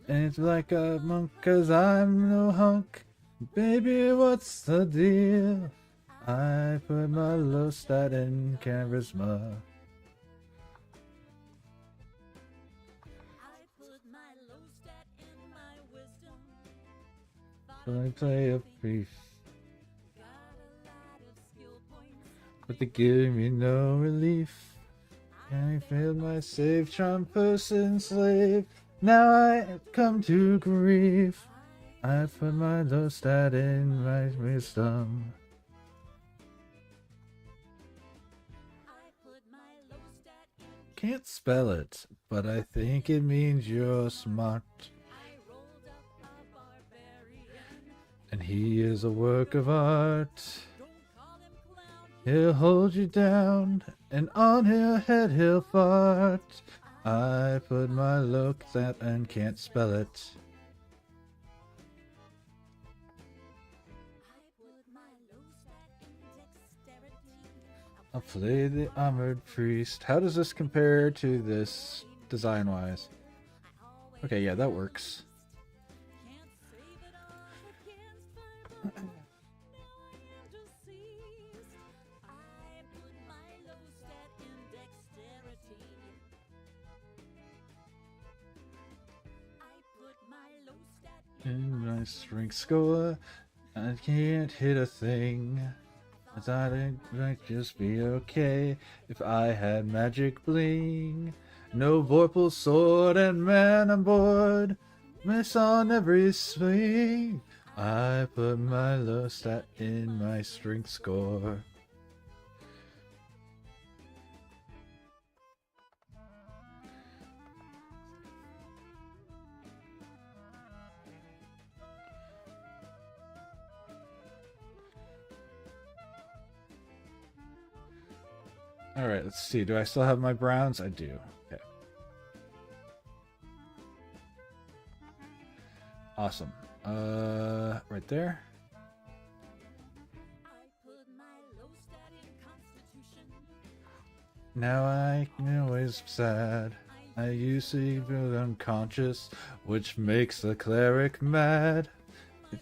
And it's like a monk, 'cause I'm no hunk. Baby, what's the deal? I put my low stat in charisma.
I put my low stat in my wisdom.
So I play a priest,
Got a lot of skill points.
but they give me no relief. I failed my save, charm, person, slave. Now I come to grief. I put my low stat in my wisdom.
I put my low stat in.
Can't spell it, but I think it means you're smart.
I rolled up a barbarian.
And he is a work of art.
Don't call him clown.
He'll hold you down, and on your head he'll fart. I put my low stat and can't spell it.
I put my low stat in dexterity.
I'll play the armored priest. How does this compare to this design-wise? Okay, yeah, that works.
Can't save it all against my will. Now I am deceased. I put my low stat in dexterity. I put my low stat
In my strength score, I can't hit a thing. I thought it might just be okay if I had magic bling. No vorpal sword and man on board. Miss on every swing. I put my low stat in my strength score. Alright, let's see. Do I still have my browns? I do. Okay. Awesome. Right there.
I put my low stat in constitution.
Now I always sad. I usually feel unconscious, which makes the cleric mad.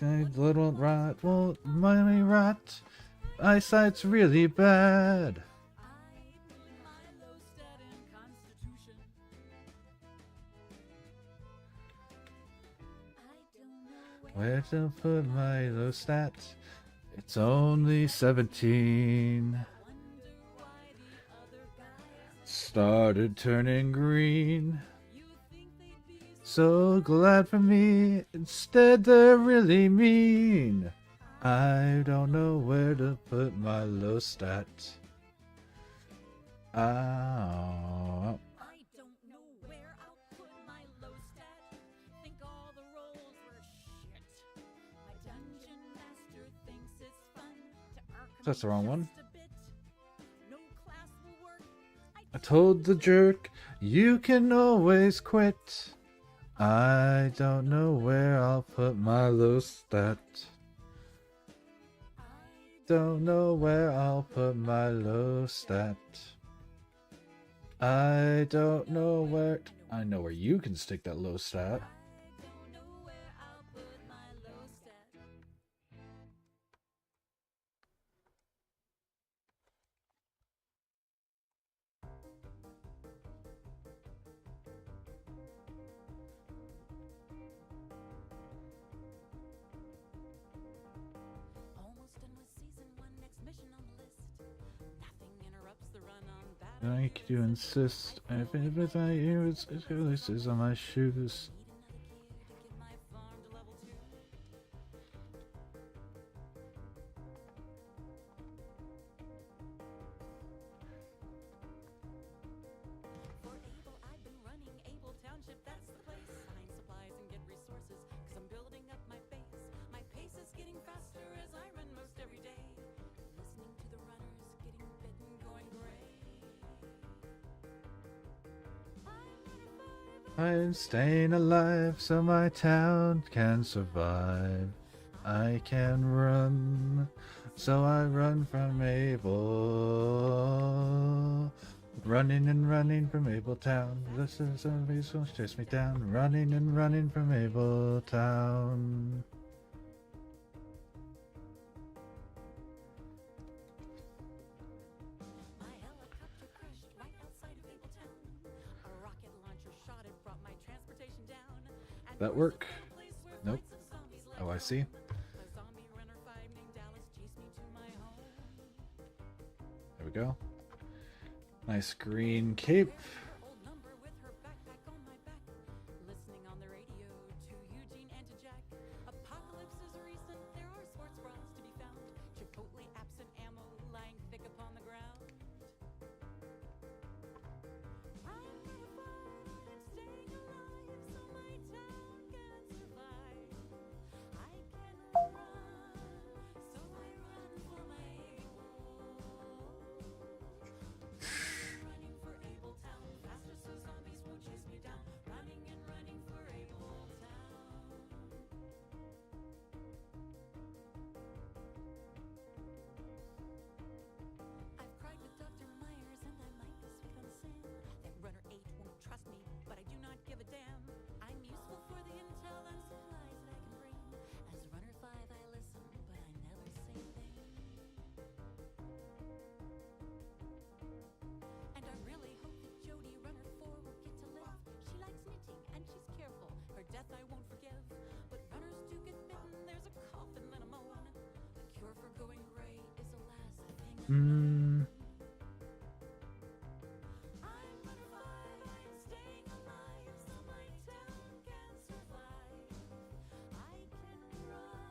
The little rot won't money rot. Eyesight's really bad.
I put my low stat in constitution. I don't know
Where to put my low stat? It's only 17.
wonder why the other guys.
Started turning green.
You think they'd be
So glad for me. Instead, they're really mean. I don't know where to put my low stat. Ow.
I don't know where I'll put my low stat. Think all the rolls were shit. My dungeon master thinks it's fun to arc
That's the wrong one.
just a bit. No class will work.
I told the jerk, you can always quit. I don't know where I'll put my low stat. Don't know where I'll put my low stat. I don't know where. I know where you can stick that low stat.
I don't know where I'll put my low stat. Almost done with season 1, next mission on the list. Nothing interrupts the run on that.
Like you insist. If I hear it's laces on my shoes.
Need another gear to get my farm to level 2. For Able, I've been running Able Township, that's
I'm staying alive so my town can survive. I can run, so I run from Abel. Running and running from Abel Town. This is somebody's gonna chase me down. Running and running from Abel Town.
My helicopter crashed right outside of Abeltown. A rocket launcher shot it, brought my transportation down. And
That
there was
work?
a little place where
Nope.
flights of zombies
Oh, I
left
see.
A zombie runner 5 named Dallas chased me to my home.
There we go. Nice green cape.
Old number with her backpack on my back. Listening on the radio to Eugene and to Jack. Apocalypse is recent, there are sports bras to be found. Chipotle absent ammo lying thick upon the ground. I'm gonna fight, I'm staying alive so my town can survive. I can run, so I run for my running for Abeltown, faster so zombies won't chase me down. Running and running for Abeltown. I've cried with Dr. Myers and I might be sweet on Sam. That runner 8 won't trust me, but I do not give a damn. I'm useful for the intel and supplies that I can bring. As runner 5 I listen, but I never say a thing. And I really hope that Jody, runner 4, will get to live. She likes knitting and she's careful. Her death I won't forgive. But runners do get bitten, there's a cough and then a moan. The cure for going gray is the last thing I know. I'm runner 5, I'm staying alive so my town can survive. I can run,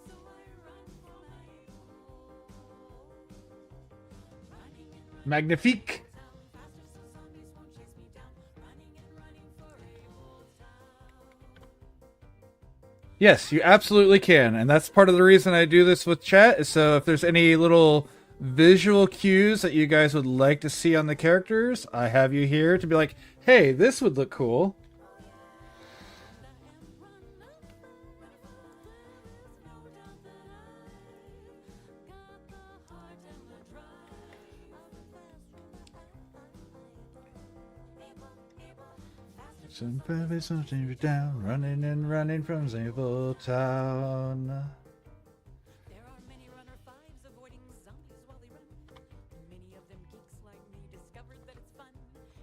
so I run for my running and running.
Magnifique.
Faster so zombies won't chase me down. Running and running for Abeltown.
Yes, you absolutely can, and that's part of the reason I do this with chat, is so if there's any little visual cues that you guys would like to see on the characters, I have you here to be like, hey, this would look cool. Somebody something down, running and running from Zabel Town.
There are many runner 5s avoiding zombies while they run. Many of them geeks like me discovered that it's fun.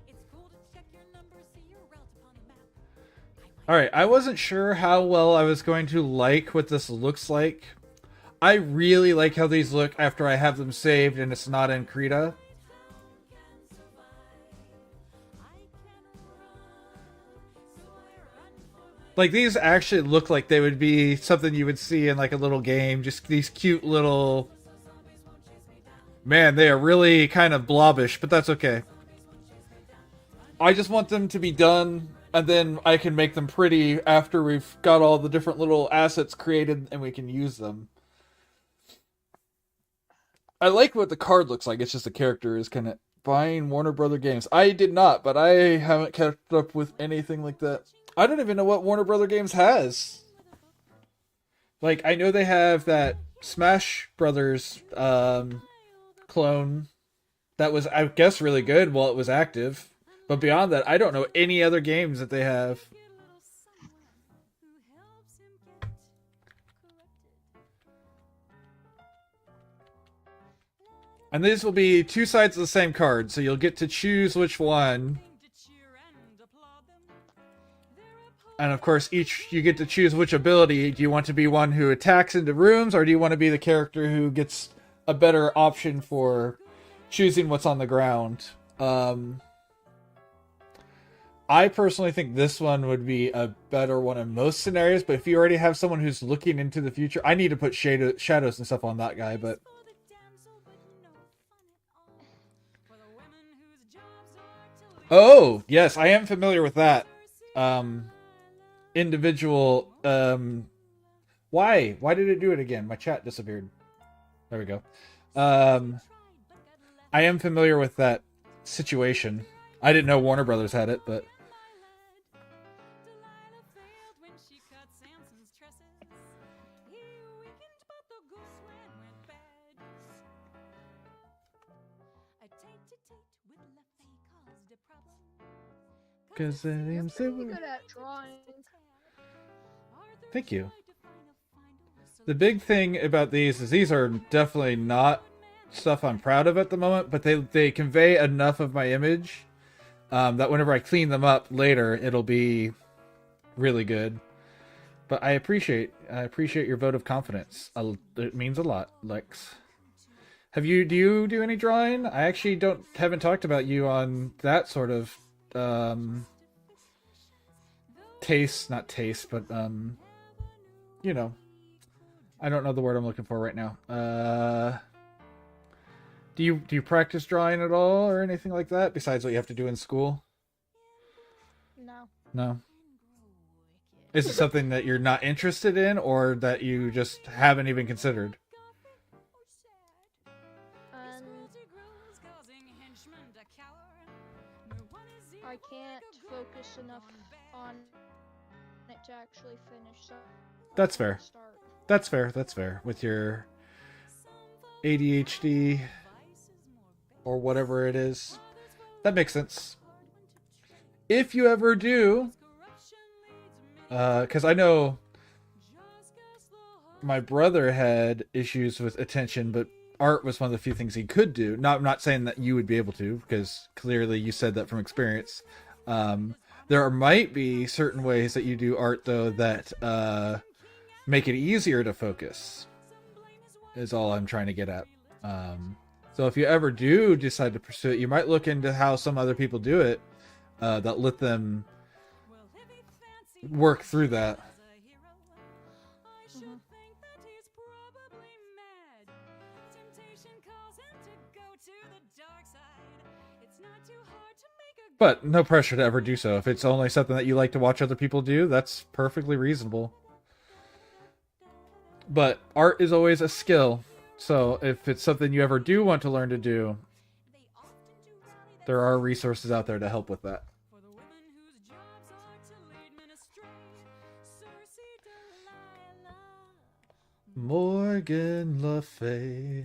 It's cool to check your number, see your route upon the map.
Alright, I wasn't sure how well I was going to like what this looks like. I really like how these look after I have them saved and it's not in Krita. Like, these actually look like they would be something you would see in like a little game. Just these cute little... Man, they are really kind of blobbish, but that's okay. I just want them to be done, and then I can make them pretty after we've got all the different little assets created and we can use them. I like what the card looks like. It's just the character is kind of buying Warner Brother games. I did not, but I haven't kept up with anything like that. I don't even know what Warner Brother Games has. Like, I know they have that Smash Brothers clone that was, I guess, really good while it was active. But beyond that, I don't know any other games that they have. And these will be two sides of the same card, so you'll get to choose which one. And of course, you get to choose which ability. Do you want to be one who attacks into rooms, or do you want to be the character who gets a better option for choosing what's on the ground? I personally think this one would be a better one in most scenarios, but if you already have someone who's looking into the future, I need to put shadows and stuff on that guy, but... Oh, yes, I am familiar with that. Individual, why did it do it again? My chat disappeared. There we go. I am familiar with that situation. I didn't know Warner Brothers had it, but
she cut Samson's tresses. He weakened, but the goose sweat went bad. A tete-a-tete with LaFay caused a problem.
'Cause the name's
Pretty good at drawing.
Thank you. The big thing about these is these are definitely not stuff I'm proud of at the moment, but they convey enough of my image that whenever I clean them up later, it'll be really good. But I appreciate your vote of confidence. It means a lot, Lex. Do you do any drawing? I actually haven't talked about you on that sort of not taste, but you know, I don't know the word I'm looking for right now. Do you practice drawing at all or anything like that besides what you have to do in school?
No.
No. Is it something that you're not interested in or that you just haven't even considered?
I can't focus enough on it to actually finish. So
That's fair.
start.
That's fair. That's fair. With your ADHD or whatever it is. That makes sense. If you ever do, because I know my brother had issues with attention, but art was one of the few things he could do. I'm not saying that you would be able to, because clearly you said that from experience. There might be certain ways that you do art, though, that make it easier to focus, is all I'm trying to get at. So if you ever do decide to pursue it, you might look into how some other people do it, that let them work through that. But no pressure to ever do so. If it's only something that you like to watch other people do, that's perfectly reasonable. But art is always a skill. So if it's something you ever do want to learn to do, there are resources out there to help with that. Morgan Le Fay.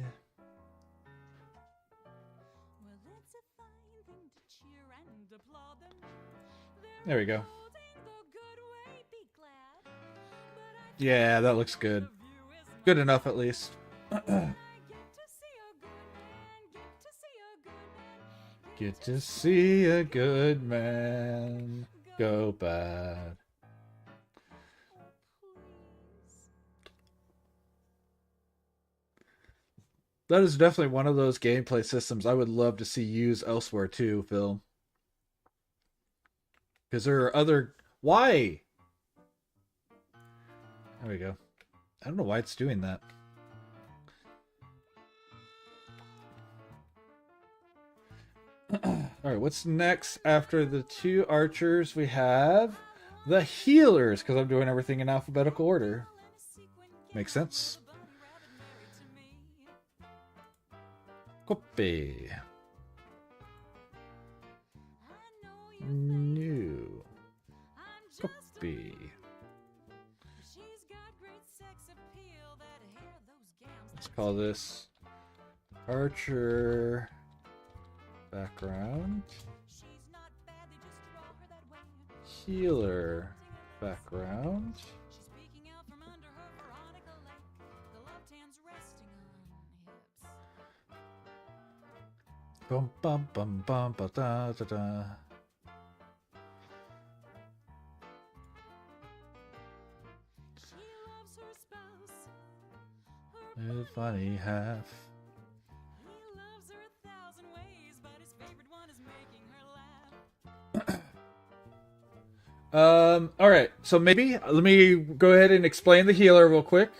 There we go. Yeah, that looks good. Good enough, at least. Get to see a good man go bad. That is definitely one of those gameplay systems I would love to see used elsewhere too, Phil. Because there are other... Why? There we go. I don't know why it's doing that. Alright, what's next after the two archers? We have the healers, because I'm doing everything in alphabetical order. Makes sense. Copy. New. Copy. Let's call this Archer background. Healer background. Bum bum bum bum ba da da da. The funny half. All right. So maybe let me go ahead and explain the healer real quick.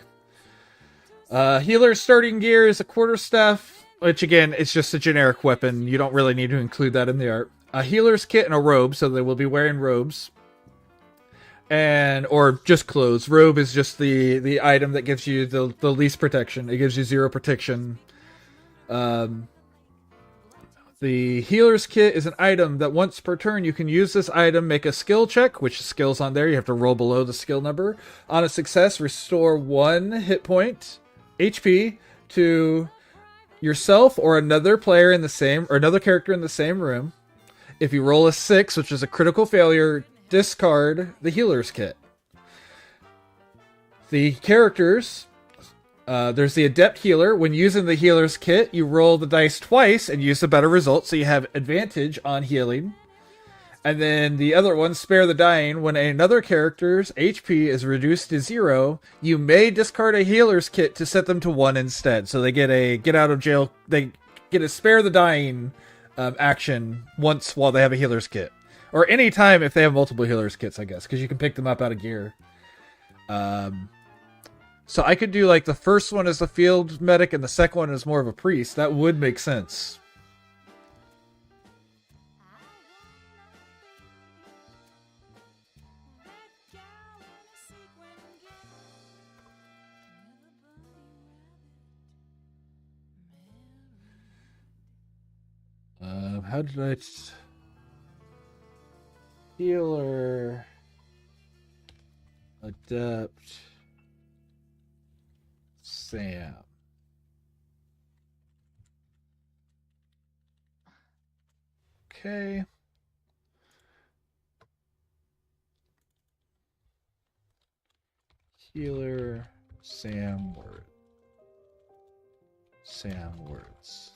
Healer's starting gear is a quarterstaff, which again, it's just a generic weapon. You don't really need to include that in the art. A healer's kit and a robe, so they will be wearing robes. Or just clothes. Robe is just the item that gives you the least protection. It gives you 0 protection. The healer's kit is an item that once per turn you can use this item, make a skill check, which skill's on there. You have to roll below the skill number. On a success, restore 1 hit point, HP, to yourself or another player in the same, or another character in the same room. If you roll a 6, which is a critical failure, discard the healer's kit. The characters, there's the adept healer. When using the healer's kit, you roll the dice twice and use the better result, so you have advantage on healing. And then the other one, spare the dying. When another character's HP is reduced to 0, you may discard a healer's kit to set them to 1 instead. So they get a get out of jail, they get a spare the dying action once while they have a healer's kit. Or any time if they have multiple healer's kits, I guess, because you can pick them up out of gear. So I could do like the first one as the field medic and the second one as more of a priest. That would make sense. How did I... Healer... Adept... Sam. Okay. Healer, Sam word. Sam words.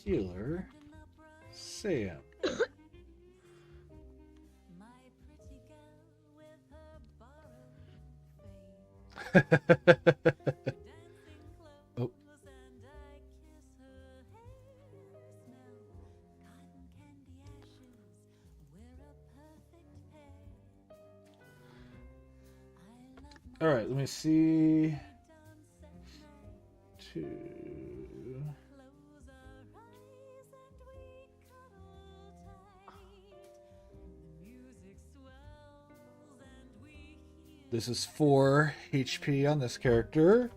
Healer, Sam. Oh. All right, let me see. 2. This is 4 HP on this character.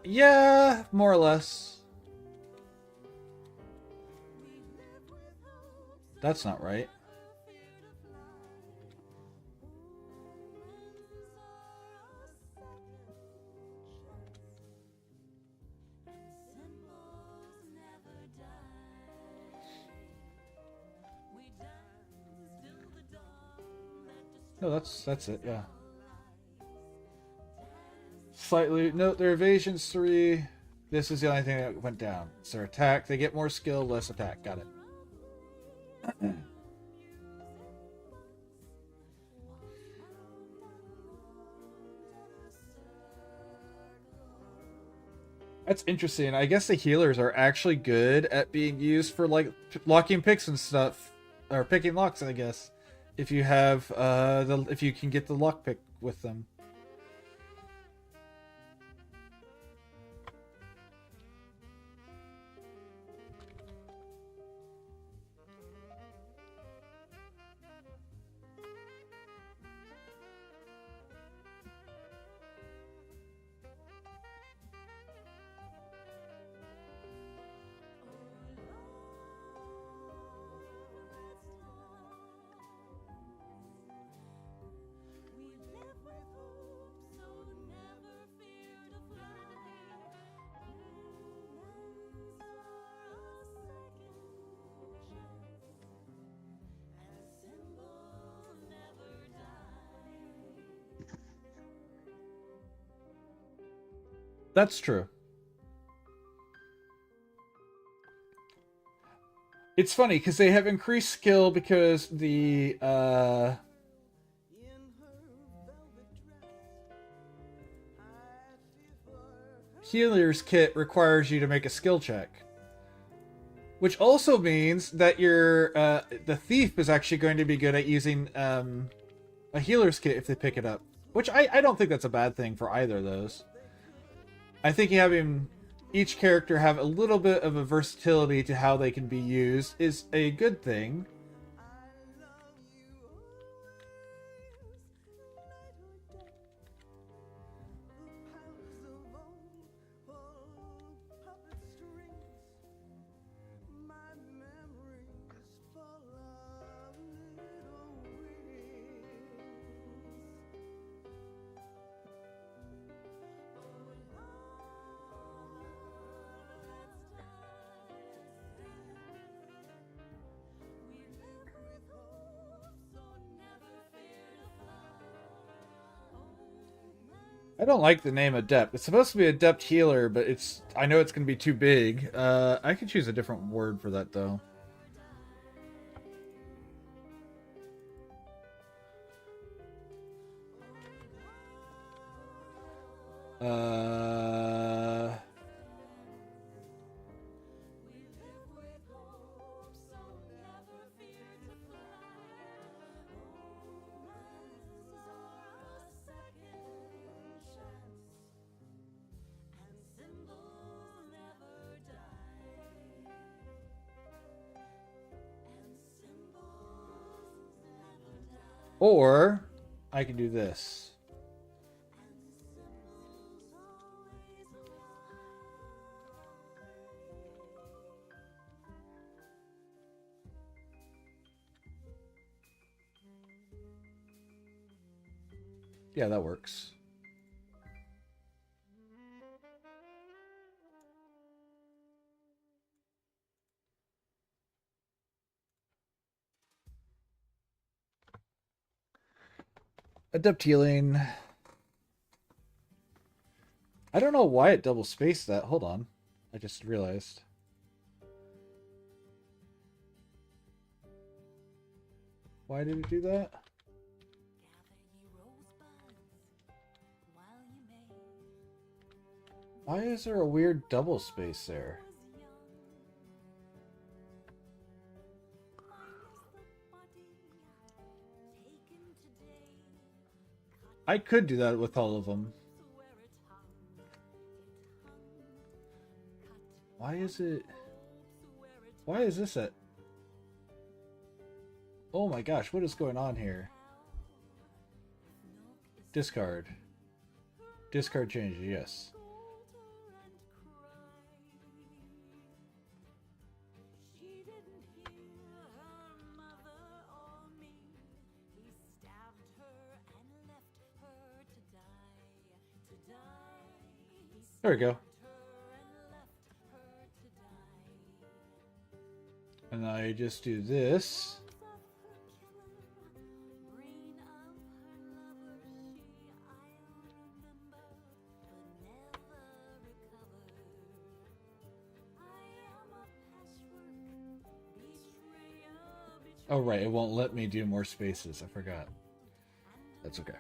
Yeah, more or less. That's not right. No, that's it, yeah. Slightly, note their evasion's 3. This is the only thing that went down. It's their attack. They get more skill, less attack. Got it. That's interesting. I guess the healers are actually good at being used for like locking picks and stuff, or picking locks, I guess. If you have if you can get the lock pick with them. That's true. It's funny because they have increased skill because the healer's kit requires you to make a skill check, which also means that your the thief is actually going to be good at using a healer's kit if they pick it up, which I don't think that's a bad thing for either of those. I think having each character have a little bit of a versatility to how they can be used is a good thing. I don't like the name Adept. It's supposed to be Adept Healer, but I know it's going to be too big. I could choose a different word for that, though. Or I can do this. Yeah, that works. Adept healing. I don't know why it double spaced that. Hold on. I just realized. Why did it do that? Why is there a weird double space there? I could do that with all of them. Why is it... Why is this at... Oh my gosh, what is going on here? Discard. Discard changes, yes. There we go. And I just do this. Oh right, it won't let me do more spaces. I forgot. That's okay.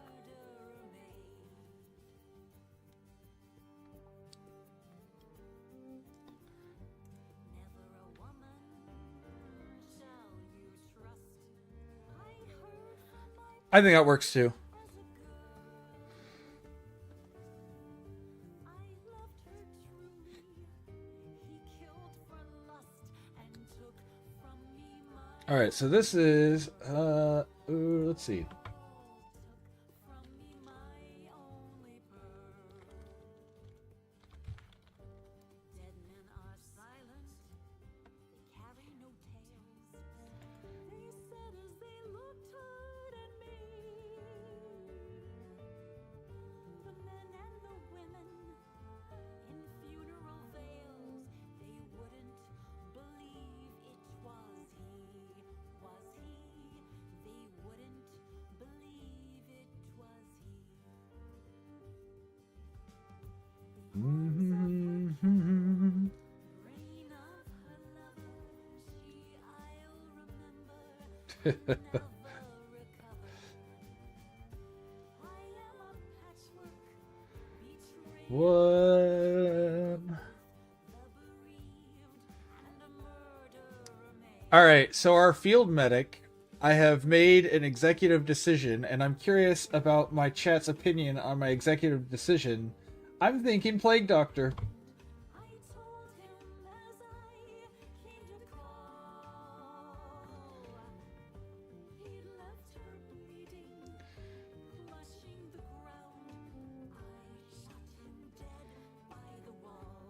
I think that works too. All right, so this is let's see. What? All right, so our field medic, I have made an executive decision, and I'm curious about my chat's opinion on my executive decision. I'm thinking Plague Doctor.
I told him as I came to call. He'd left her bleeding, flushing the ground. I shot him dead by the wall.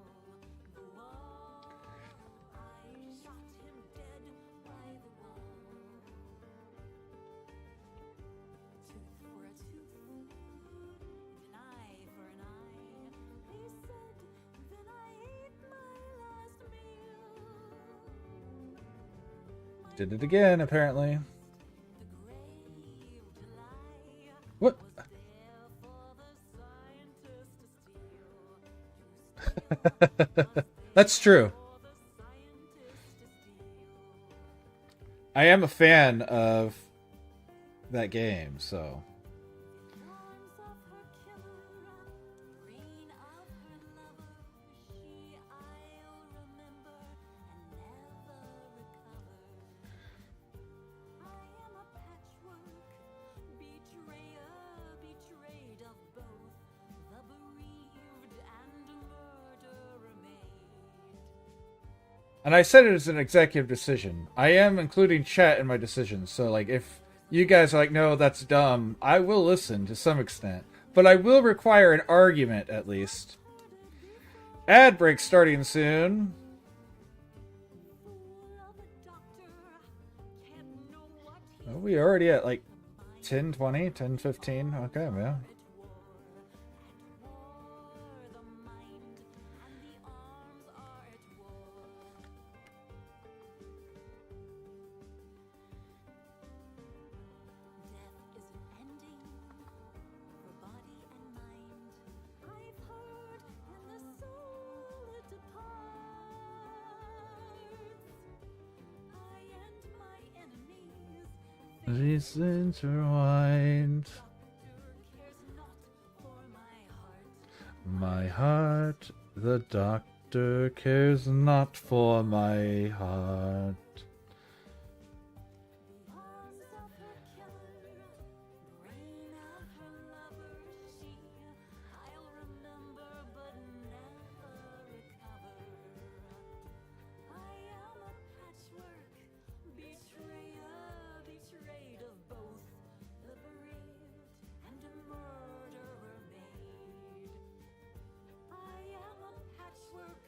The wall. I shot him dead by the wall. Tooth for a tooth, an eye for an eye. He said, then I ate my last meal.
Did it again, apparently.
The graved lie
What?
was there for the scientist to steal.
That's true.
For the scientist to steal.
I am a fan of that game, so.
Arms of her killer, brain of her lover, she I'll remember and never recover. I am a patchwork, betrayer, betrayed of both, the bereaved and murderer maid.
And I said it as an executive decision. I am including chat in my decisions, so like if you guys are like, no, that's dumb, I will listen to some extent. But I will require an argument at least. Ad break starting soon.
Fool of a doctor, can't know what he
Oh, we already at like 10, 20, 10, 15. Okay, yeah.
it wore. At war, the mind and the arms are at war. Death is an ending for body and mind. I've heard in the soul it departs. I and my enemies think
These intertwined.
cares not for my heart.
My heart, the doctor cares not for my heart.
Arms of her killer, brain of her lover, she I'll remember but never recover. I am a patchwork, betrayer, betrayed of both, the bereaved and a murderer maid. I am a patchwork,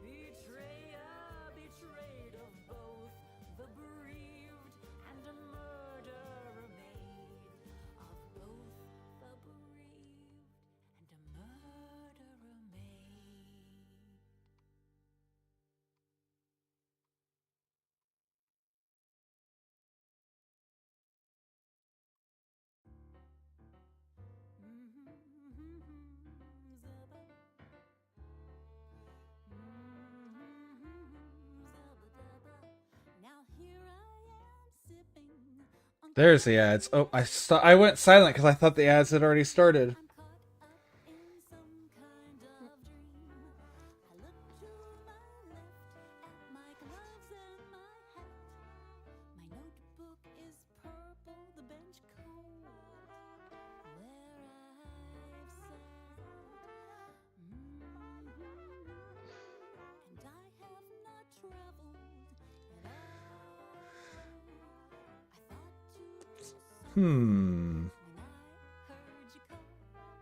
betrayer, betrayed of both, the bereaved and a murderer maid. Of both the bereaved and a murderer maid. Now here I am sipping on
There's the ads. Oh, I went silent because I thought the ads had already started.
I'm caught up in some kind of dream. I look to my left at my gloves and my hat. My notebook is purple, the bench cold, where I've sat. And I have not traveled at all. I thought to some
Hmm.
when I heard you call.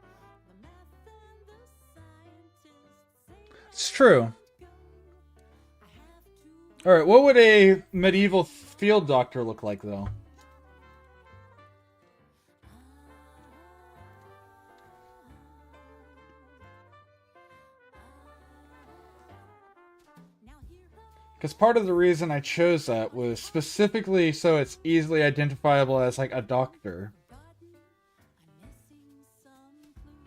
The math and the scientists say
It's true.
go. I have to
Alright, what would a medieval field doctor look like, though?
now here
Because part of the reason I chose that was specifically so it's easily identifiable as, like, a doctor.
forgotten, I'm missing some clue.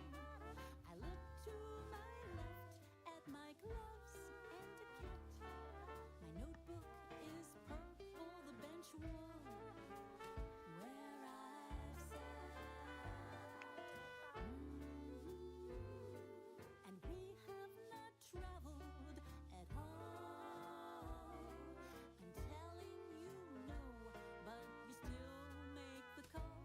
I look to my left at my gloves and a cat. My notebook is purple, the bench wall, where I've sat. And we have not traveled at all. I'm telling you no, but you still make the call.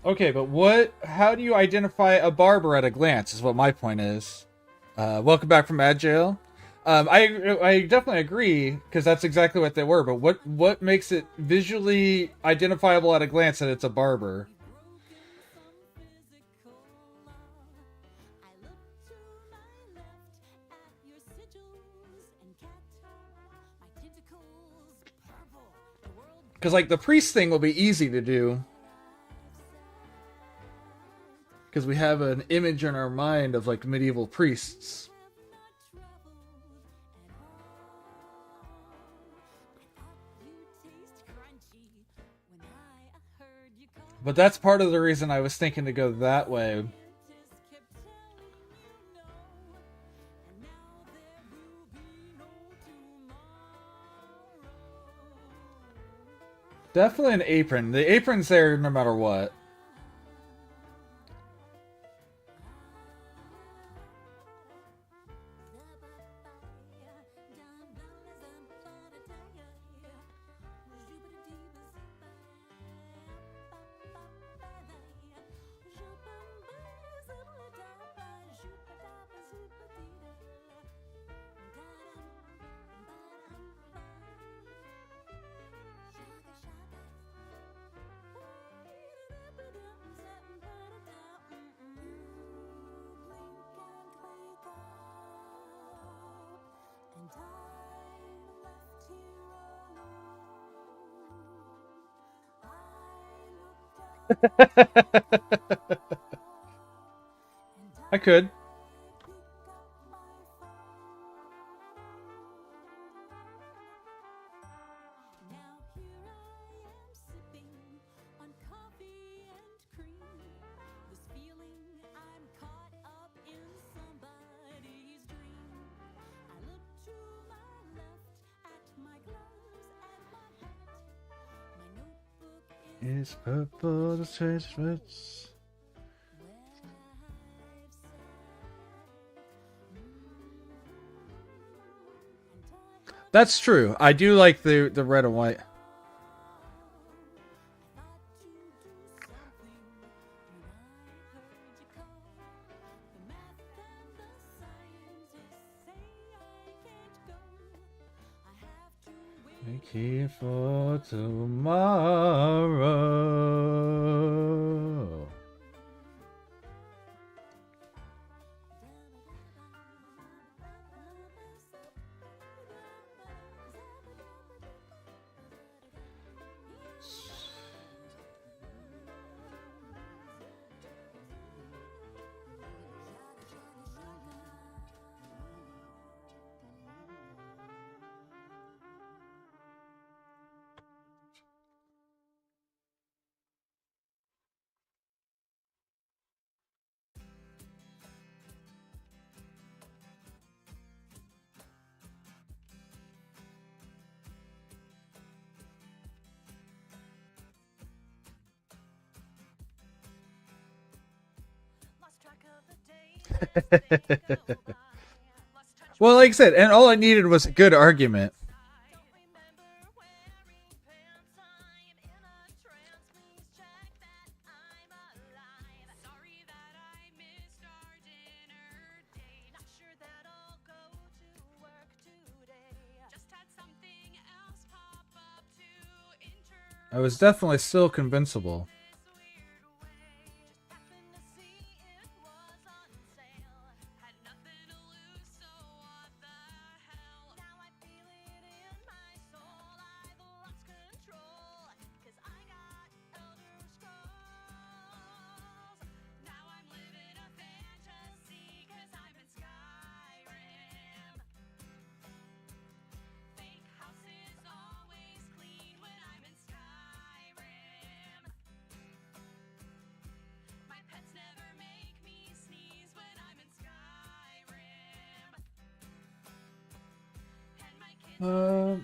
Okay, but what? How do you identify a barber at a glance? Is what my point is. Welcome back from Ad Jail. I definitely agree because that's exactly what they were. But what makes it visually identifiable at a glance that it's a barber? Because like the priest thing will be easy to do. Because we have an image in our mind of like medieval priests. But that's part of the reason I was thinking to go that way. Definitely an apron. The apron's there no matter what. I could. It's purple, the strange roots. That's true. I do like the red and white. Make it for tomorrow. Well, like I said, and all I needed was a good argument. I was definitely still convincible.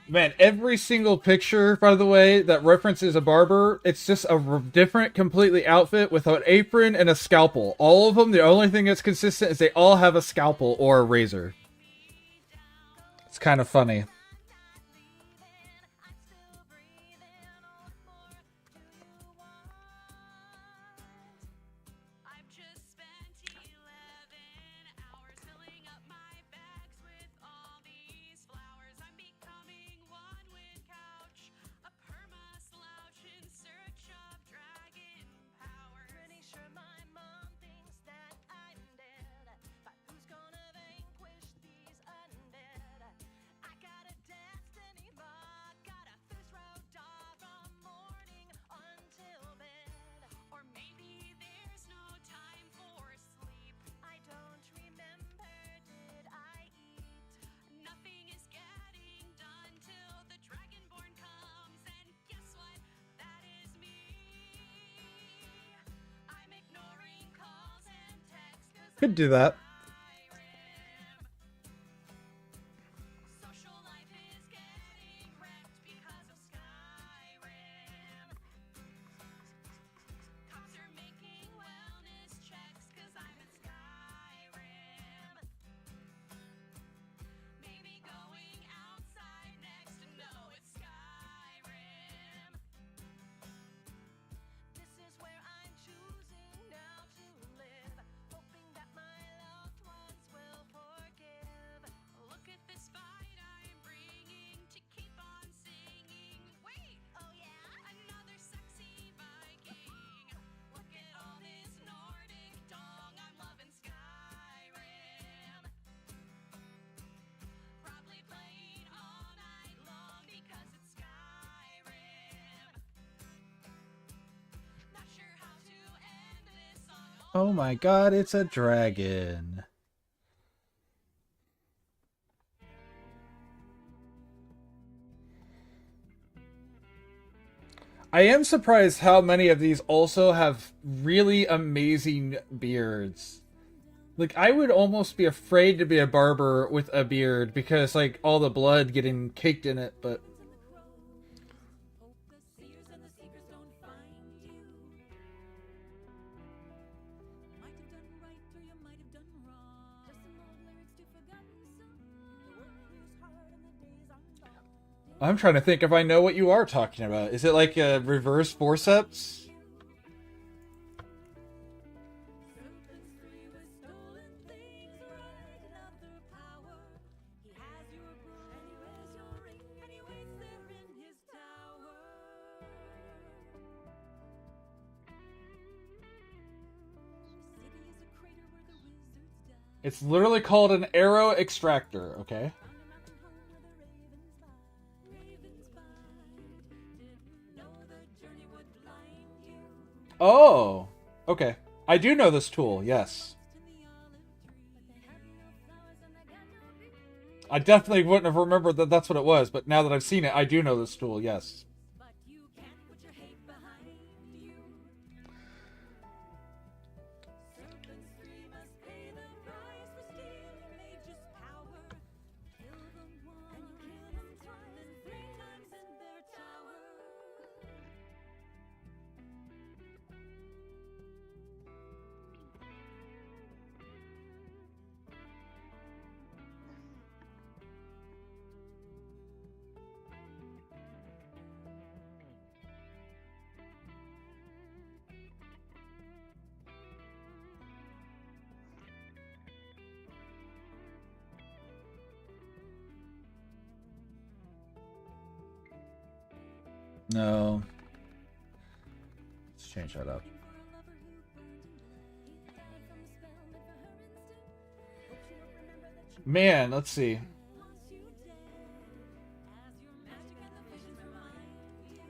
Man, every single picture, by the way, that references a barber, it's just a different, completely outfit with an apron and a scalpel. All of them, the only thing that's consistent is they all have a scalpel or a razor. It's kind of funny. Could do that.
Social life is getting wrecked because of Skyrim. Cops are making wellness checks 'cause I'm in Skyrim. Maybe going outside next to know it's Skyrim. This is where I'm choosing now to live, hoping that my loved ones will forgive. Look at this fight I'm bringing to keep on singing. Wait, oh yeah, another sexy Viking. Look at all this Nordic dong, I'm loving Skyrim. Probably playing all night long because it's Skyrim. Not sure how to end this song.
Oh my god, it's a dragon. I am surprised how many of these also have really amazing beards. Like, I would almost be afraid to be a barber with a beard because, like, all the blood getting caked in it, but...
Hope the seers and the seekers don't find you. Might have done right or you might have done wrong. Just some old lyrics to forgotten songs. The work is hard and the days are long.
I'm trying to think if I know what you are talking about. Is it like a reverse forceps?
Serpent's free with stolen things, right? Another power. He has your broom and he wears your ring and he waits there in his tower. The city is a crater where the wizards die.
It's literally called an arrow extractor, okay?
On a mountain home where the ravens fly. Ravens fly. Didn't know the journey would blind you.
Oh, okay. I do know this tool, yes.
In the olive tree. But they had no flowers and they got no bees.
I definitely wouldn't have remembered that that's what it was, but now that I've seen it, I do know this tool, yes.
But you can't put your hate behind you. Serpent's free must pay the price for stealing mage's power. Kill them once, and you kill them twice, then 3 times in their tower.
No. Let's change that up.
For a lover who burned and died. He died from the spell meant for her instead. Hope she'll remember that she
Man, let's see.
wants you dead. As your magic and the visions remind you.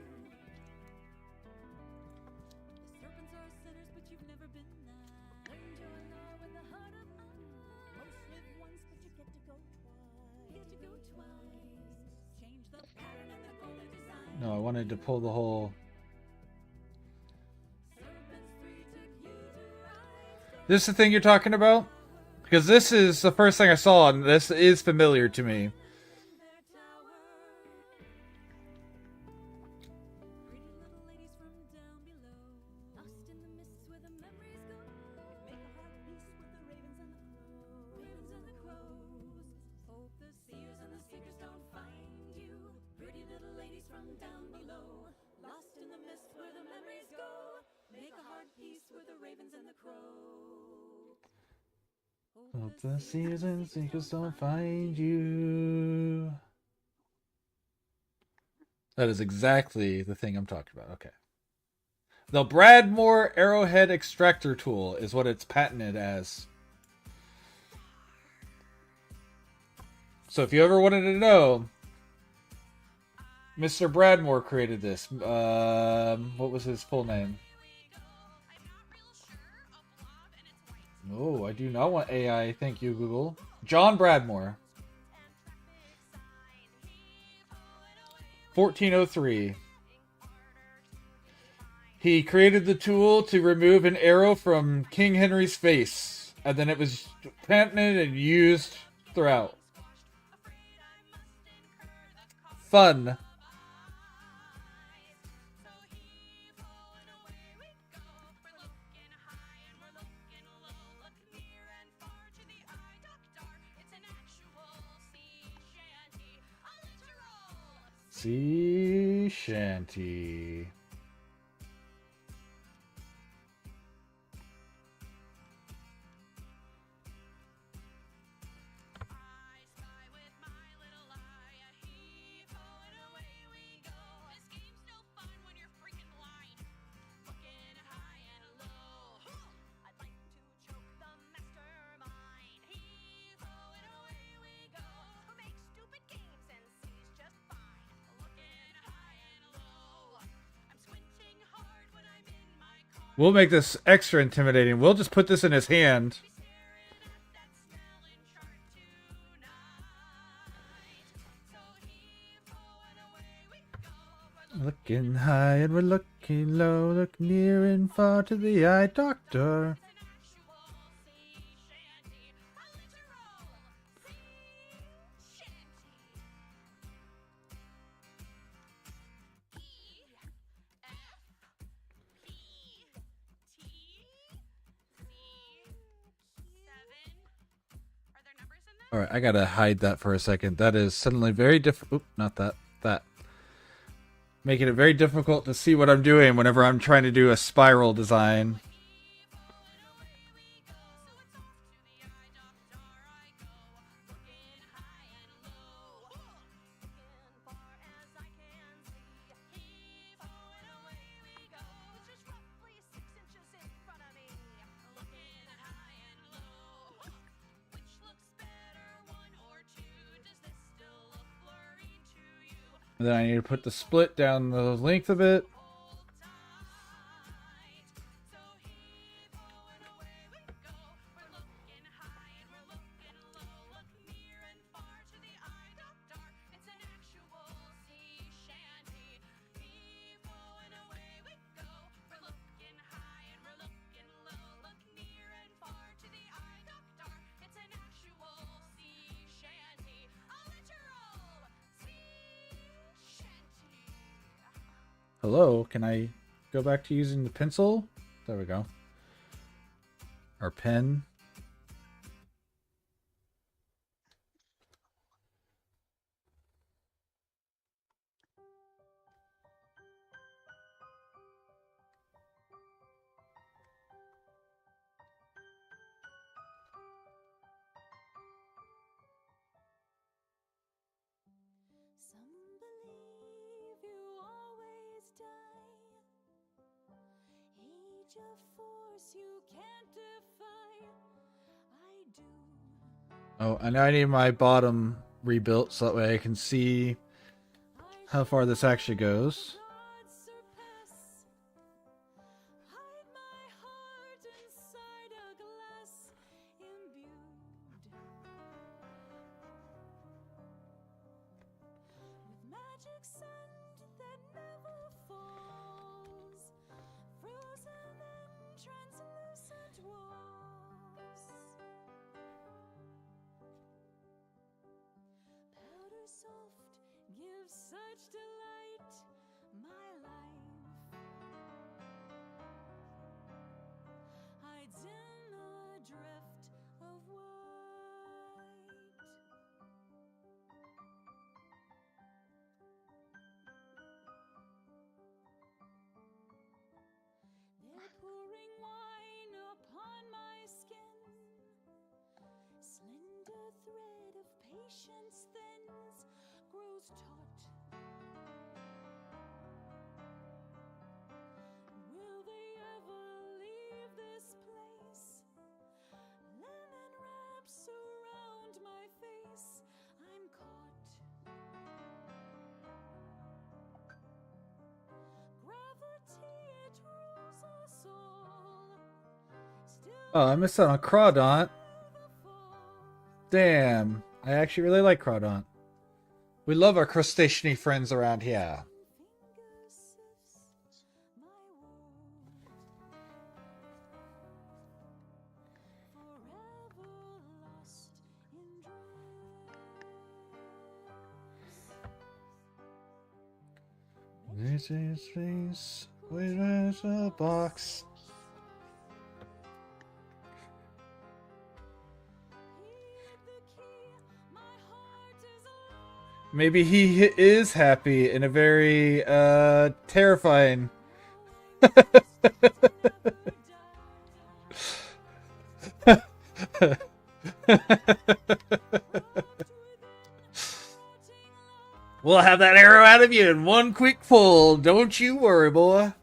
The serpents are sinners, but you've never been nice. Learned your law with a heart of ice. Most live once, but you get to go twice. Get to go twice. Change the pattern and the golden design.
No, I wanted to pull the whole...
Serpents free took you to rise.
This is the thing you're talking about? Because this is the first thing I saw, and this is familiar to me.
Their tower. Pretty little ladies from down below, lost in the mists where the memories go. Make a heart peace with the ravens and the crows. Ravens and the crows. Hope the seers and the seekers don't find you. Pretty little ladies from down below, lost in the mists where the memories go. Make a heart peace with the ravens and the crows.
Hope the seers and seekers don't find you. That is exactly the thing I'm talking about. Okay. The Bradmore Arrowhead Extractor Tool is what it's patented as. So if you ever wanted to know, Mr. Bradmore created this. What was his full name? Oh, I do not want AI. Thank you, Google. John Bradmore. 1403. He created the tool to remove an arrow from King Henry's face. and then it was patented and used throughout. Fun. Sea shanty. We'll make this extra intimidating. We'll just put this in his hand. Looking high and we're looking low. Look near and far to the eye doctor. All right, I gotta hide that for a second. That is suddenly very difficult. Not that. That. Making it very difficult to see what I'm doing whenever I'm trying to do a spiral design. And then I need to put the split down the length of it. Hello, can I go back to using the pencil? There we go. Or pen.
Some believe you always die. Age of force you can't defy. I do.
Oh, and I need my bottom rebuilt so that way I can see how far this actually goes.
Gods surpass. Hide my heart inside a glass imbued with magic sand that never falls, frozen in translucent walls. Powder soft gives such delight, my life hides in a drift of white. They're pouring wine upon my skin. Slender thread of patience thins, grows taut. Will they ever leave this place? Linen wraps around my face. I'm caught. Gravity, it rules us all. Still
Oh, I missed out on Crawdaunt. Damn. I actually really like Crawdaunt. We love our crustacean-y friends around here.
finger sifts my wound. Forever
Facing his face, wait as a box. Maybe he is happy in a very terrifying. We'll have that arrow out of you in one quick pull. Don't you worry, boy.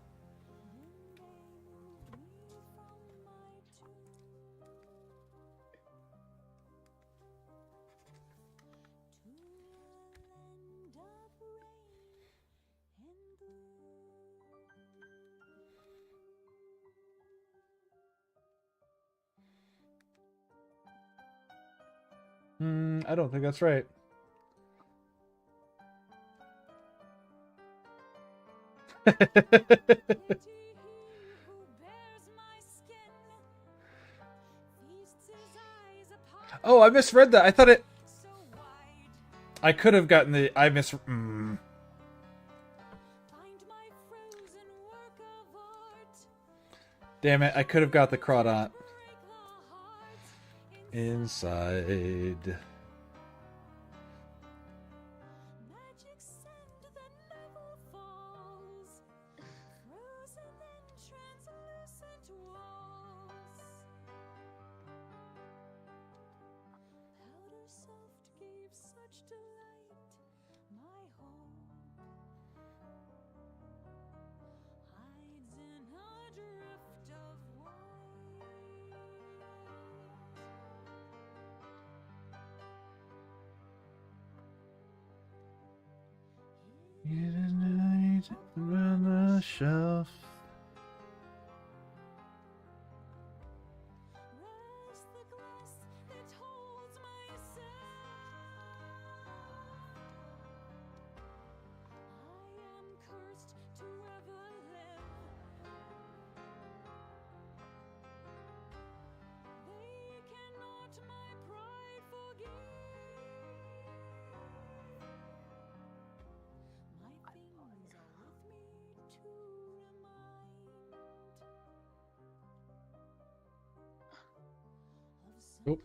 I don't think that's right. Oh, I misread that. I thought it. I could have gotten the. I mis. Damn it! I could have got the Crawdont. Inside. On the shelf. Oop.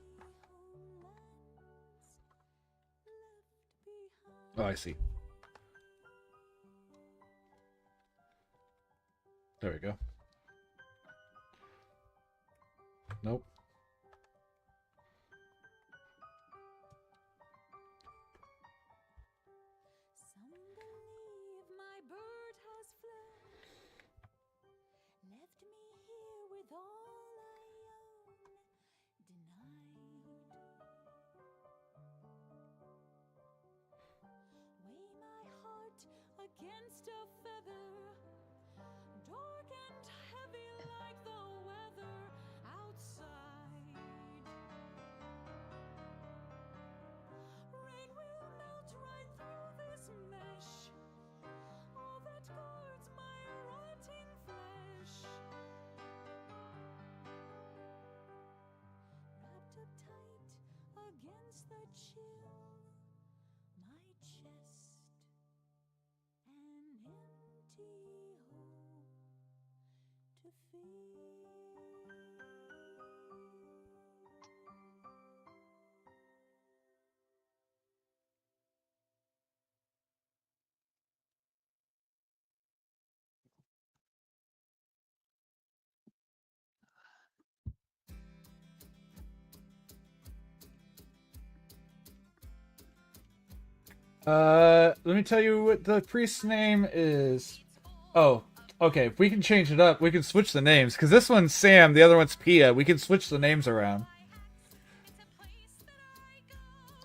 Oh, I see. There we go. Nope.
Some believe my bird has flown, left me here with all I own, denied. Weigh my heart against a feather, dark and heavy like the weather outside. Rain will melt right through this mesh, all that guards my rotting flesh. Wrapped up tight against the chill, my chest, an empty hole to fill.
Let me tell you what the priest's name is. Oh, okay. If we can change it up, we can switch the names. Because this one's Sam, the other one's Pia. We can switch the names around.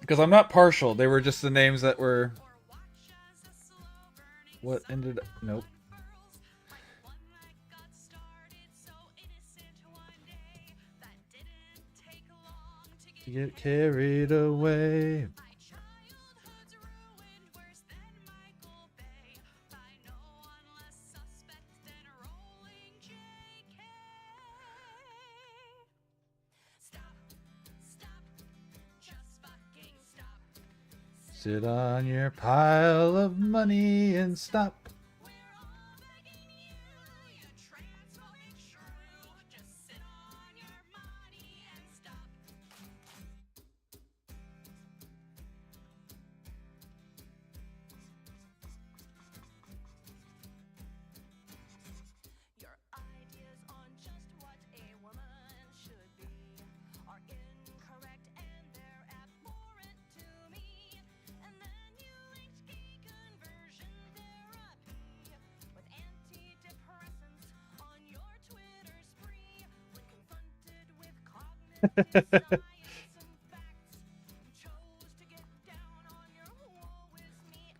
Because I'm not partial. They were just the names that were... What ended up... Nope. To get carried away. Sit on your pile of money and stop.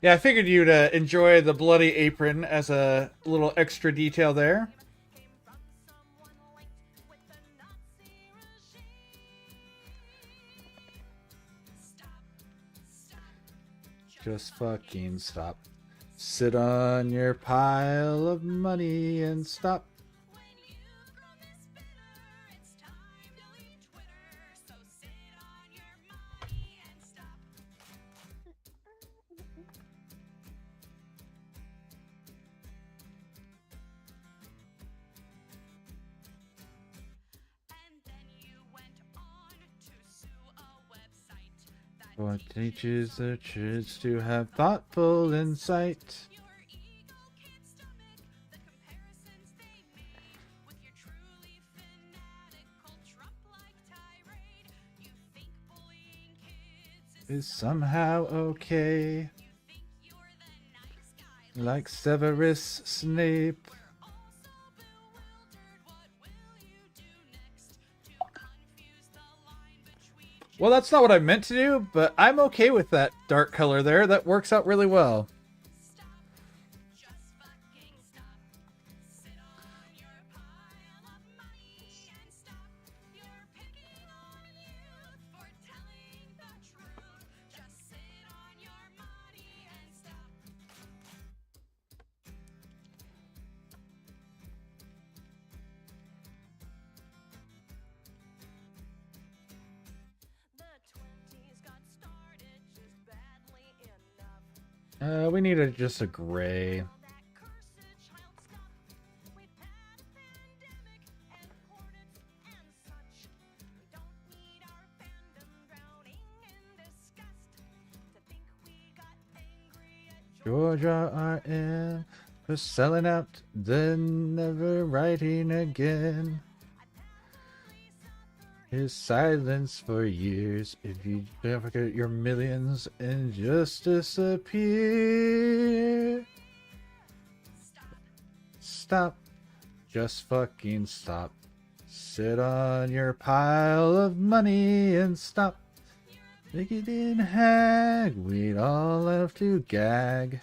Yeah, I figured you'd enjoy the bloody apron as a little extra detail there. Just fucking stop. Sit on your pile of money and stop. What teaches the kids to have thoughtful insight? Is somehow okay. Like Severus Snape. Well, that's not what I meant to do, but I'm okay with that dark color there. That works out really well. We need just a gray. Georgia RM for selling out, then never writing again. His silence for years, if you ever get your millions and just disappear. Stop. Just fucking stop. Sit on your pile of money and stop. Make it in hag, we'd all have to gag.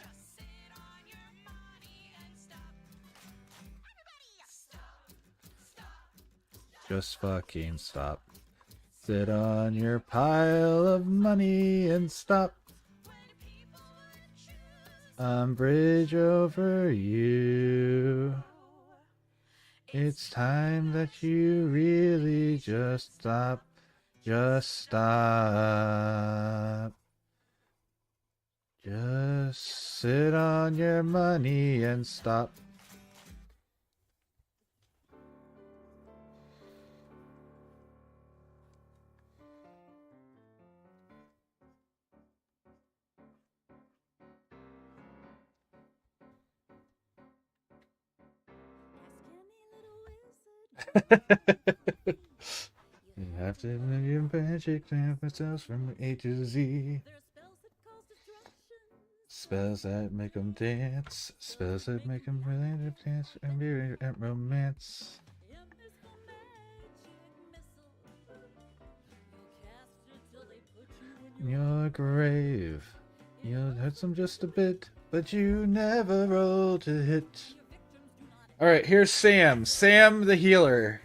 Just fucking stop. Sit on your pile of money and stop. Bridge over you. It's time that you really just stop. Just stop. Just sit on your money and stop. You have to live your magic themselves from A to Z. Spells that make them dance. Spells that make them really dance and be at romance. In your grave, you'll hurt them just a bit, but you never roll to hit. Alright, here's Sam. Sam the healer.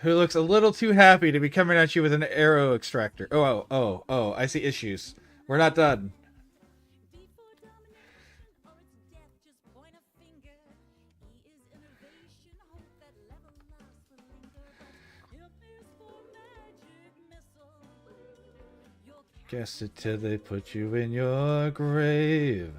Who looks a little too happy to be coming at you with an arrow extractor. Oh, I see issues. We're not done. Guess it till they put you in your grave.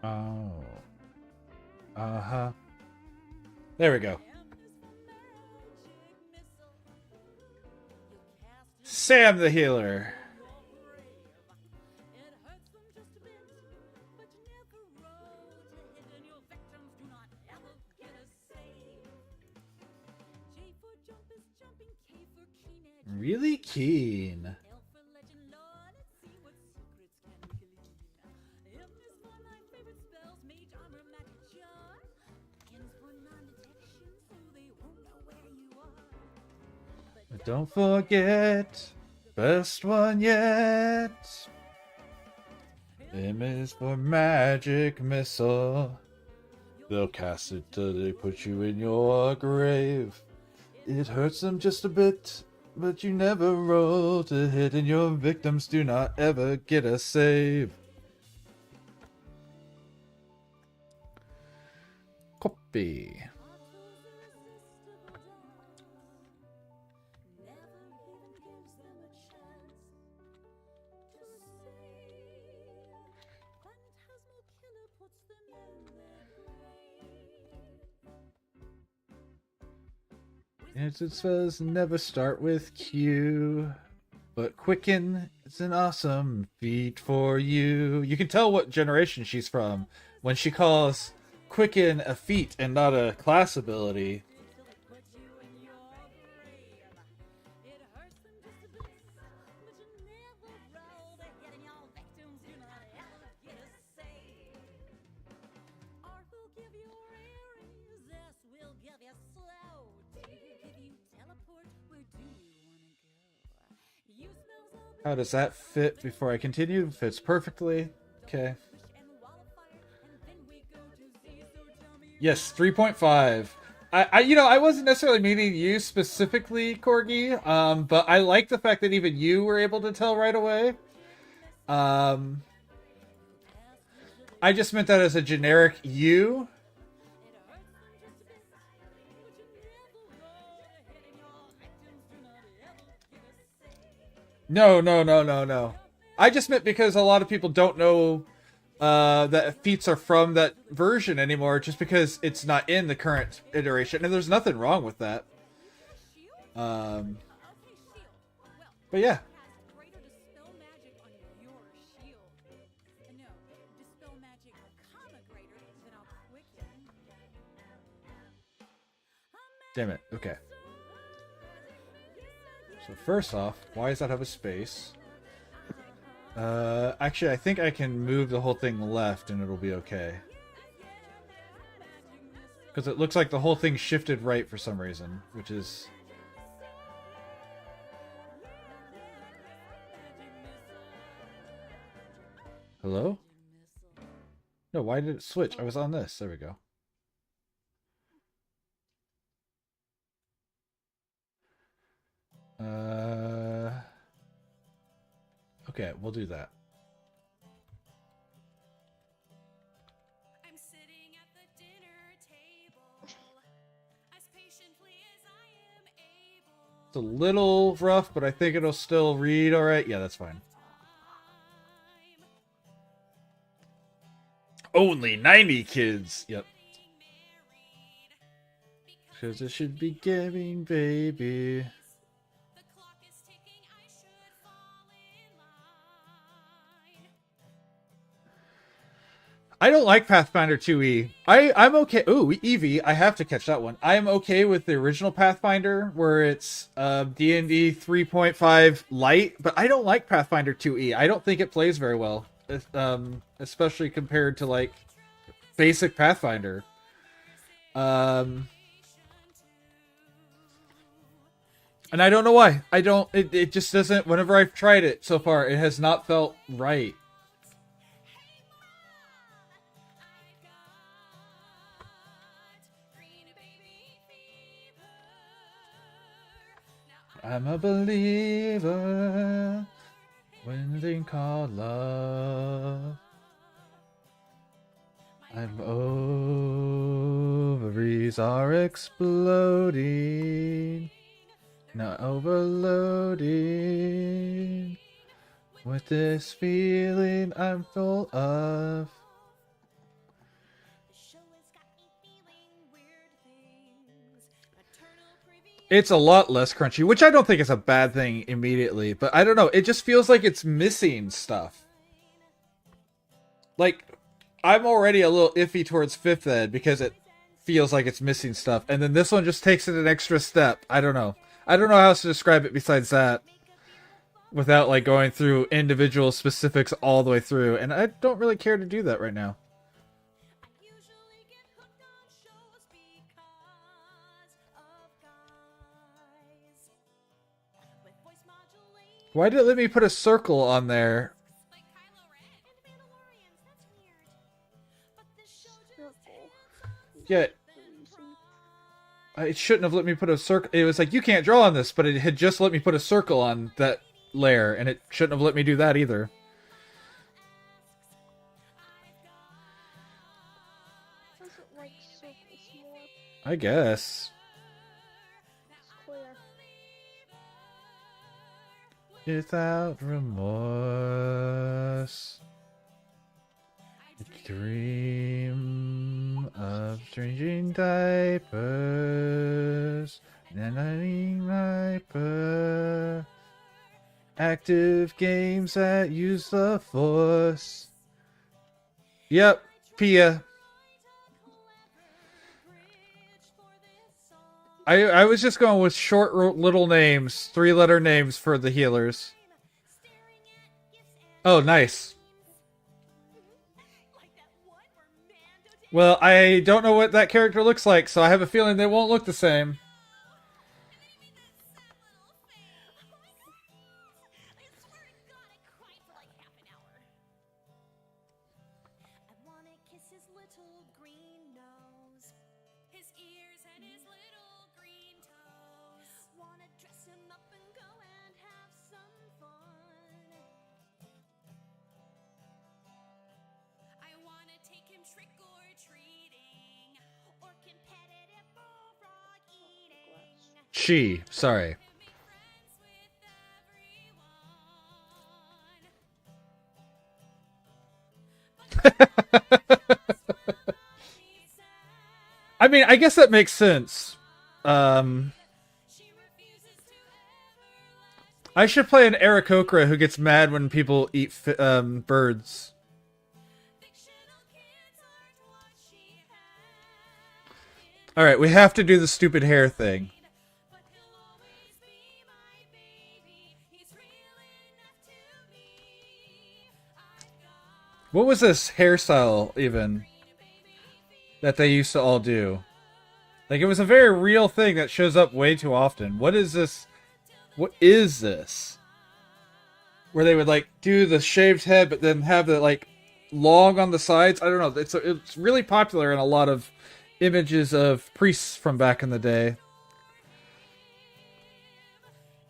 Oh. Uh-huh. There we go. Sam the healer.
It hurts them just a bit, but you never roll to hit, and your victims do not ever get a save. J for jump is jumping, K for keen edge.
Really keen.
L for legend lore, let's see what secrets can glean. M is for my favorite spells, mage armor, magic jar. N's for non-detection, so they won't know where you are.
But don't forget, best one yet. M is for magic missile. They'll cast it till they put you in your grave. It hurts them just a bit, but you never roll to hit, and your victims do not ever get a save. Copy. It says never start with Q, but Quicken is an awesome feat for you. You can tell what generation she's from when she calls Quicken a feat and not a class ability. How does that fit before I continue? Fits perfectly. Okay. Yes, 3.5. I wasn't necessarily meaning you specifically, Corgi, but I like the fact that even you were able to tell right away. I just meant that as a generic you. No. I just meant because a lot of people don't know that feats are from that version anymore, just because it's not in the current iteration, and there's nothing wrong with that. But yeah. Damn it. Okay. So first off, why does that have a space? Actually, I think I can move the whole thing left and it'll be okay. Because it looks like the whole thing shifted right for some reason, which is... Hello? No, why did it switch? I was on this. There we go. Okay, we'll do that.
I'm sitting at the dinner table as patiently as I am able.
It's a little rough, but I think it'll still read all right. Yeah, that's fine. Only 90 kids. Yep. Because it should be giving, baby.
The clock is ticking, I should fall in line.
I don't like Pathfinder 2e. I'm okay. Ooh, Eevee. I have to catch that one. I am okay with the original Pathfinder, where it's D&D 3.5 light, but I don't like Pathfinder 2e. I don't think it plays very well, especially compared to like basic Pathfinder. And I don't know why. It just doesn't, whenever I've tried it so far, it has not felt right. I'm a believer when they call love. I'm ovaries are exploding. Not overloading with this feeling I'm full of.
The show has got me feeling weird things. Maternal preview
It's a lot less crunchy, which I don't think is a bad thing immediately, but I don't know. It just feels like it's missing stuff. Like, I'm already a little iffy towards 5th Ed because it feels like it's missing stuff, and then this one just takes it an extra step. I don't know. I don't know how else to describe it besides that without like going through individual specifics all the way through, and I don't really care to do that right now.
I usually get hooked on shows because of guys with voice modulation
Why did it let me put a circle on there?
like Kylo Ren and Mandalorians. That's weird. But this show just
Circle.
Yeah, it shouldn't have let me put a circle. It was like, you can't draw on this, but it had just let me put a circle on that layer, and it shouldn't have let me do that either.
Doesn't like circles more.
I guess.
Square.
Without remorse, I dream of changing diapers, nanny diaper, active games that use the force. Yep, Pia. I was just going with short little names, 3-letter names for the healers. Oh, nice. Well, I don't know what that character looks like, so I have a feeling they won't look the same.
I wanna kiss his little green nose, his ears and his little green toes. Wanna dress him up and go and have some fun. I wanna take him trick or treating or competitive bullfrog eating.
She, sorry.
Make friends with
I mean, I guess that makes sense.
She refuses to ever
I should play an Aarakocra who gets mad when people eat birds.
fictional kids aren't what she had.
Alright, we have to do the stupid hair thing.
But he'll always be my baby. He's real enough to me. I've got
What was this hairstyle, even, that they used to all do? Like, it was a very real thing that shows up way too often. What is this? What is this? Where they would, like, do the shaved head, but then have the, like, long on the sides? I don't know. It's really popular in a lot of images of priests from back in the day.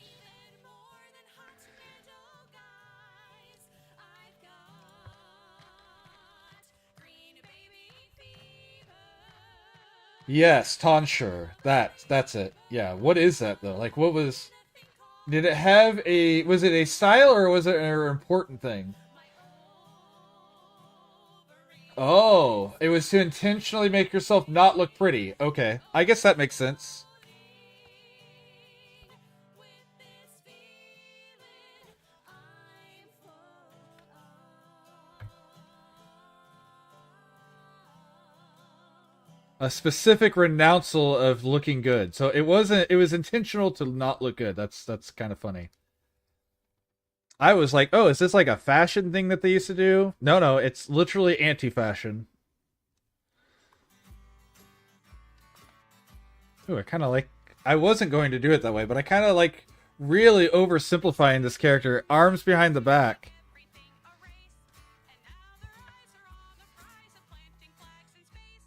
even more than hearts meant, oh guys. I've got green baby fever.
Yes, tonsure. That's it. Yeah, what is that, though? Like, what was... Did it have a... Was it a style, or was it an important thing? Oh, it was to intentionally make yourself not look pretty. Okay, I guess that makes sense.
With this feeling, I'm full of.
A specific renouncel of looking good. So it wasn't... It was intentional to not look good. That's kind of funny. I was like, oh, is this like a fashion thing that they used to do? No, it's literally anti-fashion. Ooh, I kind of like... I wasn't going to do it that way, but I kind of like really oversimplifying this character. Arms behind the back.
Everything a race, and now their eyes are on the prize of planting flags in space.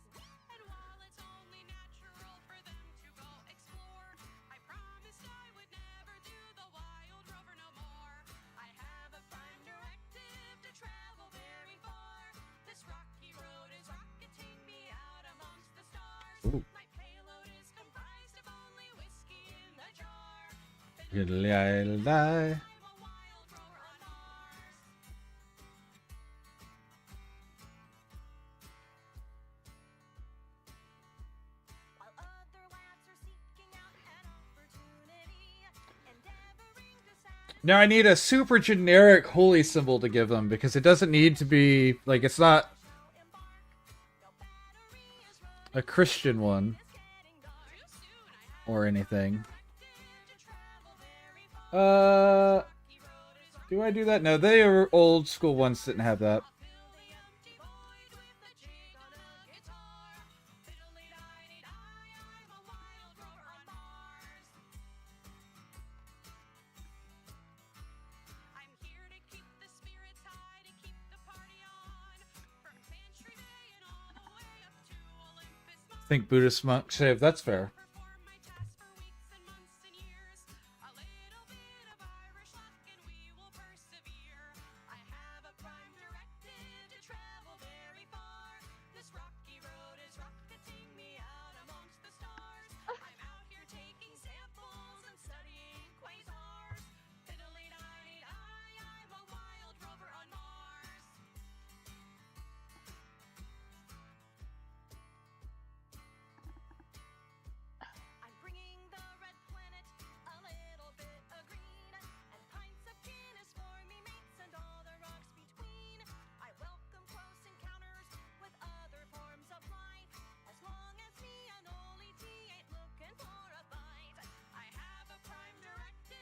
And while it's only natural for them to go explore, I promised I would never do the wild rover no more. I have a prime directive to travel very far. This rocky road is rocketing me out amongst the stars.
Ooh.
My payload is comprised of only whiskey in the jar.
I'll die.
I'm a wild rover on Mars. While other labs are seeking out an offer
Now I need a super generic holy symbol to give them because it doesn't need to be like it's not a Christian one or anything. Do I do that? No, they are old school ones didn't have that. Think Buddhist monk shave. That's fair.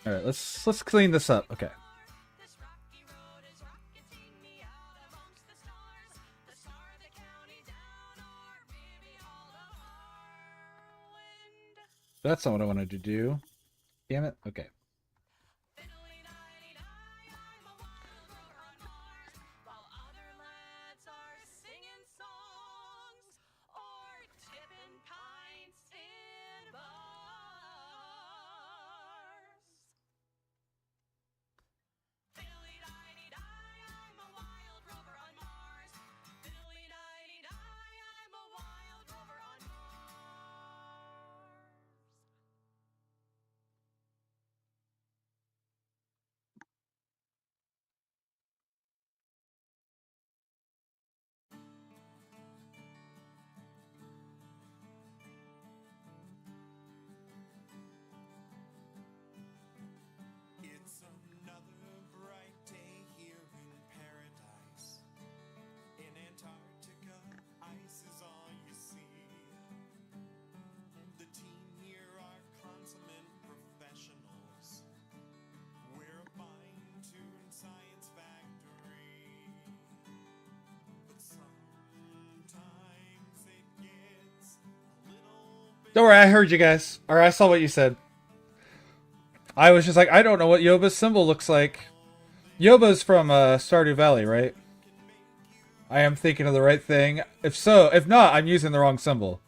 All right, let's clean this up. Okay. That's not what I wanted to do. Damn it. Okay.
It's another bright day here in paradise. In Antarctica, ice is all you see. The team here are consummate professionals. We're a fine-tuned science factory. But sometimes it gets a little bit...
Don't worry, I heard you guys. Or I saw what you said. I was just like, I don't know what Yoba's symbol looks like. Yoba's from Stardew Valley, right? I am thinking of the right thing. If so, if not, I'm using the wrong symbol.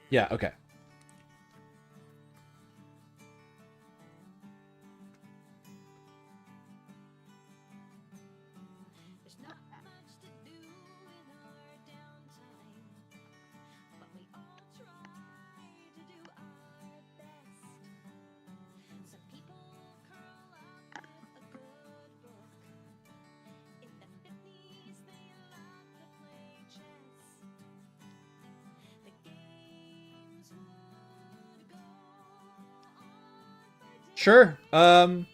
Yeah, okay.
There's not much to do in our downtime, but we all try to do our best. Some people curl up with a good book. In the 50s, they love to play chess. The games would go on for days.
Sure. I'm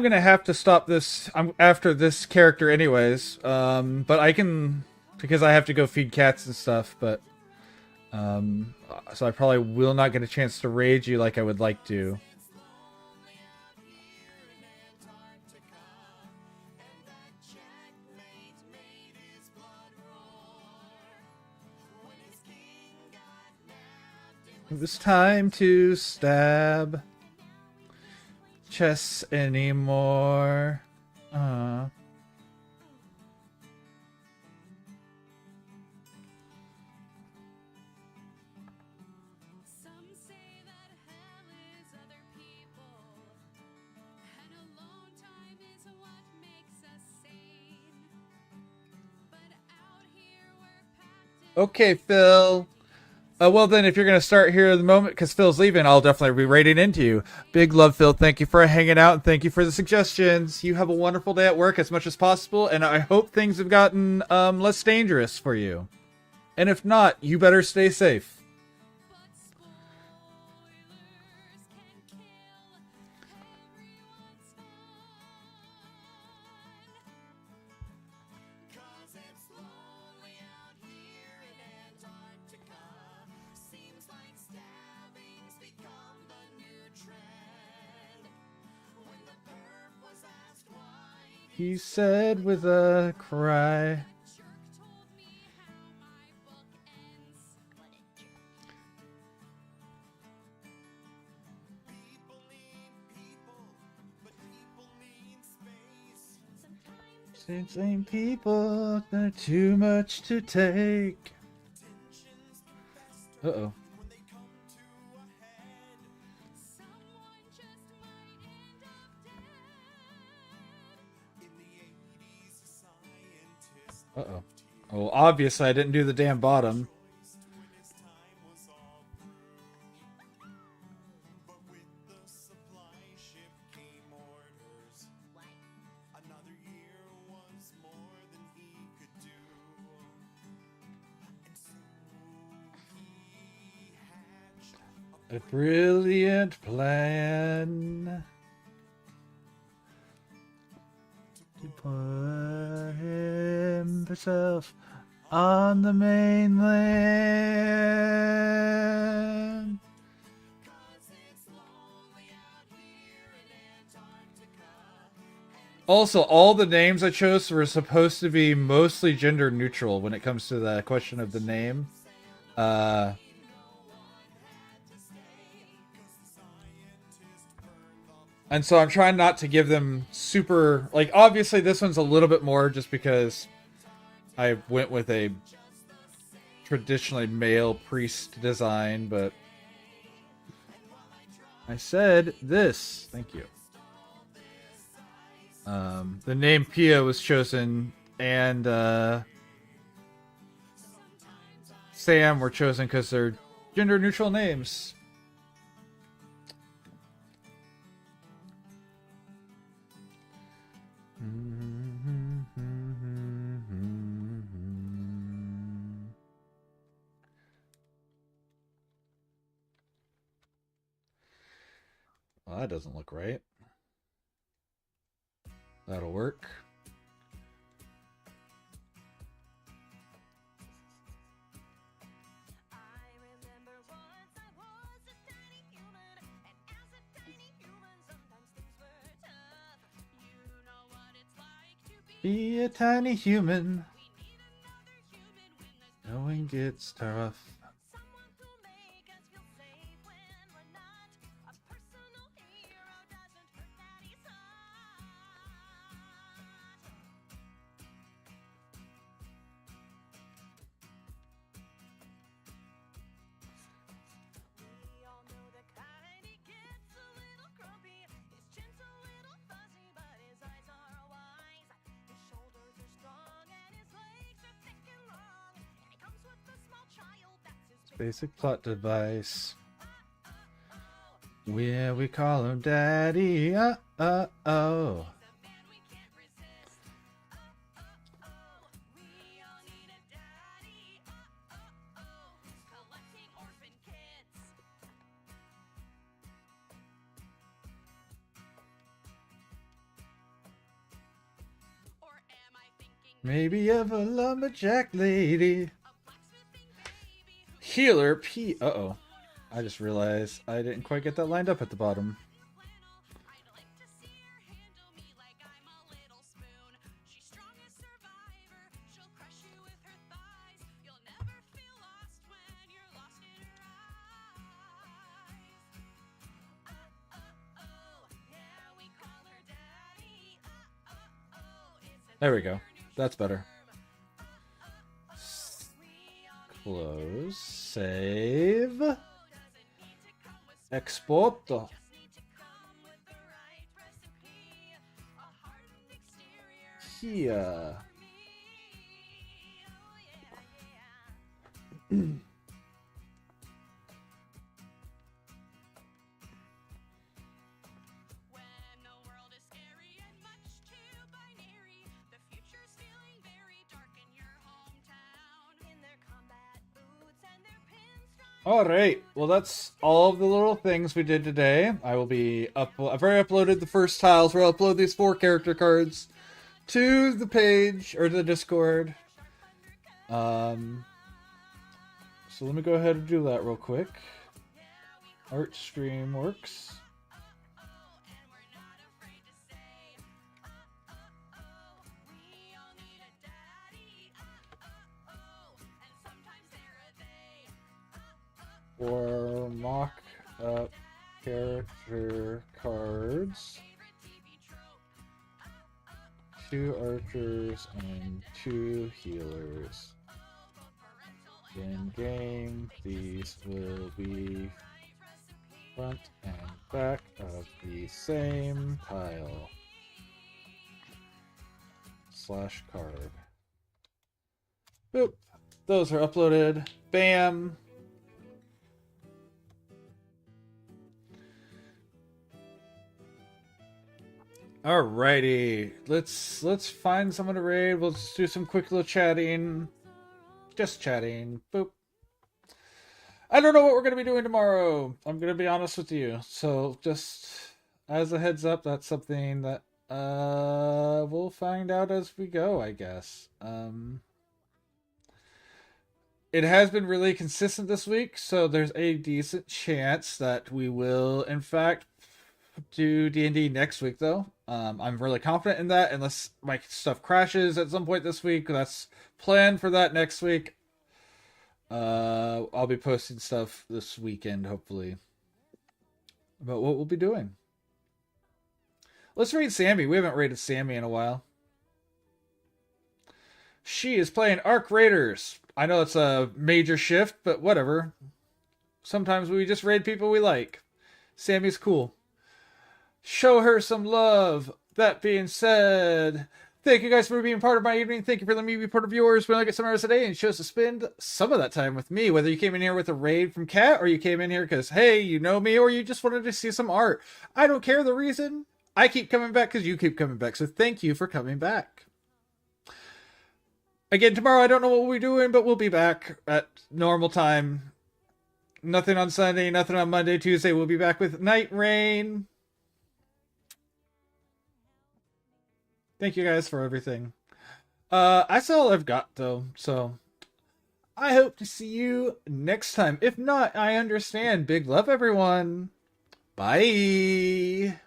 gonna have to stop this. I'm after this character anyways. But I can because I have to go feed cats and stuff. But so I probably will not get a chance to raid you like I would like to. It was time to stab chess anymore.
Some say that hell is other people, and alone time is what makes us sane. But out here we're packed in
Okay, Phil. Well, then, if you're going to start here at the moment, because Phil's leaving, I'll definitely be raiding into you. Big love, Phil. Thank you for hanging out, and thank you for the suggestions. You have a wonderful day at work as much as possible, and I hope things have gotten less dangerous for you. And if not, you better stay safe.
But spoilers can kill everyone's fun.
'Cause it's lonely out here in Antarctica. Seems like stabbing's become the new trend. When the perp was asked why,
He said with a cry.
a jerk told me how my book ends. What a jerk.
people need people, but people need space.
Sometimes
Same people, they're too much to take.
Tensions can fester
Uh-oh.
when they come to a head.
someone just might end up dead.
In the 80s, a scientist
Uh-oh. Well, obviously I didn't do the damn bottom.
realized when his time was all through. But with the supply ship came orders. Another year was more than he could do. And so he hatched
A brilliant plan to put himself on the mainland.
'cause it's lonely out here in Antarctica.
Also, all the names I chose were supposed to be mostly gender neutral when it comes to the question of the name. And so I'm trying not to give them super, like, obviously this one's a little bit more just because I went with a traditionally male priest design, but I said this. Thank you. The name Pia was chosen, and Sam were chosen because they're gender neutral names. Well, that doesn't look right. That'll work.
I remember once I was a tiny human, and as a tiny human, sometimes things were tough. You know what it's like to be.
Be a tiny human.
We need another human when there's
Going gets tough.
someone who'll make us feel safe when we're not. A personal hero doesn't hurt daddy's heart. We all know the kind. He gets a little grumpy. His chin's a little fuzzy, but his eyes are wise. His shoulders are strong and his legs are thick and long. And he comes with a small child. That's his
Basic plot device. Yeah, we call him Daddy. Oh.
a man we can't resist. We all need a daddy. Who's collecting orphan kids. Or am I thinking
Maybe of a lumberjack lady.
a blacksmithing baby who
Healer P. Uh-oh. I just realized I didn't quite get that lined up at the bottom.
flannel? I'd like to see her handle me like I'm a little spoon. She's strong as Survivor. She'll crush you with her thighs. You'll never feel lost when you're lost in her eyes. Yeah, we call her daddy. It's a
There we go. That's better.
we all
Close. Save.
doesn't need to come with
Export.
just need to come with the right recipe. A hardened exterior
Here.
for me. Oh yeah, yeah.
All right. Well, that's all of the little things we did today. I will be up. I've already uploaded the first tiles where I'll upload these 4 character cards to the page or the Discord. So let me go ahead and do that real quick. Art stream works. For mock up character cards, 2 archers and 2 healers. In game, these will be front and back of the same tile / card. Boop. Those are uploaded. Bam. Alrighty, let's find someone to raid. We'll just do some quick little chatting. Just chatting. Boop. I don't know what we're gonna be doing tomorrow. I'm gonna be honest with you. So just as a heads up, that's something that we'll find out as we go, I guess. It has been really consistent this week, so there's a decent chance that we will, in fact, do D&D next week, though. I'm really confident in that, unless my stuff crashes at some point this week. That's planned for that next week. I'll be posting stuff this weekend, hopefully, about what we'll be doing. Let's raid Sammy. We haven't raided Sammy in a while. She is playing Arc Raiders. I know it's a major shift, but whatever. Sometimes we just raid people we like. Sammy's cool. Show her some love. That being said, thank you guys for being part of my evening. Thank you for letting me be part of yours. We only get some hours a day and chose to spend some of that time with me. Whether you came in here with a raid from Kat or you came in here because, hey, you know me, or you just wanted to see some art. I don't care the reason. I keep coming back because you keep coming back. So thank you for coming back. Again, tomorrow I don't know what we'll be doing, but we'll be back at normal time. Nothing on Sunday, nothing on Monday, Tuesday. We'll be back with Night Rain. Thank you guys for everything. That's all I've got, though. So I hope to see you next time. If not, I understand. Big love, everyone. Bye.